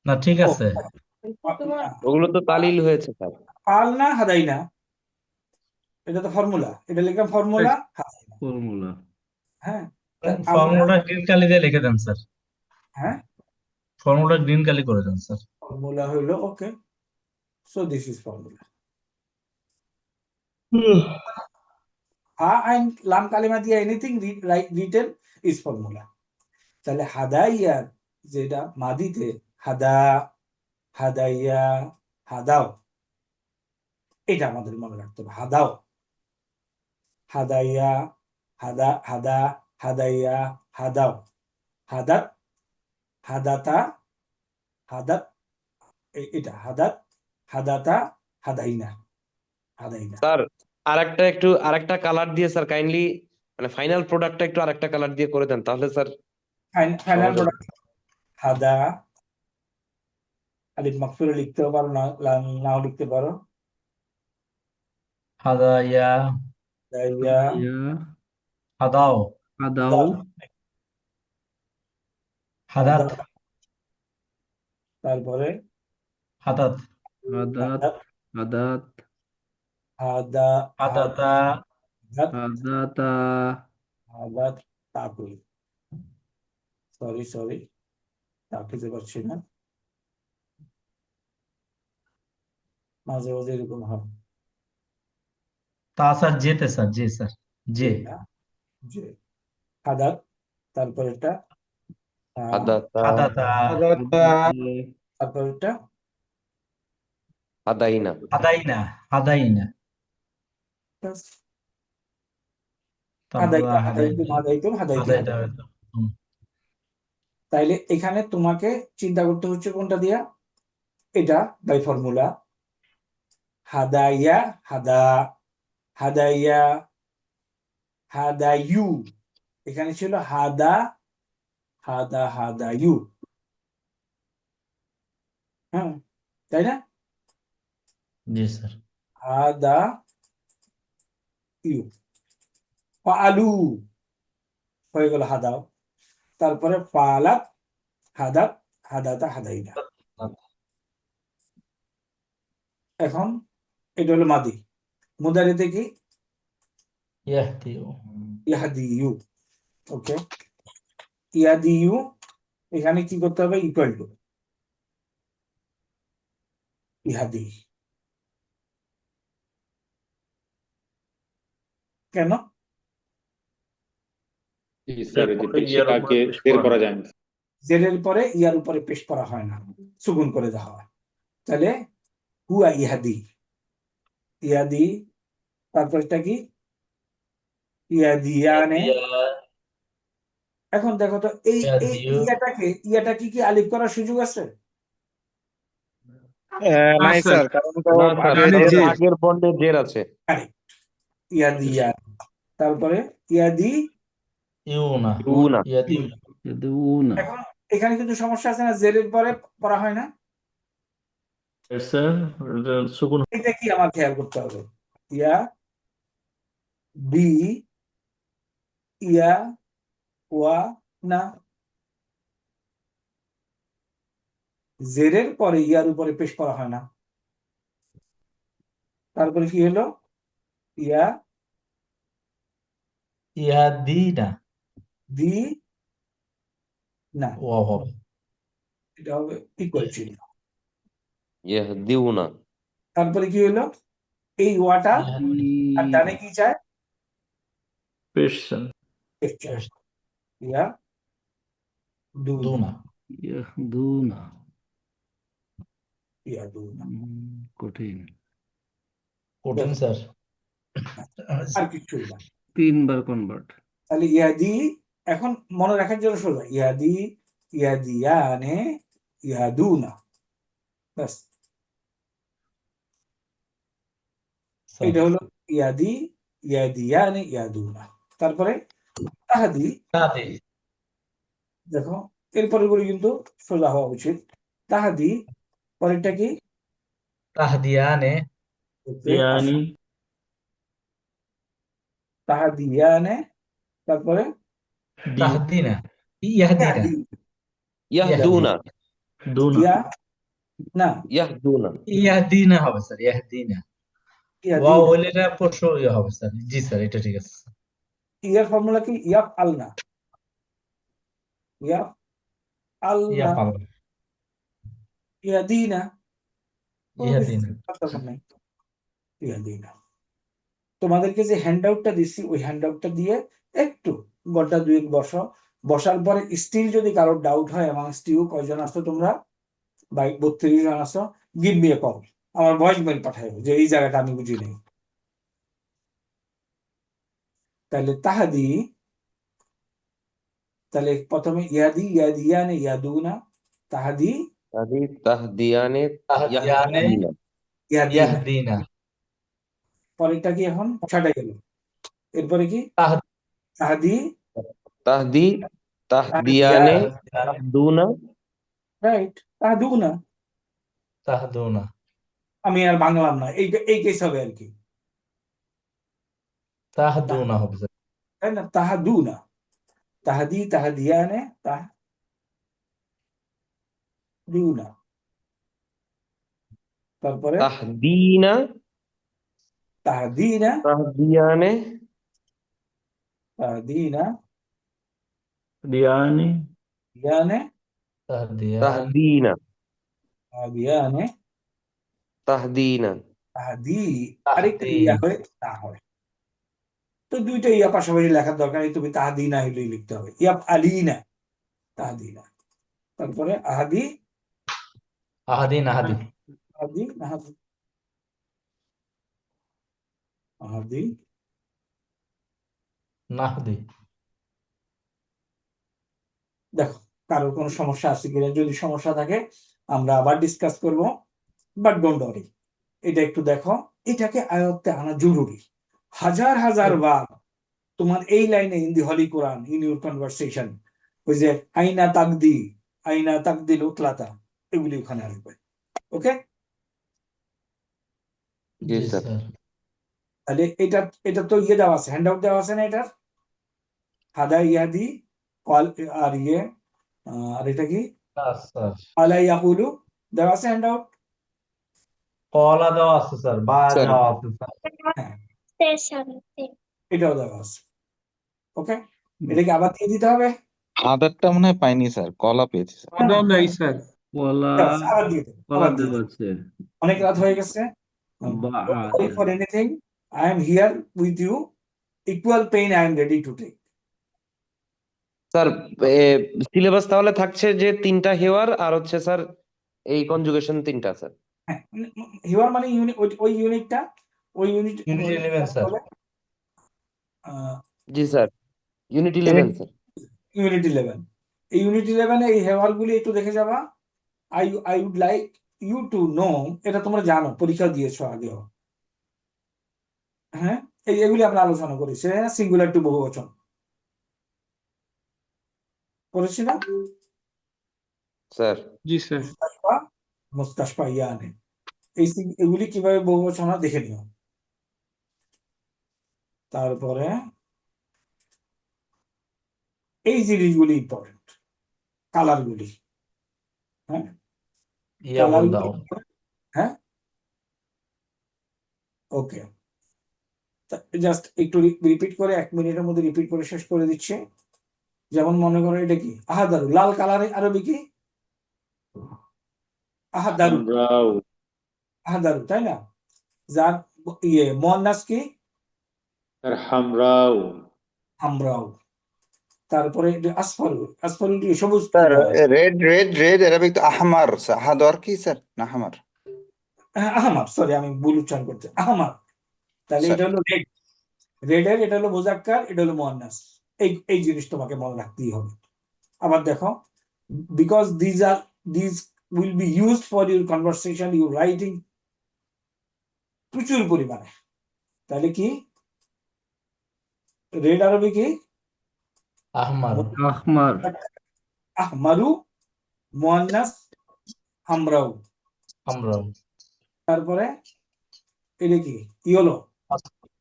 না ঠিক ও, আছে। ওগুলো তো তালিল হয়েছে স্যার। ফালনা, হাদাইনা, এটা তো ফর্মুলা, এটা লিখলাম ফর্মুলা। ফর্মুলা। হ্যাঁ, ফর্মুলাটা গ্রিন কালি দিয়ে লিখে দেন স্যার। হ্যাঁ, ফর্মুলা গ্রিন কালি করে দেন স্যার। ফর্মুলা হইলো ওকে, সো দিস ইজ ফর্মুলা। আইন লাম কালিমা দিয়ে এনিথিং রিটেন ইজ ফর্মুলা। তাহলে হাদাইয়ার যেটা মাদিতে হাদা, হাদাইয়া, হাদাও, এটা আমাদের মনে রাখতে হবে। হাদাও, হাদাইয়া, হাদা, হাদাইয়া, হাদাও, হাদাত, হাদাতা, হাদাত, এটা হাদাত, হাদাতা, হাদাইনা, হাদাইনা। স্যার আরেকটা কালার দিয়ে স্যার কাইন্ডলি, মানে ফাইনাল প্রোডাক্টটা একটু আরেকটা কালার দিয়ে করে দেন, তাহলে স্যার ফাইনাল সহজ হবে। প্রোডাক্ট হাদা, আলিফ মাকসুরে লিখতেও পারো, নাও লিখতে পারো। হাদাইয়া, হাদাইয়া, ইয়া হাদাও, হাদাও, হাদাত, হাদা, তারপরে হাদাত, হাদাত, হাদাত, হাদাত, হাদা, হাদাতা, হাদাত, হাদাতা, হাদাত, তাকুই, সরি তা খেতে পারছি না, মাঝে মাঝে এরকম হয়। তা স্যার জেতে স্যার, জি স্যার, জে, না, যে হাদাত, তারপর এটা হাদাতা, হাদাতা, হাদাতা, তারপর এটা হাদাইনা, হাদাইনা, হাদাইনা, তারপর হাদাইতুম হাদাইতুম হাদাইতি হাদাইতা, হাদাইতুম। তাইলে এখানে তোমাকে চিন্তা করতে হচ্ছে কোনটা দিয়া, এটা বাই ফর্মুলা হাদাইয়া, হাদাইয়া, হাদাইউ, এখানে ছিল হাদাইউ, হ্যাঁ তাই না, জি স্যার, হাদাইউ, ফাআলু হয়ে গেল হাদাও, তারপরে ফালাত, হাদাত, হাদাতা, হাদাইনা। এখন এটা হলো মাদি, মুদারিতে কি ইয়াহদিউ, ইয়াহদিউ, ওকে, ইয়াদিউ, এখানে কি করতে হবে, ইকুয়াল টু ইহাদি, কেন, জি স্যার, ওই যে এরপরে পেশে ইয়ার উপরে কাকে পেশ বের করা করা হয়। যায় না। জেরের পরে ইয়ার উপরে পেশ করা হয় না, সুকুন করে দেওয়া হয়, তাহলে হুয়া ইহাদি, ইয়াদি, তারপর এটা কি ইয়াদিয়ানে। এখন দেখো তো এই ইয়াহদিউ, ইয়াটা কি আলিফ করার সুযোগ আছে, না নাই স্যার, স্যার, কারণ তো না স্যার, আগে মানে কারণ যে আগের বন্ডে জের আছে। ইয়াদিয়া, তারপরে ইয়াদি, ইউনা, ইউনা, ইয়াদিউ, ইয়াদুনা, এখন এখানে কিন্তু সমস্যা আছে না, জেরের পরে পড়া হয় না, স্যার এটা সুকুন এটা কি আমার খেয়াল করতে হবে, ইয়া বি, ইয়া ওয়া না, জেরের পরে ইয়ার উপরে পেশ করা হয় না, তারপরে কি হলো, ইয়া ইয়াহদিনা, দি না, ওয়াও হবে, এটা হবে ইকুয়াল চিহ্ন, ইয়াহদিউনা, তারপরে কি হলো, এই ওয়াটা আর ডানে কি চায়, পেশ স্যার, পেশ চায়, ইয়া দুনা, দুনা, ইয়াহদুনা, ইয়া দুনা, কঠিন, কঠিন স্যার, আর কিছুই না, 3 বার কনভার্ট। তাহলে ইয়াদি, এখন মনে রাখার জন্য সোজা, ইয়াদি, ইয়াদিয়ানে, ইয়াদুনা, ব্যাস, স্যার, এটা হলো ইয়াদি, ইয়াদিয়ানে, ইয়াদুনা, তারপরে তাহাদি, তাহাদি, দেখো এরপরে গুলো কিন্তু সোজা হওয়া উচিত, তাহাদি, পরেরটা কি, তাহদিয়ানে, ইয়ানি, তাহাদিয়ানে, তারপরে দি, তাহদিনা, ইয়াহদিনা, ইয়াহদি, ইয়াহদুনা, দুনা, ইয়া না, ইয়াহদুনা, ইয়াহদিনা হবে স্যার, ইয়াহদিনা, ওয়াও ইয়াদিনা, হলে এটা প্রশ্ন ইয়ে হবে স্যার, জি স্যার, এটা ঠিক আছে, ইয়ার ফর্মুলা কি, ইয়াফ আলনা, ইয়াফ ইয়া আলনা, পালন, ইয়াদিনা, ইয়াহদিনা, দরকার নাই, ইয়াদিনা। তোমাদেরকে যে হ্যান্ড আউটটা দিচ্ছি ওই হ্যান্ড আউটটা দিয়ে একটু ঘন্টা দুয়েক বসার পরে স্টিল যদি কারোর ডাউট হয়, এবং স্টিল কয়জন আসছো তোমরা, 32 জন আসছো, গিভ মি এ কল, আমার ভয়েস মেল পাঠাইবো যে এই জায়গাটা আমি বুঝি নাই। তাহলে তাহাদি, তাহলে প্রথমে ইয়াদি, ইয়াদিয়ানে, ইয়াদুনা, তাহাদি, তাহদিয়ানে, তাহদিয়ানে, ইয়াহদিনা, ইয়াদিনা, ইয়াহদিনা, পরেরটা কি এখন ছাড়া গেল, এরপরে কি তাহদি, তাহাদি, তাহদি, তাহদিয়া, তাহদিয়ানে, ইয়াহদুনা, রাইট, তাহাদুনা, তাহদুনা, আমি আর বাংলাম না, এই কেস হবে আর কি, তাহদুনা হবে স্যার, তাই না, তাহাদুনা, তাহাদি তাহাদিয়ানে তাহদিউনা। তারপরে তাহদিনা তাহদিনা তাহদিয়ানে তাহদিনা দিয়ানি ইয়ানে তাহদিনা তাহদিয়ানে তাহদিনা তাহদি আরেকটা ইয়া হয় তা হয়। তো দুইটা ইয়া পাশাপাশি লেখার দরকার নেই, তুমি তাহাদিনা হইলেই লিখতে হবে, ইয়া আলিনা তাহাদিনা। তারপরে আহাদি আহাদি নাহাদি আহাদি নাহাদি আহাদি নাহদি। দেখো কারোর কোনো সমস্যা আছে কিনা, যদি সমস্যা থাকে আমরা আবার ডিসকাস করব, বাট ডোন্ট ওয়ারি। এটা একটু দেখো, এটাকে আয়ত্তে আনা জরুরি। হাজার হাজার বার তোমার এই লাইনে in the holy Quran in your conversation, ওই যে আইনা তাকদিল উতলাতা, এগুলি ওখানে আসবে। ওকে, জি জি স্যার। স্যার। তাহলে এটা তো ইয়ে দেওয়া আছে, হ্যান্ড আউট দেওয়া আছে না এটার, হাদা ইয়াদি কল আর ইয়ে আর এটা কি না স্যার, আলা ইয়াকুলু দেওয়া আছে হ্যান্ড আউট। কলা দেওয়া আছে স্যার, বা স্যার দেওয়া আছে স্যার। হ্যাঁ এটাও দেওয়া আছে। ওকে, এটাকে আবার দিয়ে দিতে হবে। আদারটা মনে হয় পাইনি স্যার, কলা পেয়েছি স্যার। আদাও নাই স্যার। কলা দেওয়া আছে, আবার দিয়ে দেবো, কলা আবার দিয়ে দেওয়া দেবো। আছে অনেক রাত হয়ে গেছে। বা Don't worry for anything. I am here with you. Equal pain I am ready to take. Sir syllabus তাহলে থাকছে যে 3টা হেওয়ার আর হচ্ছে স্যার এই কনজুগেশন 3টা স্যার। হ্যাঁ, হিওয়ার মানে ইউনিট, ওই ইউনিটটা, ওই ইউনিট ইউনিট 11 স্যার। জি স্যার, ইউনিট 11 স্যার। ইউনিট 11, এই ইউনিট 11 এই হেওয়ারগুলি একটু দেখে যাবা। I would like you to know, এটা তোমরা জানো, পরীক্ষা দিয়েছো আগেও। হ্যাঁ, এগুলি আমরা আলোচনা করেছি, সিঙ্গুলার টু বহুবচন করেছি না স্যার জি স্যার। মুস্তাশফা ইয়ানে, এগুলি কিভাবে বহুবচন হয় দেখে নিও। তারপরে এই জিনিসগুলি ইম্পর্টেন্ট, কালারগুলি। হ্যাঁ, ইয়া বল দাও। হ্যাঁ, ওকে, জাস্ট একটু রিপিট করে 1 মিনিটের মধ্যে রিপিট করে শেষ করে দিচ্ছি। যেমন মনে করো এটা কি আহাদারু, লাল কালারে আরবি কি আহাদারু, হামরাউ আহাদারু, তাই না? যার ইয়ে মুয়ান্নাস কি স্যার হামরাউ আমরাও। তারপরে আসফারু, আসফারু কি সবুজ কি স্যার হয়? রেড অ্যারাবিক তো আহমার, আহাদর কি স্যার না আহমার? হ্যাঁ, আহমার, সরি আমি ভুল উচ্চারণ করছি, আহমার। তাহলে স্যার এটা হলো রেড, রেডের এটা হলো মুজাক্কার, এটা হলো মুয়ান্নাস। এই জিনিস তোমাকে মনে রাখতেই হবে। আবার দেখো, because these will be used for your conversation, your writing প্রচুর পরিমাণে। তাহলে কি রেড আরবি কি আহমার। আহমার। আহমারু, মুয়ান্নাস হামরাউ। আমরা তারপরে এটা কি ইয়েলো,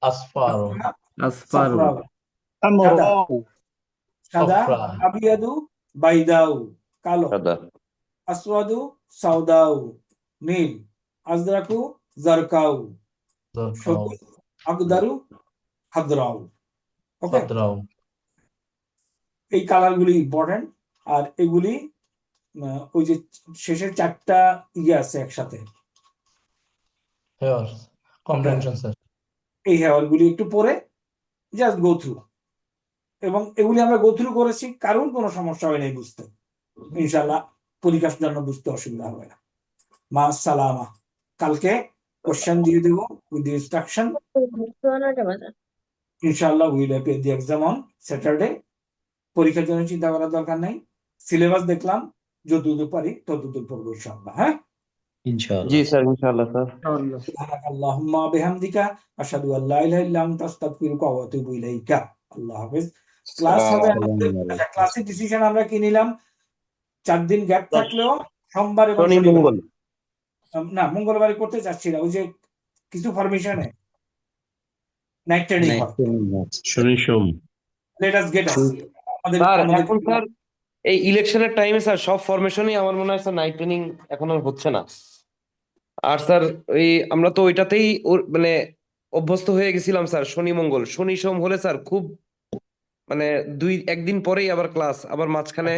আসফার। আসফারু। সাফরাউ, সাদা, সাদা, সফরা। আবিয়াদু বাইদাউ, কালো, দাদা আসওয়াদু সাউদাউ, নীল, আজরাকু জারকাউ, সবুজ আকদারু হাদরাউ। ওকে, সদরাও। এই কালারগুলি ইম্পর্টেন্ট। আর এগুলি ওই যে শেষের 4টা ইয়ে আছে একসাথে, হেয়ার কম্প্রিহেনশন স্যার। এই হেয়ারগুলি একটু পরে জাস্ট গো থ্রু, এবং এগুলি আমরা গো থ্রু করেছি, কারণ কোনো সমস্যা হয় নাই বুঝতে। ইনশাল্লাহ পরীক্ষার জন্য বুঝতে অসুবিধা হবে না। মা সালামা, কালকে কোশ্চেন দিয়ে দেবো উইথ দি ইনস্ট্রাকশন। ইনশাল্লাহ will appear the exam on Saturday. পরীক্ষার জন্য চিন্তা করার দরকার নাই, সিলেবাস দেখলাম, যতদূর পারি ততদূর পড়বো ইনশাআল্লাহ। হ্যাঁ, জি স্যার, ইনশাআল্লাহ স্যার। আল্লাহুম্মা বিহামদিকা আশহাদু আল্লা ইলাহা ইল্লা আনতা আস্তাগফিরুকা ওয়া আতুবু ইলাইকা। আল্লাহ হাফেজ। ক্লাস হবে আমাদের, আচ্ছা ক্লাসের ডিসিশন আমরা কি নিলাম, 4 দিন গ্যাপ থাকলেও সোমবার এবং শনি শনিবার, মঙ্গল না মঙ্গলবারে করতে চাচ্ছি না, ওই যে কিছু পারমিশনে নাইট ট্রেনিং হয়। শনি সোম লেট আস গেট আস আমাদের স্যার আমাদের এখন স্যার এই ইলেকশনের টাইমে স্যার সব ফরমেশনই আমার মনে হয় স্যার নাইট ট্রেনিং এখন আর হচ্ছে না। আর স্যার ওই আমরা তো ওইটাতেই মানে অভ্যস্ত হয়ে গেছিলাম স্যার, শনি মঙ্গল, শনি সোম হলে স্যার খুব মানে একদিন পরেই আবার ক্লাস, আবার মাঝখানে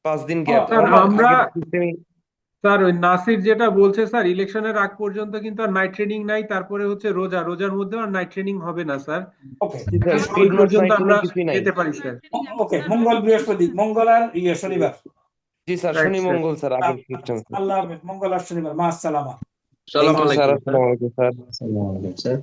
5 দিন গ্যাপ। স্যার আমাদের আমরা আগের সিস্টেমে স্যার ওই নাসির যেটা বলছে স্যার, ইলেকশনের আগ পর্যন্ত কিন্তু আর নাইট ট্রেনিং নাই, তারপরে হচ্ছে রোজার মধ্যেও আর নাইট ট্রেনিং হবে না স্যার। ওকে স্যার ওই স্কুল নট পর্যন্ত নাইট আমরা ট্রেনিং কিছুই নাই। যেতে পারি স্যার। ওকে মঙ্গল বৃহস্পতি, মঙ্গল আর শনিবার। জি স্যার, রাইট শনি স্যার। মঙ্গল স্যার আগের সিস্টেম। আল্লাহ হাফেজ, মঙ্গল আর শনিবার, মা আসসালামা। Thank you sir, sir. আসসালামু আলাইকুম স্যার। আসসালামু আলাইকুম স্যার।